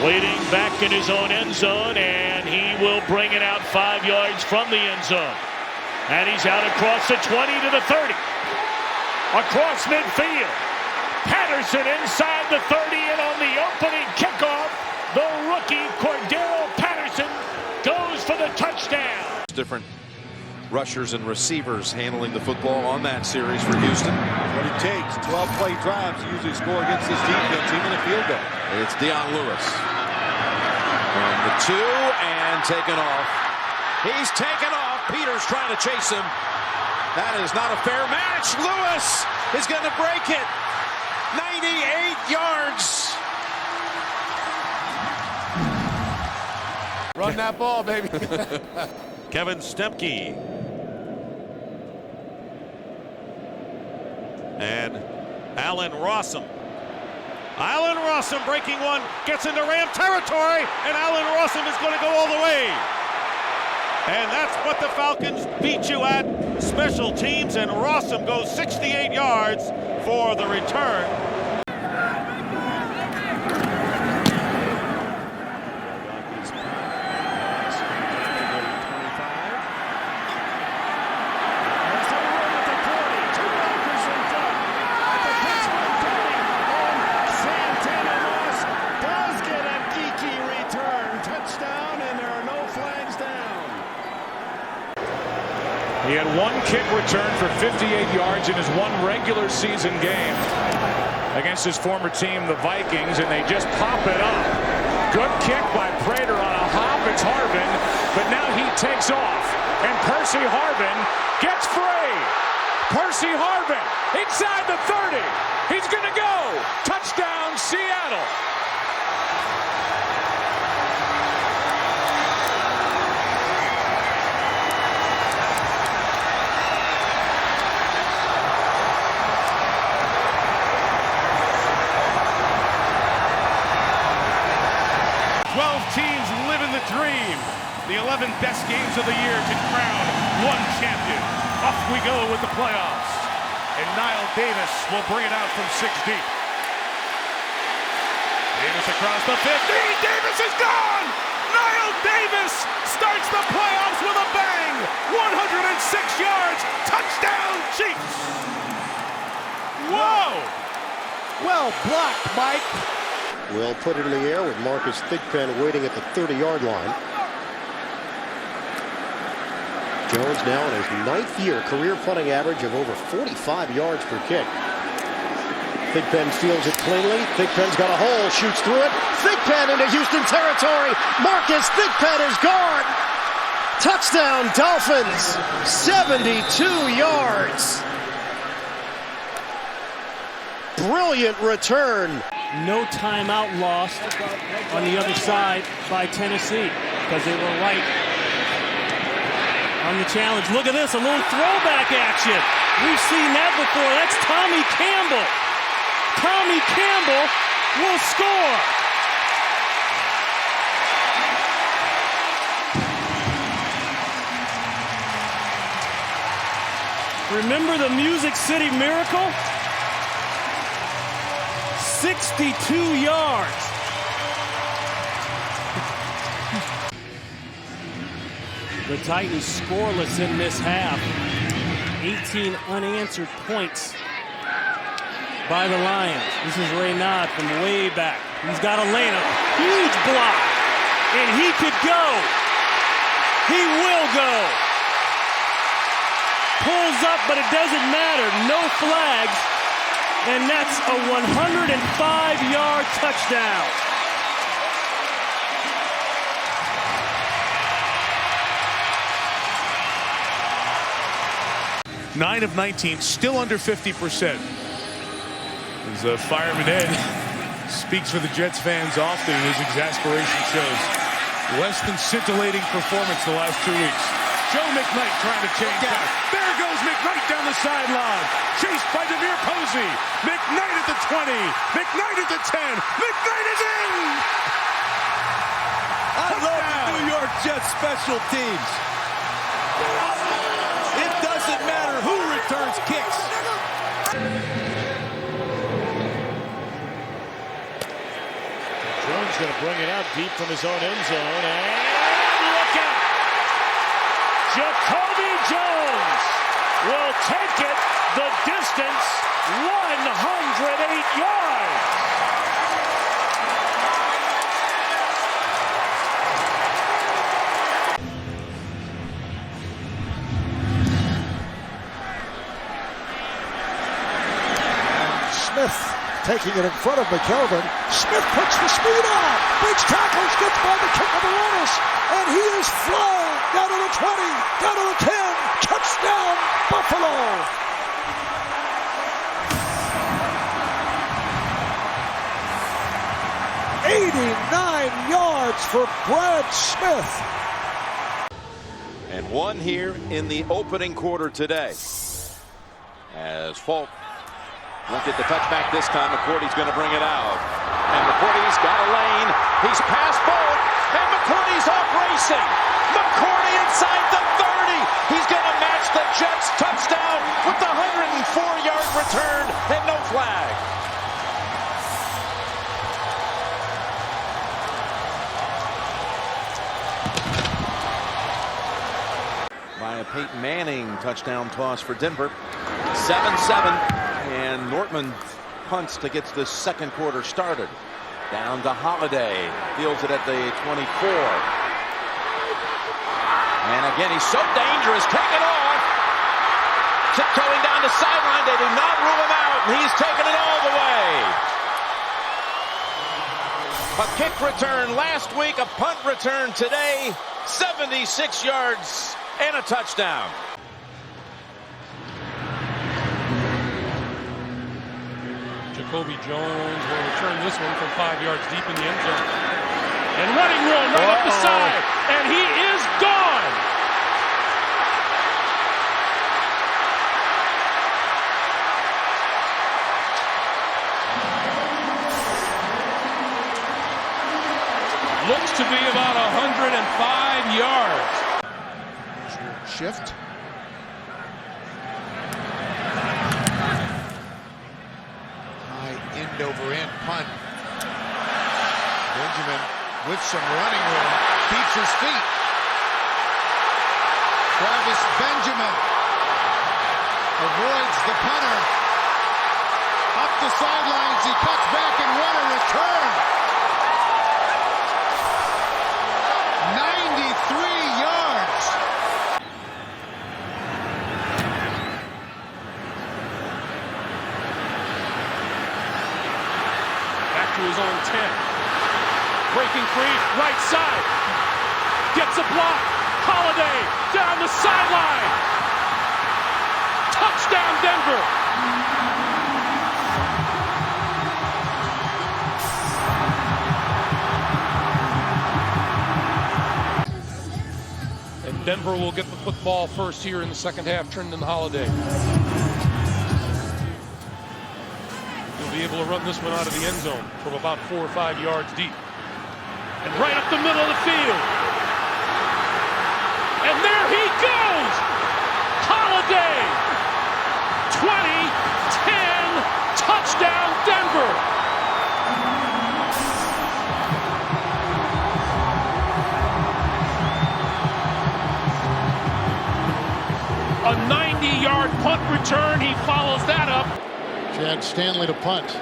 waiting back in his own end zone, and he will bring it out 5 yards from the end zone. And he's out across the 20 to the 30. Across midfield. Patterson inside the 30, and on the opening kickoff, the rookie Cordero Patterson goes for the touchdown. Different rushers and receivers handling the football on that series for Houston. That's what it takes. 12-play drives to usually score against this defense, even a field goal. It's Dion Lewis. From the 2 and taken off. He's taken off. Peters trying to chase him. That is not a fair match. Lewis is going to break it. 98 yards. Run that ball, baby. Kevin Stempke. And Allen Rossum. Allen Rossum breaking one, gets into Ram territory, and Allen Rossum is going to go all the way. And that's what the Falcons beat you at, special teams, and Rossum goes 68 yards for the return. He had 1 kick return for 58 yards in his 1 regular season game against his former team, the Vikings, and they just pop it up. Good kick by Prater on a hop. It's Harvin, but now he takes off, and Percy Harvin gets free. Percy Harvin inside the 30. He's going to go. Touchdown, Seattle. Teams living the dream. The 11 best games of the year to crown one champion. Off we go with the playoffs. And Niall Davis will bring it out from 6 deep. Davis across the 50. Davis is gone! Niall Davis starts the playoffs with a bang. 106 yards. Touchdown, Chiefs. Whoa! Well blocked, Mike. Will put it in the air with Marcus Thigpen waiting at the 30-yard line. Jones now in his 9th year, career punting average of over 45 yards per kick. Thigpen fields it cleanly. Thigpen's got a hole, shoots through it. Thigpen into Houston territory. Marcus Thigpen is gone. Touchdown, Dolphins. 72 yards. Brilliant return. No timeout lost on the other side by Tennessee because they were right on the challenge. Look at this, a little throwback action. We've seen that before. That's Tommy Campbell. Tommy Campbell will score. Remember the Music City Miracle? 62 yards. The Titans scoreless in this half. 18 unanswered points by the Lions. This is Reynard from way back. He's got a lane, a huge block, and he could go. He will go. Pulls up, but it doesn't matter. No flags, and that's a 105-yard touchdown. 9 of 19, still under 50%. As Fireman Ed speaks for the Jets fans often, his exasperation shows. Less than scintillating performance the last 2 weeks. Joe McKnight trying to change that. There goes McKnight down the sideline. Chased by Demir Posey. McKnight at the 20. McKnight at the 10. McKnight is in! I love the New York Jets special teams. It doesn't matter who returns kicks. Jones going to bring it out deep from his own end zone, and look out! Jacoby Jones will take it the distance, 108 yards. Smith taking it in front of McKelvin. Smith puts the speed on. Breaks tackles, gets by the kick of the runners, and he is flying down to the 20, down to the 10. Touchdown, Buffalo. "89 yards for Brad Smith." And one here in the opening quarter today. As Falk won't get the touchback this time. McCourty's going to bring it out. And McCourty's got a lane. He's past Falk. And McCourty's off racing. McCourty inside the 30. He's going to match the Jets touchdown with the 104-yard return and no flag. By a Peyton Manning touchdown toss for Denver. 7-7. And Nortman punts to get the second quarter started. Down to Holiday. Fields it at the 24. And again, he's so dangerous. Taken off. Tiptoeing down the sideline. They do not rule him out. And he's taking it all the way. A kick return last week. A punt return today. 76 yards and a touchdown. Jacoby Jones will return this one from 5 yards deep in the end zone. And running room right up the side. And he is gone. Looks to be about 105 yards. Shift. End over end punt. Benjamin with some running room keeps his feet. Travis Benjamin avoids the punter. Up the sidelines, he cuts back and what a return. 93 yards. To his own 10. Breaking free, right side. Gets a block. Holiday down the sideline. Touchdown, Denver. And Denver will get the football first here in the second half. Trendon Holiday. Be able to run this one out of the end zone from about 4 or 5 yards deep. And right up the middle of the field. And there he goes! Holiday! 20-10 touchdown Denver! A 90-yard punt return. He follows that up. Chad Stanley to punt.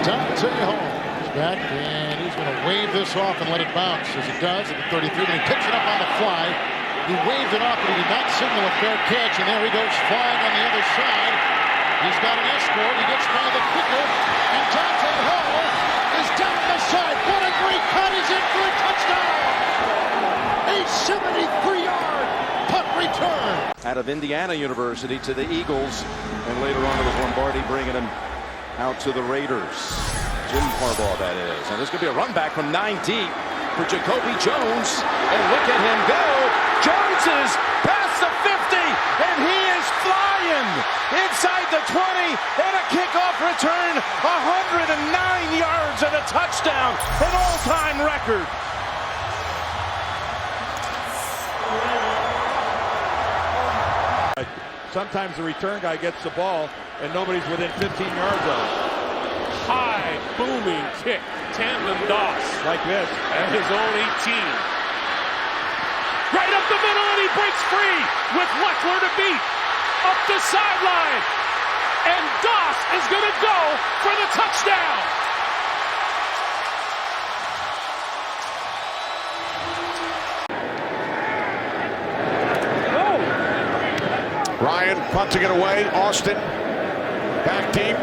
Dante Hall is back, and he's going to wave this off and let it bounce, as it does at the 33. Then he picks it up on the fly. He waved it off, but he did not signal a fair catch, and there he goes flying on the other side. He's got an escort. He gets by the kicker, and Dante Hall is down the side. What a great cut! He's in for a touchdown! A 73-yard punt return. Out of Indiana University to the Eagles, and later on it was Lombardi bringing him out to the Raiders. Jim Harbaugh, that is. And there's going to be a run back from 9 deep for Jacoby Jones. And look at him go. Jones is past the 50, and he is flying inside the 20, and a kickoff return, 109 yards and a touchdown, an all-time record. Sometimes the return guy gets the ball and nobody's within 15 yards of it. High, booming kick. Tandem Doss. Like this. At his own 18. Right up the middle, and he breaks free with Leckler to beat. Up the sideline. And Doss is going to go for the touchdown. Ryan punting it away. Austin back deep.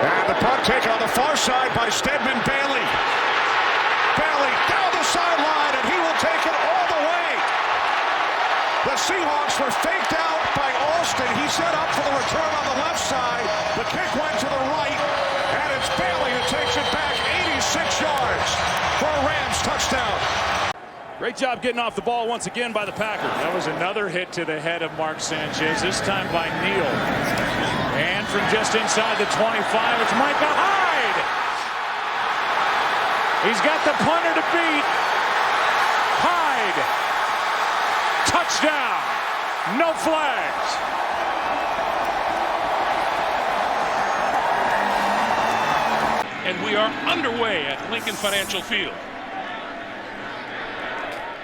And the punt taken on the far side by Stedman Bailey. Bailey down the sideline, and he will take it all the way. The Seahawks were faked out by Austin. He set up for the return on the left side. The kick went to the right, and it's Bailey who takes it back 86 yards for a Rams touchdown. Great job getting off the ball once again by the Packers. That was another hit to the head of Mark Sanchez, this time by Neal. And from just inside the 25, it's Micah Hyde. He's got the punter to beat. Hyde. Touchdown. No flags. And we are underway at Lincoln Financial Field.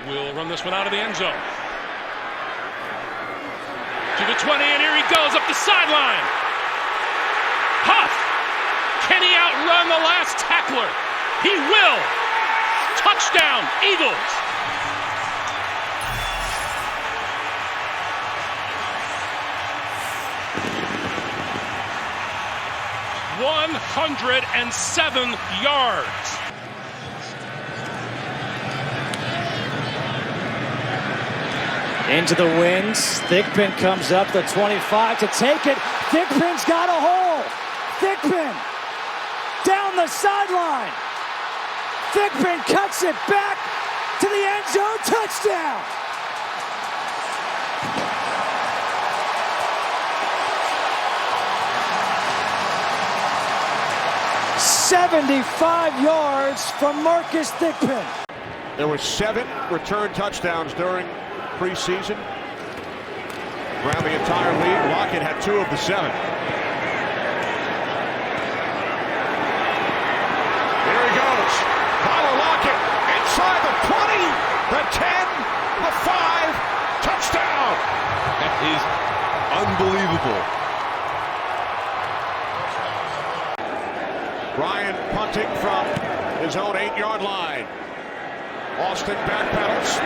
We'll run this one out of the end zone. To the 20, and here he goes up the sideline. Huff! Can he outrun the last tackler? He will! Touchdown, Eagles! ...107 yards. Into the wings. Thigpen comes up the 25 to take it. Thigpen's got a hole. Thigpen down the sideline. Thigpen cuts it back to the end zone. Touchdown. ...75 yards from Marcus Thigpen. There were 7 return touchdowns during preseason. Around the entire league, Lockett had 2 of the 7. Here he goes. Tyler Lockett inside the 20, the 10, the 5, touchdown. That is unbelievable. Ryan punting from his own 8-yard line. Austin backpedals.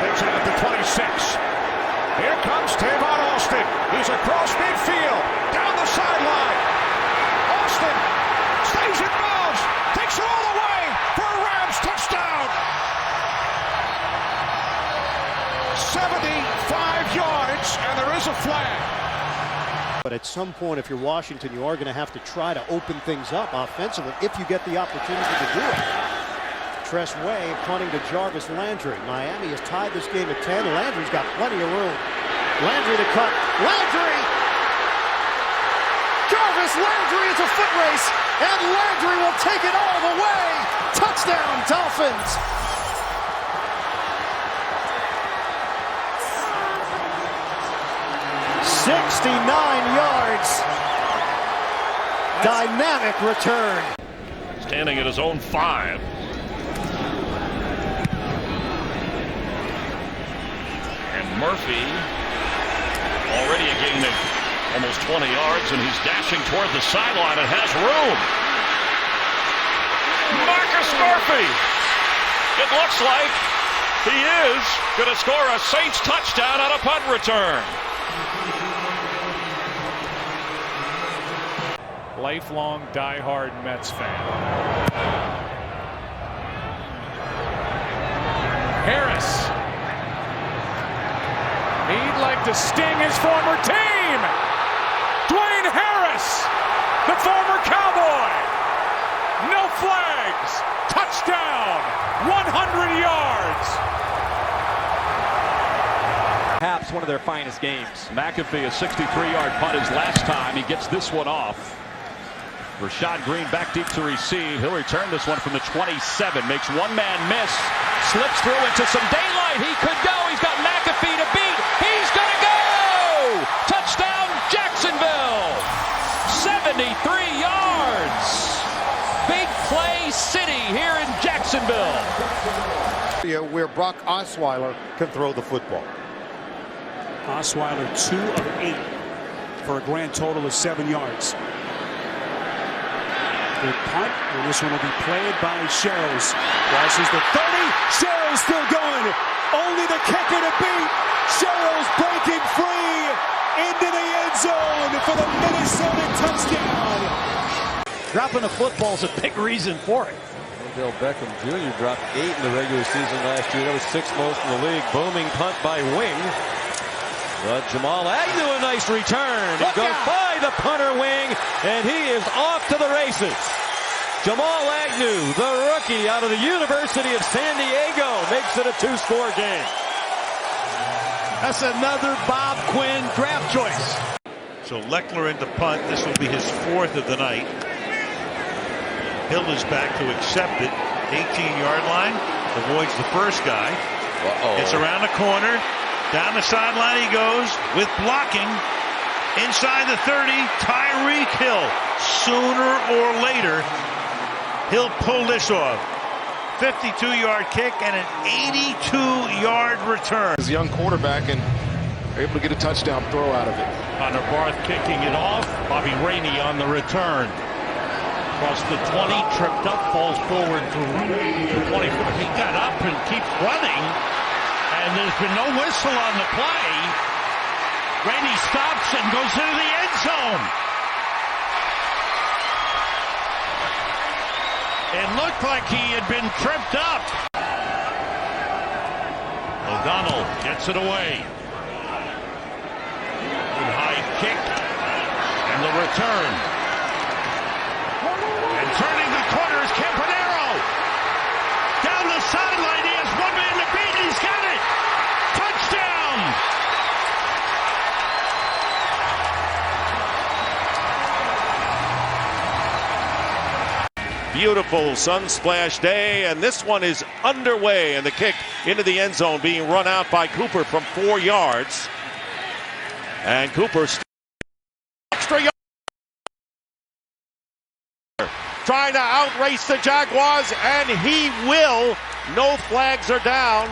Takes it at the 26. Here comes Tavon Austin. He's across midfield. Down the sideline. Austin stays in bounds. Takes it all the way for a Rams touchdown. 75 yards, and there is a flag. But at some point, if you're Washington, you are going to have to try to open things up offensively if you get the opportunity to do it. Tress Way punting to Jarvis Landry. Miami has tied this game at 10. Landry's got plenty of room. Landry to cut. Landry! Jarvis Landry, it's a foot race, and Landry will take it all the way. Touchdown, Dolphins! ...69 yards. Dynamic return. Standing at his own 5. Murphy already a gain of almost 20 yards, and he's dashing toward the sideline and has room. Marcus Murphy. It looks like he is going to score a Saints touchdown on a punt return. Lifelong diehard Mets fan. Harris. He'd like to sting his former team. Dwayne Harris, the former Cowboy. No flags. Touchdown. 100 yards. Perhaps one of their finest games. McAfee, a 63-yard punt his last time. He gets this one off. Rashad Green back deep to receive. He'll return this one from the 27. Makes one man miss. Slips through into some daylight. He could go. He's got McAfee to beat. He's going to go! Touchdown, Jacksonville! 73 yards. Big play city here in Jacksonville. Where Brock Osweiler can throw the football. Osweiler 2 of 8 for a grand total of 7 yards. Good punt, and this one will be played by Sherrills. Crosses the 30. Sherrills still going. Only the kicker to beat. Sherrills breaking free into the end zone for the Minnesota touchdown. Dropping the football is a big reason for it. Odell Beckham Jr. dropped 8 in the regular season last year. That was 6th most in the league. Booming punt by Wing. But Jamal Agnew, a nice return. It goes by the punter Wing, and he is off to the races. Jamal Agnew, the rookie out of the University of San Diego, makes it a 2-score game. That's another Bob Quinn draft choice. So Leckler into punt. This will be his 4th of the night. Hill is back to accept it. 18-yard line. Avoids the first guy. Gets around the corner. Down the sideline he goes with blocking. Inside the 30, Tyreek Hill. Sooner or later, he'll pull this off. 52-yard kick and an 82-yard return. As a young quarterback and able to get a touchdown throw out of it. Connor Barth kicking it off. Bobby Rainey on the return. Across the 20, tripped up, falls forward to the 24. He got up and keeps running. And there's been no whistle on the play. Rainey stops and goes into the end zone. It looked like he had been tripped up. O'Donnell gets it away. Good high kick. And the return. And turning the corner is Campanero. Down the sideline, he has one man to beat. He's got it. Touchdown. Beautiful sun-splashed day, and this one is underway, and the kick into the end zone being run out by Cooper from 4 yards. And Cooper extra yard. Trying to outrace the Jaguars, and he will. No flags are down.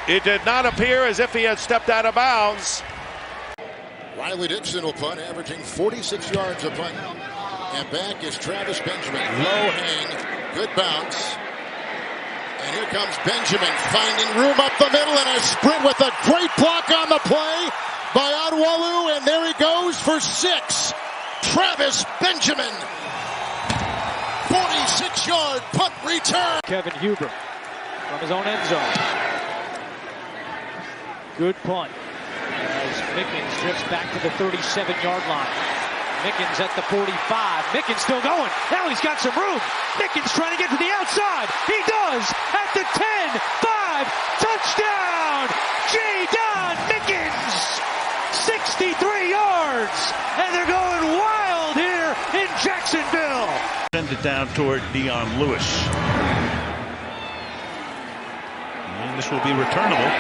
It did not appear as if he had stepped out of bounds. Riley Dixon will punt, averaging 46 yards a punt. And back is Travis Benjamin. Low hang, good bounce. And here comes Benjamin, finding room up the middle, and a sprint with a great block on the play by Onwualu, and there he goes for 6. Travis Benjamin. 46-yard punt return. Kevin Huber from his own end zone. Good punt. As Mickens drifts back to the 37-yard line. Mickens at the 45. Mickens still going. Now he's got some room. Mickens trying to get to the outside. He does at the 10. 5. Touchdown. J. Don Mickens. 63 yards. And they're going wild here in Jacksonville. Send it down toward Dion Lewis. And this will be returnable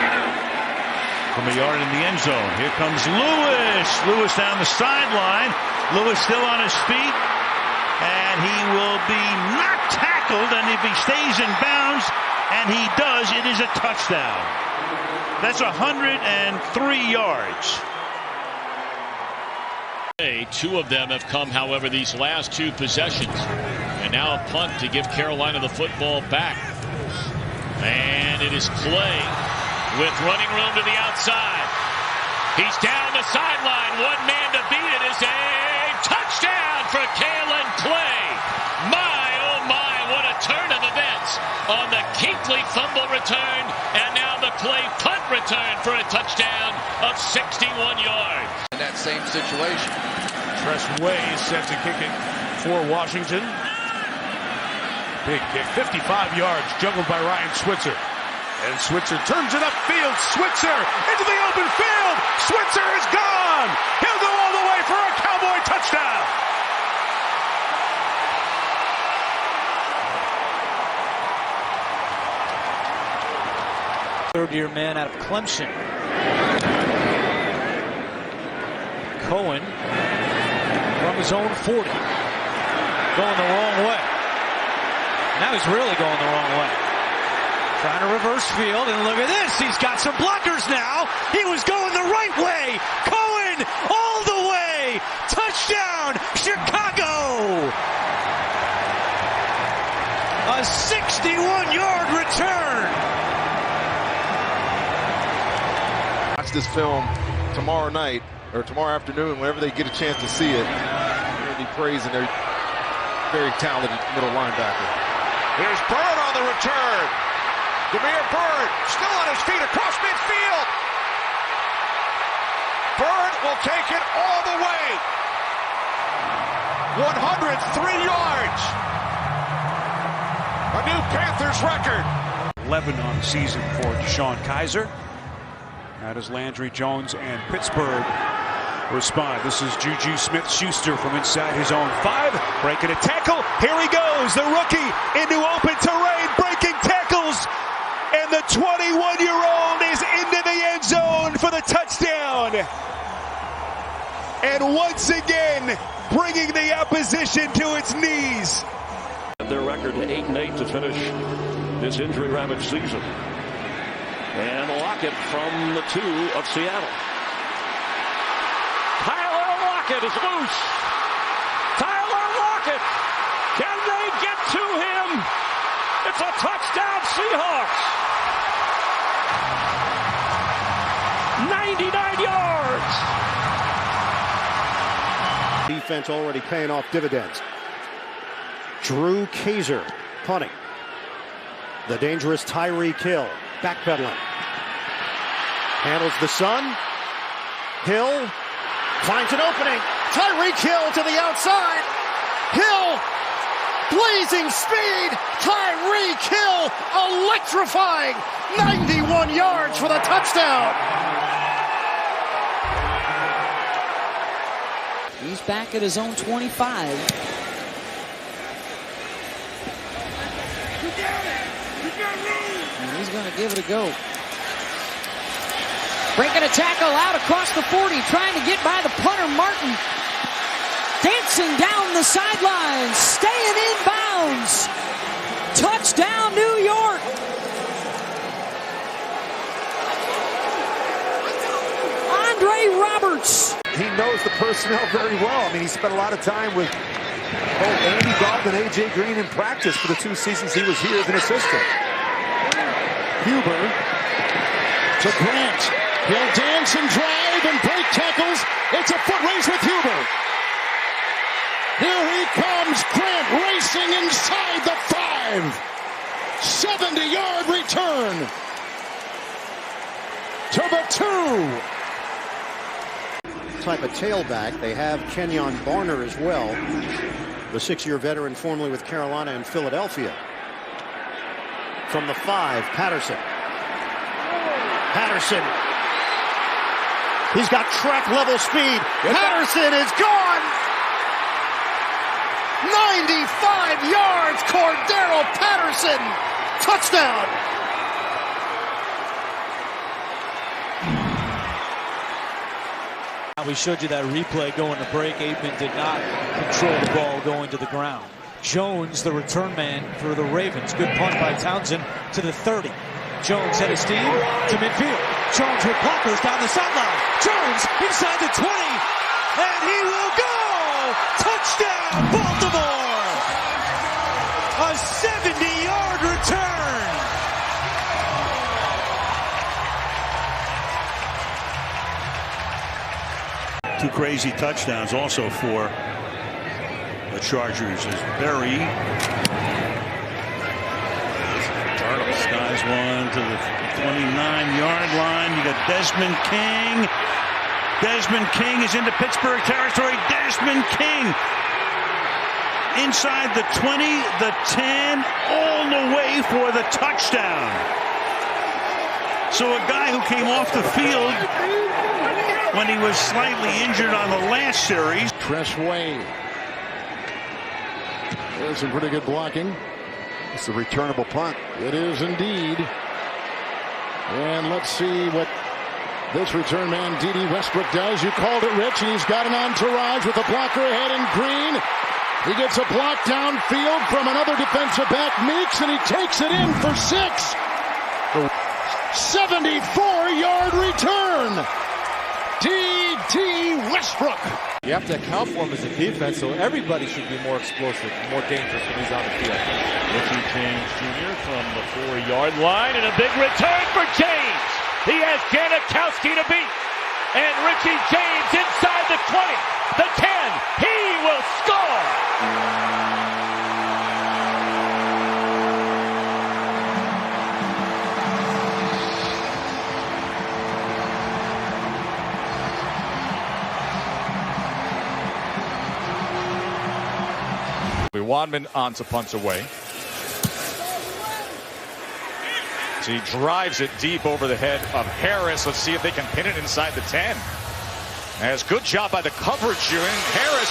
from a yard in the end zone. Here comes Lewis. Lewis down the sideline. Lewis still on his feet. And he will be not tackled. And if he stays in bounds, bounds, and he does. It is a touchdown. That's 103 yards. Two of them have come, however, these last two possessions. And now a punt to give Carolina the football back. And it is Clay with running room to the outside. He's down the sideline. One man to beat. It is a touchdown for Kalen Clay. My, oh my, what a turn of events on the Kinkley fumble return. And now the Clay punt return for a touchdown of 61 yards. In that same situation. Tress Way set to kick it for Washington. Big kick, 55 yards, juggled by Ryan Switzer. And Switzer turns it upfield. Switzer into the open field. Switzer is gone. He'll go all the way for a Cowboy touchdown. Third-year man out of Clemson. Cohen from his own 40. Going the wrong way. Now he's really going the wrong way. Trying to reverse field, and look at this. He's got some blockers now. He was going the right way. Cohen all the way. Touchdown, Chicago. A 61-yard return. Watch this film tomorrow night or tomorrow afternoon, whenever they get a chance to see it. They're going to be praising their very talented middle linebacker. Here's Bird on the return. Demir Bird still on his feet across midfield. Bird will take it all the way. 103 yards. A new Panthers record. 11 on the season for Deshaun Kaiser. Now does Landry Jones and Pittsburgh respond. This is Juju Smith-Schuster from inside his own 5. Breaking a tackle. Here he goes. The rookie into open terrain. Breaking tackles. And the 21-year-old is into the end zone for the touchdown. And once again, bringing the opposition to its knees. Their record 8-8 to finish this injury-ravaged season. And Lockett from the 2 of Seattle. Tyler Lockett is loose. Tyler Lockett. Can they get to him? It's a touchdown, Seahawks. 99 yards. Defense already paying off dividends. Drew Kaiser punting. The dangerous Tyreek Hill backpedaling. Handles the sun. Hill finds an opening. Tyreek Hill to the outside. Hill, blazing speed. Tyreek Hill, electrifying. 91 yards for the touchdown. He's back at his own 25. And he's going to give it a go. Breaking a tackle out across the 40, trying to get by the punter, Martin. Dancing down the sidelines, staying in bounds. Touchdown, New York. Andre Roberts. He knows the personnel very well. I mean, he spent a lot of time with both Andy Dalton and A.J. Green in practice for the 2 seasons he was here as an assistant. Huber to Grant. He'll dance and drive and break tackles. It's a foot race with Huber. Here he comes. Grant racing inside the 5. 70-yard return to the 2. Type of tailback. They have Kenyon Barner as well, the 6-year veteran formerly with Carolina and Philadelphia. From the 5, Patterson. Patterson. He's got track level speed. Patterson is gone. 95 yards. Cordero Patterson. Touchdown. We showed you that replay going to break. Aitman did not control the ball going to the ground. Jones, the return man for the Ravens. Good punt by Townsend to the 30. Jones head of steam to midfield. Jones with blockers down the sideline. Jones inside the 20, and he will go! Touchdown, Baltimore! A 70-yard return! Two crazy touchdowns also for the Chargers as Berry skies one to the 29-yard line. You got Desmond King. Desmond King is into Pittsburgh territory. Desmond King inside the 20, the 10, all the way for the touchdown. So a guy who came off the field when he was slightly injured on the last series. Tressway. There's some pretty good blocking. It's a returnable punt. It is indeed. And let's see what this return man, D.D. Westbrook, does. You called it, Rich, and he's got an entourage with a blocker ahead in green. He gets a block downfield from another defensive back, Meeks, and he takes it in for 6. 74-yard return. D.D. Westbrook. You have to account for him as a defense, so everybody should be more explosive, more dangerous when he's on the field. Richie James Jr. from the 4-yard line, and a big return for James. He has Janikowski to beat. And Richie James inside the 20, the 10. He will score. Wadman onto punts away. So he drives it deep over the head of Harris. Let's see if they can pin it inside the 10. As good job by the coverage unit. Harris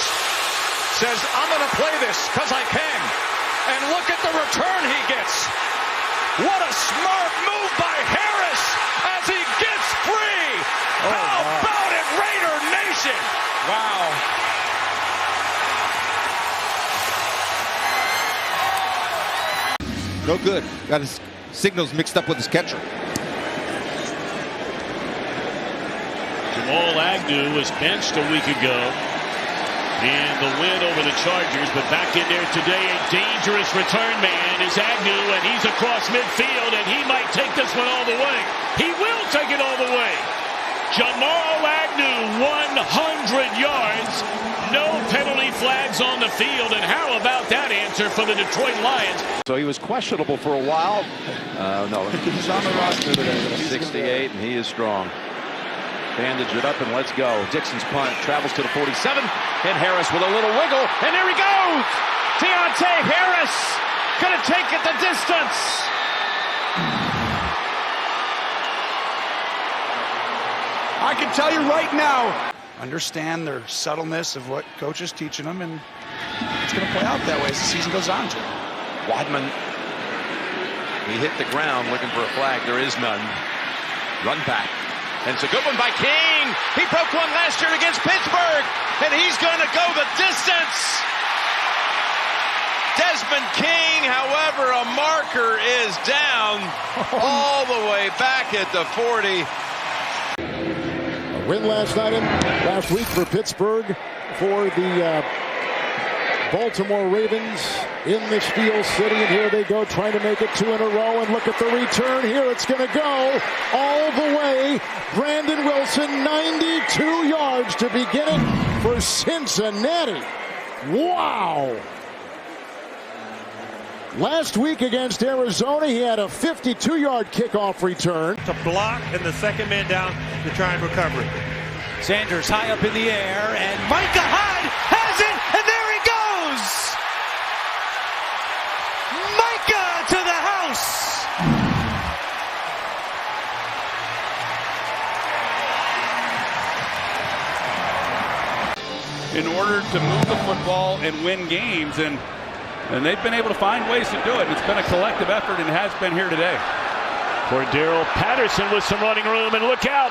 says, I'm going to play this because I can. And look at the return he gets. What a smart move by Harris as he gets free. How about it, Raider Nation? Wow. No good. Got his signals mixed up with his catcher. Jamal Agnew was benched a week ago in the win over the Chargers, but back in there today, a dangerous return man is Agnew, and he's across midfield, and he might take this one all the way. He will take it all the way. Jamal Agnew, 100 yards, no penalty flags on the field, and how about that answer for the Detroit Lions? So he was questionable for a while. No, he's on the roster today. 68, and he is strong. Bandage it up, and let's go. Dixon's punt travels to the 47, and Harris with a little wiggle, and there he goes! Deontay Harris gonna take it the distance. I can tell you right now, understand their subtleness of what coach is teaching them, and it's going to play out that way as the season goes on. Wadman, he hit the ground looking for a flag. There is none. Run back. And it's a good one by King. He broke one last year against Pittsburgh, and he's going to go the distance. Desmond King, however, a marker is down all the way back at the 40. Win last week for Pittsburgh, for the Baltimore Ravens in this Steel City, and here they go trying to make it 2 in a row, and look at the return here. It's going to go all the way. Brandon Wilson, 92 yards to begin it for Cincinnati. Wow. Last week against Arizona, he had a 52-yard kickoff return. To block and the second man down to try and recover it. Sanders high up in the air, and Micah Hyde has it, and there he goes! Micah to the house! In order to move the football and win games, and they've been able to find ways to do it. It's been a collective effort, and it has been here today. Cordero Patterson with some running room, and look out.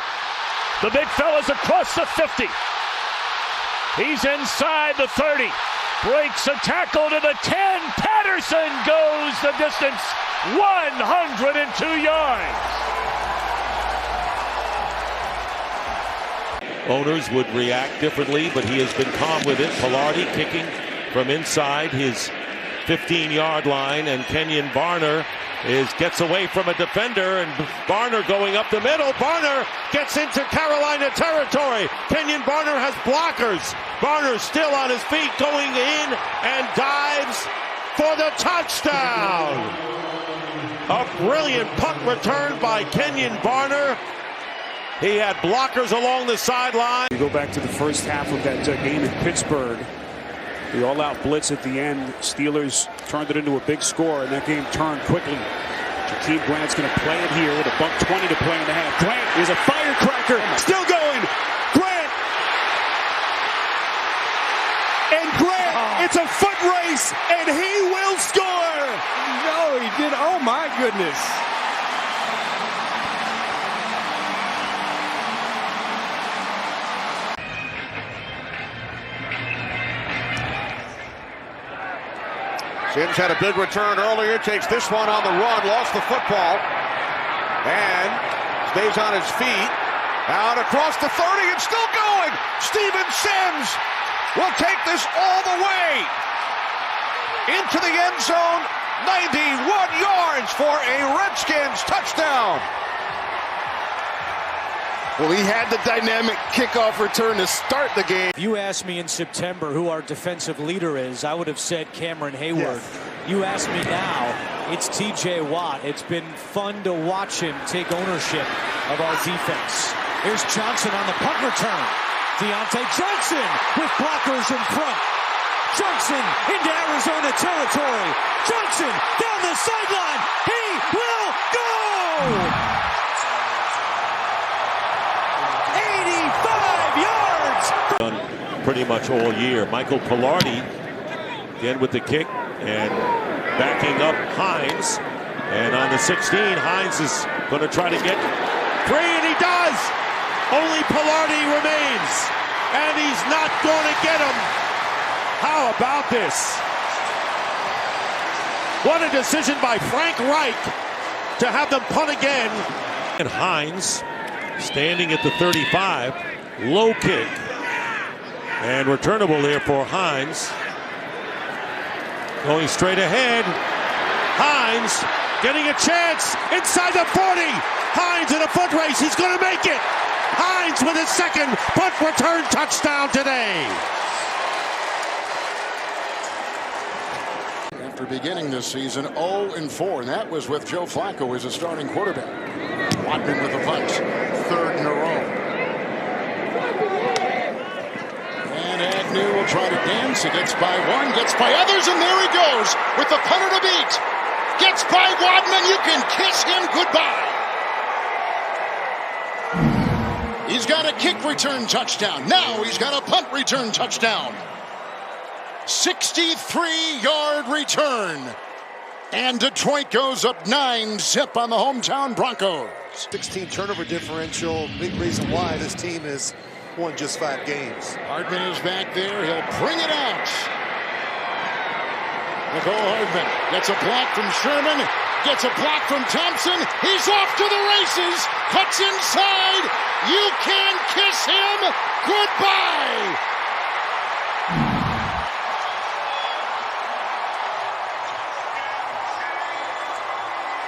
The big fella's across the 50. He's inside the 30. breaks a tackle to the 10. Patterson goes the distance, 102 yards. Owners would react differently, but he has been calm with it. Pilardi kicking from inside his 15-yard line, and Kenyon Barner gets away from a defender, and Barner going up the middle. Barner gets into Carolina territory. Kenyon Barner has blockers. Barner still on his feet, going in and dives for the touchdown. A brilliant punt return by Kenyon Barner. He had blockers along the sideline. You go back to the first half of that game in Pittsburgh. The all-out blitz at the end. Steelers turned it into a big score, and that game turned quickly. Jakeem Grant's going to play it here with a buck 20 to play in the half. Grant is a firecracker. Still going. Grant. And Grant, it's a foot race, and he will score. No, he did. Oh, my goodness. Sims had a big return earlier, takes this one on the run, lost the football, and stays on his feet. Out across the 30 and still going. Steven Sims will take this all the way into the end zone. 91 yards for a Redskins touchdown. Well, he had the dynamic kickoff return to start the game. If you asked me in September who our defensive leader is, I would have said Cameron Hayward. Yes. You ask me now, it's TJ Watt. It's been fun to watch him take ownership of our defense. Here's Johnson on the punt return. Deontay Johnson with blockers in front. Johnson into Arizona territory. Johnson down the sideline. He will go! 85 yards! Done pretty much all year. Michael Pilardi again with the kick and backing up Hines. And on the 16, Hines is going to try to get free, and he does! Only Pilardi remains, and he's not going to get him. How about this? What a decision by Frank Reich to have them punt again. And Hines standing at the 35, low kick, and returnable there for Hines. Going straight ahead, Hines getting a chance inside the 40. Hines in a foot race, he's going to make it. Hines with his second punt return touchdown today. After beginning this season 0-4, and that was with Joe Flacco as a starting quarterback. Wadman with the punt, third in a row. And Agnew will try to dance. He gets by one, gets by others, and there he goes with the punter to beat. Gets by Wadman. You can kiss him goodbye. He's got a kick return touchdown. Now he's got a punt return touchdown. 63-yard return. And Detroit goes up 9-0 on the hometown Broncos. 16 turnover differential. Big reason why this team has won just 5 games. Hardman is back there. He'll bring it out. Nicole Hardman gets a block from Sherman. Gets a block from Thompson. He's off to the races. Cuts inside. You can kiss him goodbye.